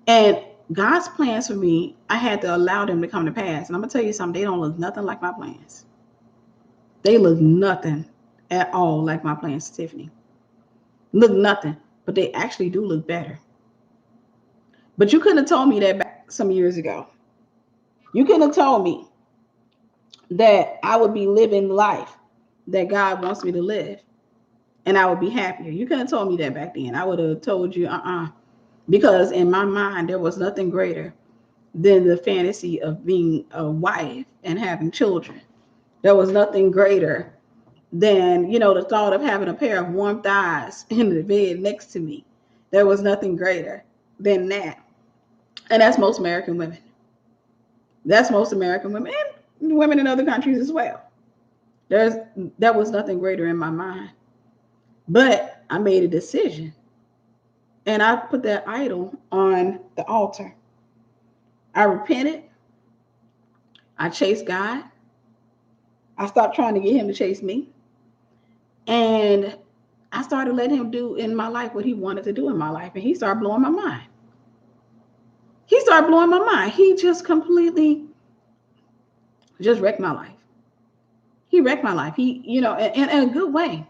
And God's plans for me, I had to allow them to come to pass. And I'm going to tell you something, they don't look nothing like my plans. They look nothing at all like my plans, Tiffany. Look nothing, but they actually do look better. But you couldn't have told me that back some years ago. You couldn't have told me that I would be living life that God wants me to live and I would be happier. You couldn't have told me that back then. I would have told you, because in my mind, there was nothing greater than the fantasy of being a wife and having children. There was nothing greater than, the thought of having a pair of warm thighs in the bed next to me. There was nothing greater than that. And that's most American women. That's most American women and women in other countries as well. There was nothing greater in my mind. But I made a decision. And I put that idol on the altar. I repented. I chased God. I stopped trying to get him to chase me. And I started letting him do in my life what he wanted to do in my life. And he started blowing my mind. He just completely just wrecked my life. He wrecked my life. He, in a good way.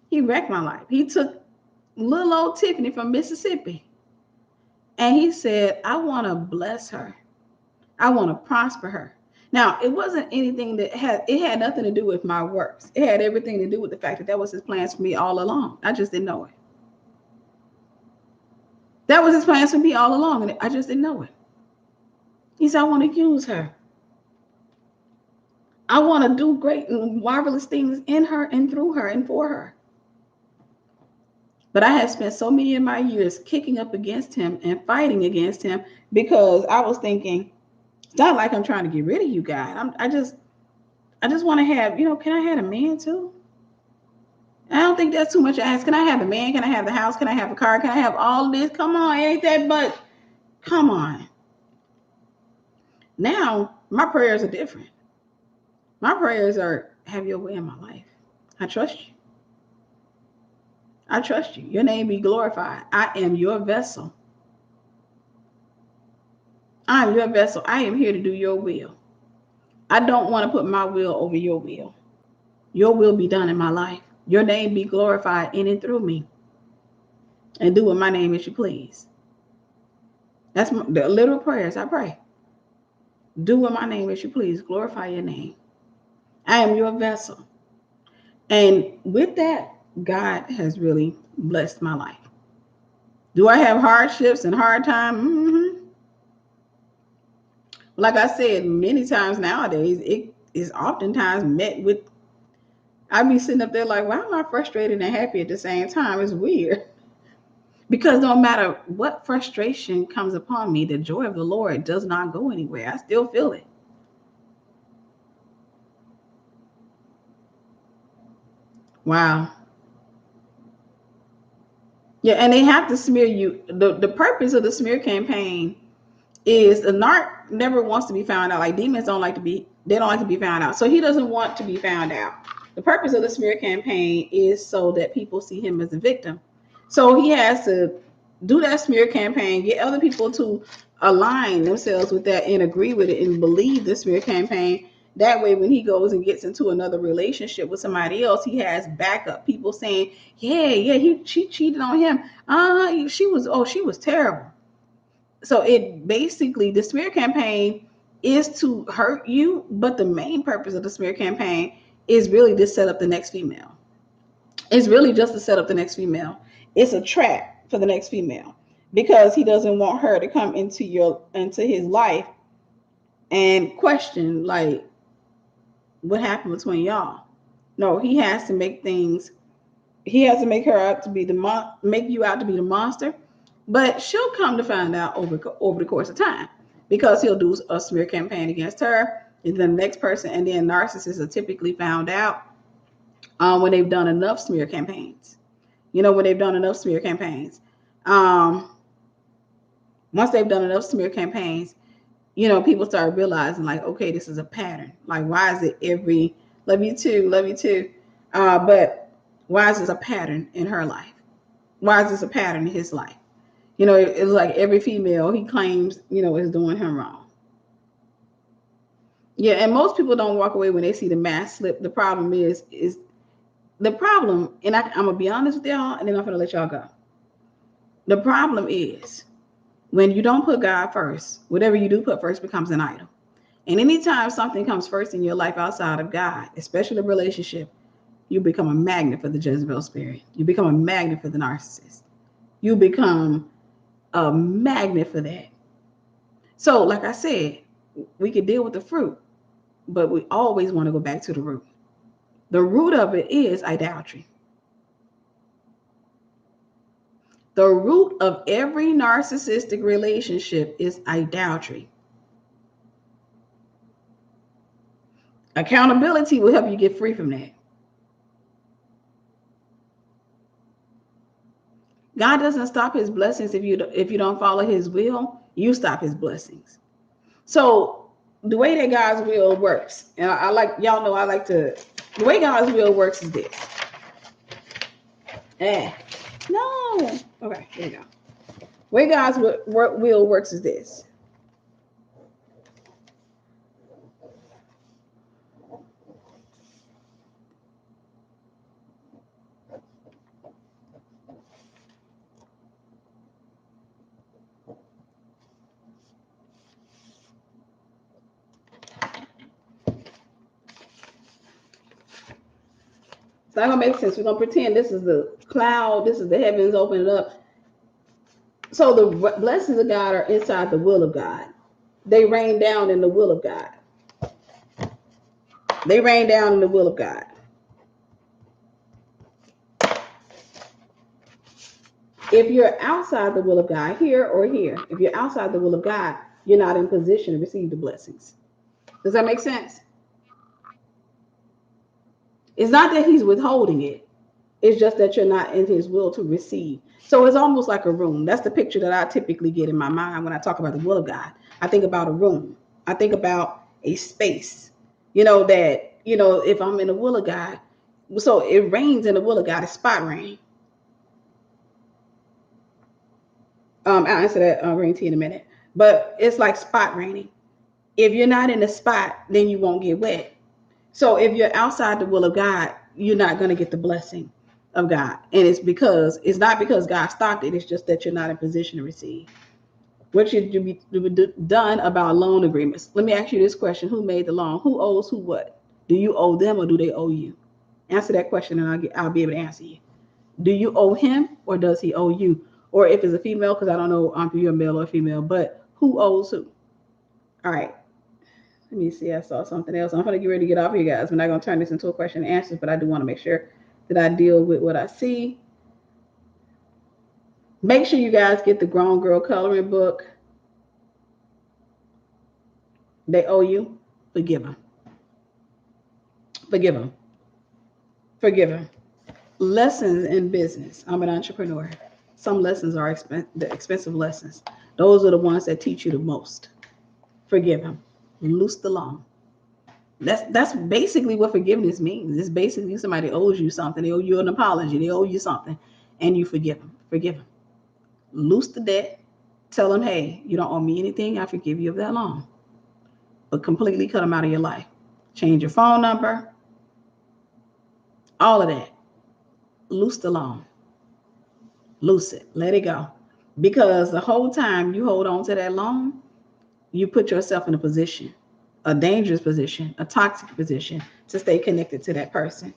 He wrecked my life. He took little old Tiffany from Mississippi. And he said, I want to bless her. I want to prosper her. Now, it wasn't anything it had nothing to do with my works. It had everything to do with the fact that was his plans for me all along. I just didn't know it. That was his plans for me all along, and I just didn't know it. He said, I want to use her. I want to do great and marvelous things in her and through her and for her. But I had spent so many of my years kicking up against him and fighting against him because I was thinking, it's not like I'm trying to get rid of you, God. I just want to have, can I have a man too? I don't think that's too much to ask. Can I have a man? Can I have the house? Can I have a car? Can I have all of this? Come on, ain't that much? Come on. Now, my prayers are different. My prayers are, have your way in my life. I trust you. I trust you. Your name be glorified. I am your vessel. I am your vessel. I am here to do your will. I don't want to put my will over your will. Your will be done in my life. Your name be glorified in and through me. And do what my name is you please. That's the little prayers I pray. Do what my name is you please. Glorify your name. I am your vessel. And with that, God has really blessed my life. Do I have hardships and hard times? Mm-hmm. Like I said, many times nowadays, it is oftentimes met with, I be sitting up there like, why am I frustrated and happy at the same time? It's weird. Because no matter what frustration comes upon me, the joy of the Lord does not go anywhere. I still feel it. Wow. Yeah, and they have to smear you. The purpose of the smear campaign is the narc never wants to be found out. Like demons don't like to be found out. So he doesn't want to be found out. The purpose of the smear campaign is so that people see him as a victim. So he has to do that smear campaign, get other people to align themselves with that and agree with it and believe the smear campaign. That way, when he goes and gets into another relationship with somebody else, he has backup people saying, she cheated on him. She was terrible. So it basically, the smear campaign is to hurt you, but the main purpose of the smear campaign is really to set up the next female. It's really just to set up the next female. It's a trap for the next female because he doesn't want her to come into his life and question like what happened between y'all. No, he has to make her out to be make you out to be the monster. But she'll come to find out over the course of time because he'll do a smear campaign against her and then the next person. And then narcissists are typically found out when they've done enough smear campaigns. When they've done enough smear campaigns. Once they've done enough smear campaigns, people start realizing like, okay, this is a pattern. Like, why is it every love you too, but why is this a pattern in her life? Why is this a pattern in his life? It's like every female he claims, is doing him wrong. Yeah, and most people don't walk away when they see the mask slip. The problem is the problem, and I'm gonna be honest with y'all, and then I'm gonna let y'all go. The problem is when you don't put God first, whatever you do put first becomes an idol. And anytime something comes first in your life outside of God, especially a relationship, you become a magnet for the Jezebel spirit. You become a magnet for the narcissist. You become a magnet for that. So, like I said, we could deal with the fruit, but we always want to go back to the root. The root of it is idolatry. The root of every narcissistic relationship is idolatry. Accountability will help you get free from that. God doesn't stop his blessings if you don't follow his will. You stop his blessings. So the way that God's will works, and I like, y'all know I like to, the way God's will works is this. No. Okay, here we go. The way God's will works is this. It's not gonna make sense. We're gonna pretend this is the cloud, this is the heavens opening up. So the blessings of God are inside the will of God. They rain down in the will of God. They rain down in the will of God. If you're outside the will of God, here or here, if you're outside the will of God, you're not in position to receive the blessings. Does that make sense? It's not that he's withholding it. It's just that you're not in his will to receive. So it's almost like a room. That's the picture that I typically get in my mind when I talk about the will of God. I think about a room. I think about a space, that, if I'm in the will of God, so it rains in the will of God, it's spot rain. I'll answer that rain tea in a minute. But it's like spot raining. If you're not in the spot, then you won't get wet. So if you're outside the will of God, you're not going to get the blessing of God. And it's not because God stopped it. It's just that you're not in position to receive. What should you be done about loan agreements? Let me ask you this question. Who made the loan? Who owes who what? Do you owe them or do they owe you? Answer that question and I'll be able to answer you. Do you owe him or does he owe you? Or if it's a female, because I don't know if you're a male or a female, but who owes who? All right. Let me see. I saw something else. I'm going to get ready to get off here, guys. We're not going to turn this into a question and answers, but I do want to make sure that I deal with what I see. Make sure you guys get the Grown Girl Coloring Book. They owe you. Forgive them. Forgive them. Forgive them. Lessons in business. I'm an entrepreneur. Some lessons are the expensive lessons. Those are the ones that teach you the most. Forgive them. Loose the loan. That's basically what forgiveness means. It's basically somebody owes you something. They owe you an apology. They owe you something, and you forgive them. Forgive them. Loose the debt. Tell them, hey, you don't owe me anything. I forgive you of that loan. But completely cut them out of your life. Change your phone number. All of that. Loose the loan. Loose it. Let it go. Because the whole time you hold on to that loan, you put yourself in a dangerous position, a toxic position to stay connected to that person.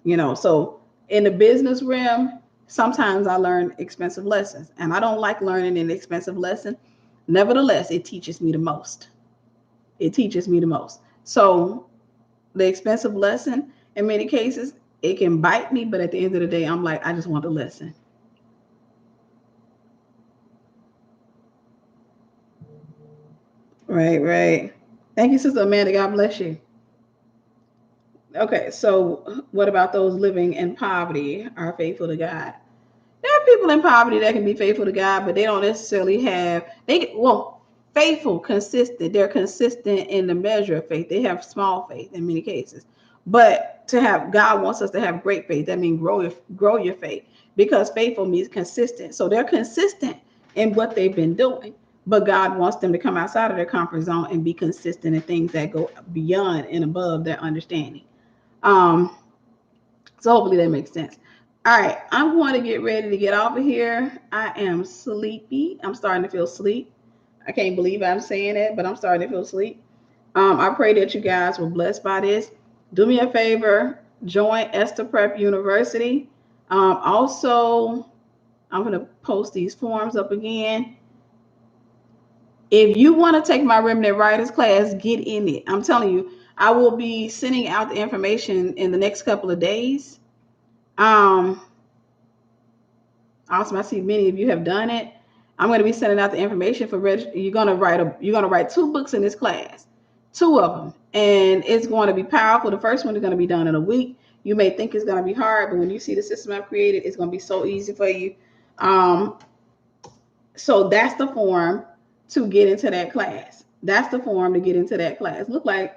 So in the business realm, sometimes I learn expensive lessons, and I don't like learning an expensive lesson. Nevertheless, it teaches me the most. It teaches me the most. So the expensive lesson, in many cases, it can bite me, but at the end of the day, I'm like, I just want the lesson. Right. Thank you, Sister Amanda. God bless you. Okay, so what about those living in poverty are faithful to God? are people in poverty that can be faithful to God, but they don't necessarily have, faithful, consistent. They're consistent in the measure of faith. They have small faith in many cases. But to have, God wants us to have great faith. That means grow your faith, because faithful means consistent. So they're consistent in what they've been doing, but God wants them to come outside of their comfort zone and be consistent in things that go beyond and above their understanding. So hopefully that makes sense. All right, I'm going to get ready to get off of here. I am sleepy. I'm starting to feel sleep. I can't believe I'm saying it, but I'm starting to feel sleep. I pray that you guys were blessed by this. Do me a favor, join Esther Prep University. Also, I'm going to post these forms up again. If you want to take my Remnant Writers class, get in it. I'm telling you, I will be sending out the information in the next couple of days. Awesome. I see many of you have done it. I'm going to be sending out the information for register. You're going to write 2 books in this class, 2 of them, and it's going to be powerful. The first one is going to be done in a week. You may think it's going to be hard, but when you see the system I've created, it's going to be so easy for you. So that's the form to get into that class. That's the form to get into that class. Look like,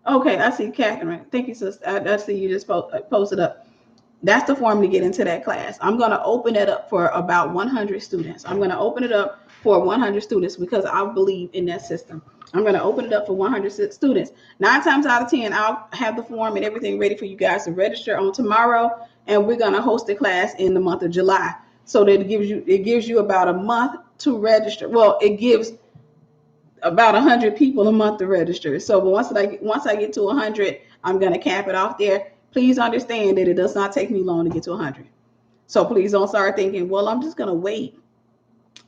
okay, I see Catherine. Thank you, sister. I see you just posted up. That's the form to get into that class. I'm going to open it up for about 100 students. I'm going to open it up for 100 students because I believe in that system. I'm going to open it up for 100 students. 9 times out of 10, I'll have the form and everything ready for you guys to register on tomorrow. And we're going to host a class in the month of July. So that it gives you about a month to register. Well, it gives about 100 people a month to register. So once I get to 100, I'm going to cap it off there. Please understand that it does not take me long to get to 100. So please don't start thinking, well, I'm just going to wait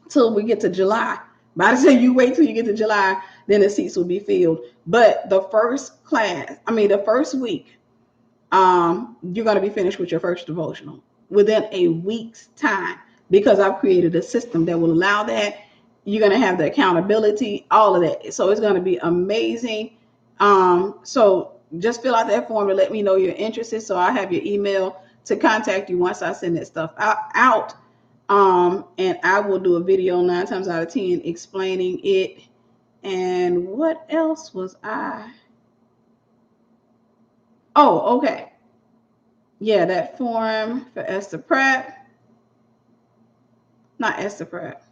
till we get to July. By the time you wait till you get to July, then the seats will be filled. But the first week, you're going to be finished with your first devotional within a week's time, because I've created a system that will allow that. You're going to have the accountability, all of that. So it's going to be amazing. So just fill out that form to let me know you're interested. So I have your email to contact you once I send that stuff out. And I will do a video 9 times out of 10 explaining it. And what else was I? Oh, okay. Yeah, that form for Esther Prep. Not Esther Prep.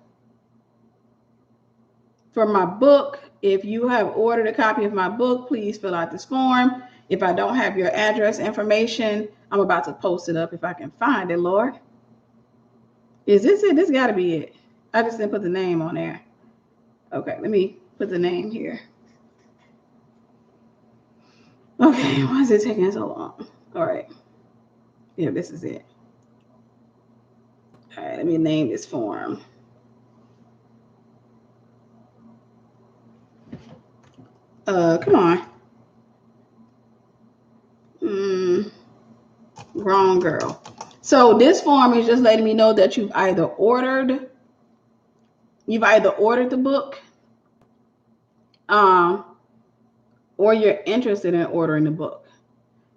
For my book, if you have ordered a copy of my book, please fill out this form. If I don't have your address information, I'm about to post it up if I can find it, Lord. Is this it? This got to be it. I just didn't put the name on there. Okay, let me put the name here. Okay, why is it taking so long? All right. Yeah, this is it. All right, let me name this form. Come on. Wrong girl. So this form is just letting me know that you've either ordered the book, or you're interested in ordering the book.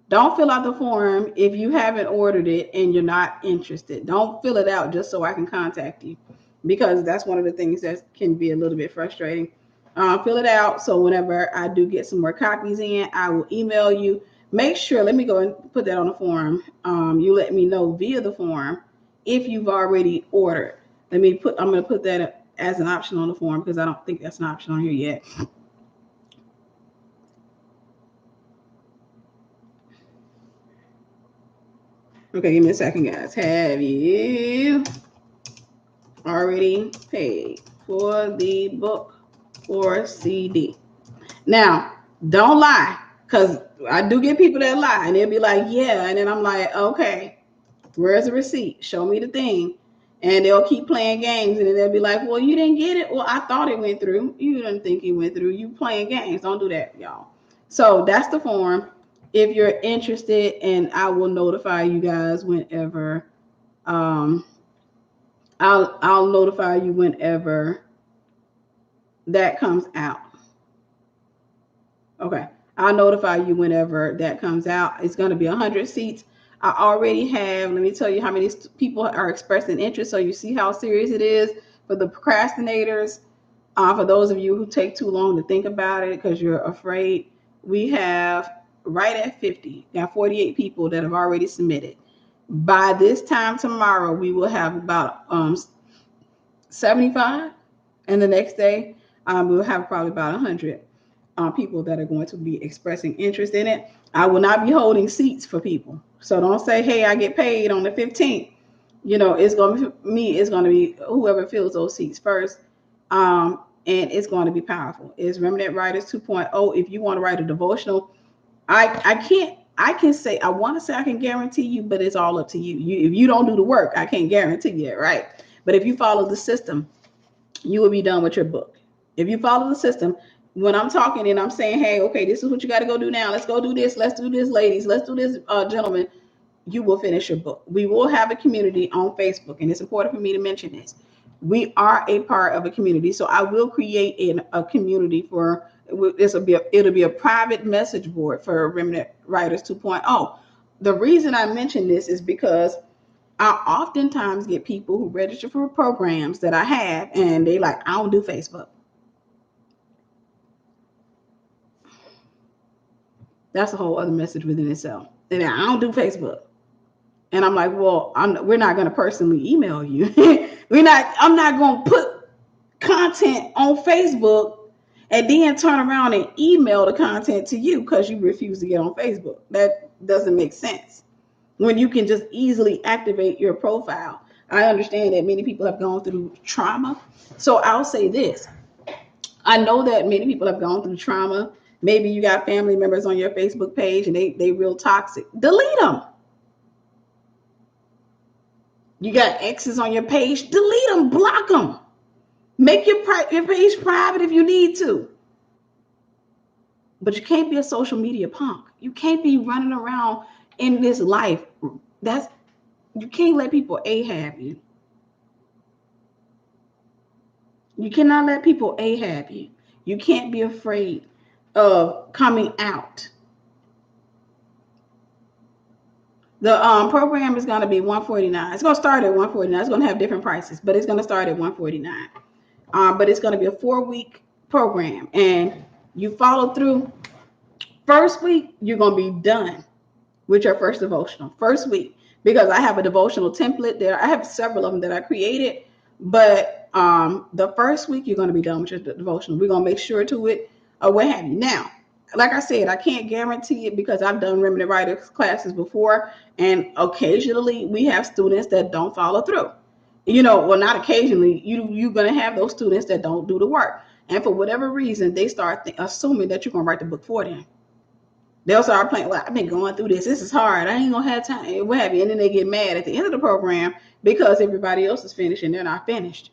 Don't fill out the form if you haven't ordered it and you're not interested. Don't fill it out just so I can contact you, because that's one of the things that can be a little bit frustrating. Fill it out so whenever I do get some more copies in, I will email you. Make sure, let me go and put that on the form. You let me know via the form if you've already ordered. I'm going to put that as an option on the form because I don't think that's an option on here yet. Okay, give me a second, guys. Have you already paid for the book or CD? Now, don't lie, because I do get people that lie, and they'll be like, yeah, and then I'm like, okay, where's the receipt? Show me the thing. And they'll keep playing games, and then they'll be like, well, you didn't get it. Well, I thought it went through. You didn't think it went through. You playing games. Don't do that, y'all. So that's the form. If you're interested, and I will notify you guys whenever. I'll notify you whenever that comes out. Okay, I'll notify you whenever that comes out. It's going to be 100 seats. I already have, let me tell you how many people are expressing interest, so you see how serious it is for the procrastinators. For those of you who take too long to think about it because you're afraid, we have right at 50, got 48 people that have already submitted. By this time tomorrow, we will have about 75, and the next day we'll have probably about 100 people that are going to be expressing interest in it. I will not be holding seats for people, so don't say, hey, I get paid on the 15th. It's going to be me. It's going to be whoever fills those seats first, and it's going to be powerful. It's Remnant Writers 2.0. If you want to write a devotional, I can say, I want to say I can guarantee you, but it's all up to you. If you don't do the work, I can't guarantee it, right? But if you follow the system, you will be done with your book. If you follow the system, when I'm talking and I'm saying, hey, okay, this is what you got to go do now. Let's go do this. Let's do this, ladies. Let's do this, gentlemen. You will finish your book. We will have a community on Facebook, and it's important for me to mention this. We are a part of a community, so I will create a community for this. It'll be a private message board for Remnant Writers 2.0. The reason I mention this is because I oftentimes get people who register for programs that I have, and they like, I don't do Facebook. That's a whole other message within itself. And I don't do Facebook. And I'm like, well, we're not going to personally email you. I'm not going to put content on Facebook and then turn around and email the content to you because you refuse to get on Facebook. That doesn't make sense when you can just easily activate your profile. I understand that many people have gone through trauma. So I'll say this. I know that many people have gone through trauma. Maybe you got family members on your Facebook page and they real toxic. Delete them. You got exes on your page, delete them, block them. Make your page private if you need to. But you can't be a social media punk. You can't be running around in this life. You can't let people ahab you. You cannot let people ahab you. You can't be afraid of coming out. The program is going to be $149. It's going to start at $149. It's going to have different prices, but it's going to start at $149. But it's going to be a 4-week program, and you follow through. First week, you're going to be done with your first devotional. First week, because I have a devotional template there. I have several of them that I created, but the first week, you're going to be done with your devotional. We're going to make sure to it, or what have you. Now, like I said, I can't guarantee it because I've done Remnant Writers classes before, and occasionally we have students that don't follow through. Well, not occasionally. You're going to have those students that don't do the work, and for whatever reason, they start assuming that you're going to write the book for them. They'll start playing, well, I've been going through this. This is hard. I ain't going to have time. What have you? And then they get mad at the end of the program because everybody else is finished and they're not finished.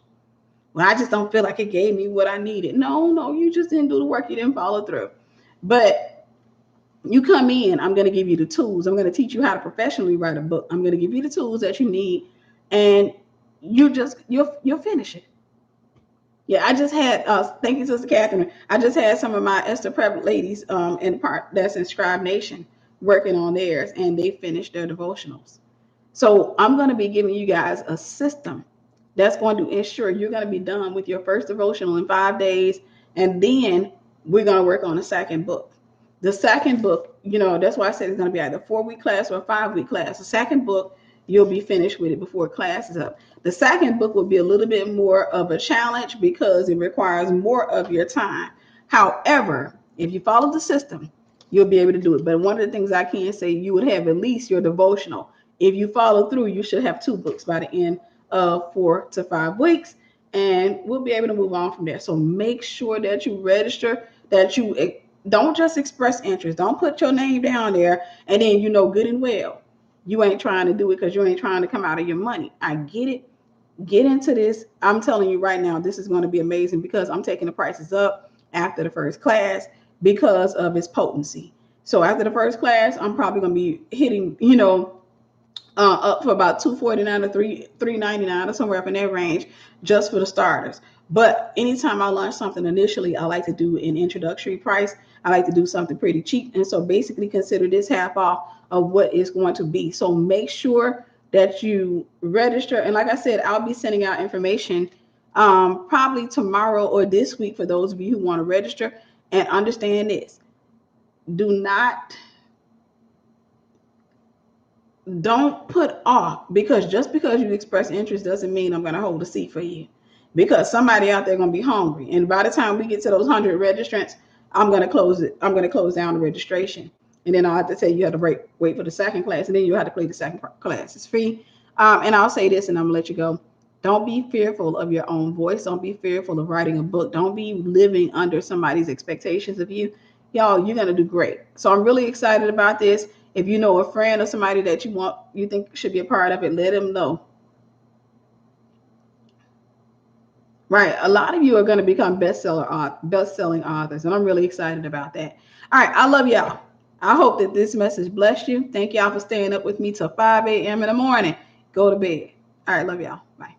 Well, I just don't feel like it gave me what I needed. No, you just didn't do the work. You didn't follow through. But you come in, I'm going to give you the tools. I'm going to teach you how to professionally write a book. I'm going to give you the tools that you need, and you'll finish it. Yeah, I just had, thank you, Sister Catherine. I just had some of my Esther Prep ladies in part that's in Scribe Nation working on theirs, and they finished their devotionals. So I'm going to be giving you guys a system that's going to ensure you're going to be done with your first devotional in 5 days, and then we're going to work on the second book. The second book, that's why I said it's going to be either a 4-week class or a 5-week class. The second book, you'll be finished with it before class is up. The second book will be a little bit more of a challenge because it requires more of your time. However, if you follow the system, you'll be able to do it. But one of the things I can say, you would have at least your devotional. If you follow through, you should have 2 books by the end of 4 to 5 weeks, and we'll be able to move on from there. So make sure that you register, that you don't just express interest. Don't put your name down there and then good and well you ain't trying to do it because you ain't trying to come out of your money. I get it. Get into this. I'm telling you right now, this is going to be amazing because I'm taking the prices up after the first class because of its potency. So after the first class, I'm probably going to be hitting, up for about $249 or $399 or somewhere up in that range just for the starters. But anytime I launch something initially, I like to do an introductory price. I like to do something pretty cheap. And so basically consider this half off of what it's going to be. So make sure that you register. And like I said, I'll be sending out information probably tomorrow or this week for those of you who want to register. And understand this. Don't put off, because just because you express interest doesn't mean I'm going to hold a seat for you, because somebody out there going to be hungry. And by the time we get to those 100 registrants, I'm going to close it. I'm going to close down the registration. And then I'll have to tell you have to wait for the second class. And then you'll have to play the second class. It's free. And I'll say this and I'm going to let you go. Don't be fearful of your own voice. Don't be fearful of writing a book. Don't be living under somebody's expectations of you. Y'all, you're going to do great. So I'm really excited about this. If you know a friend or somebody that you think should be a part of it, let them know. Right. A lot of you are going to become best-selling authors, and I'm really excited about that. All right. I love y'all. I hope that this message blessed you. Thank y'all for staying up with me till 5 a.m. in the morning. Go to bed. All right. Love y'all. Bye.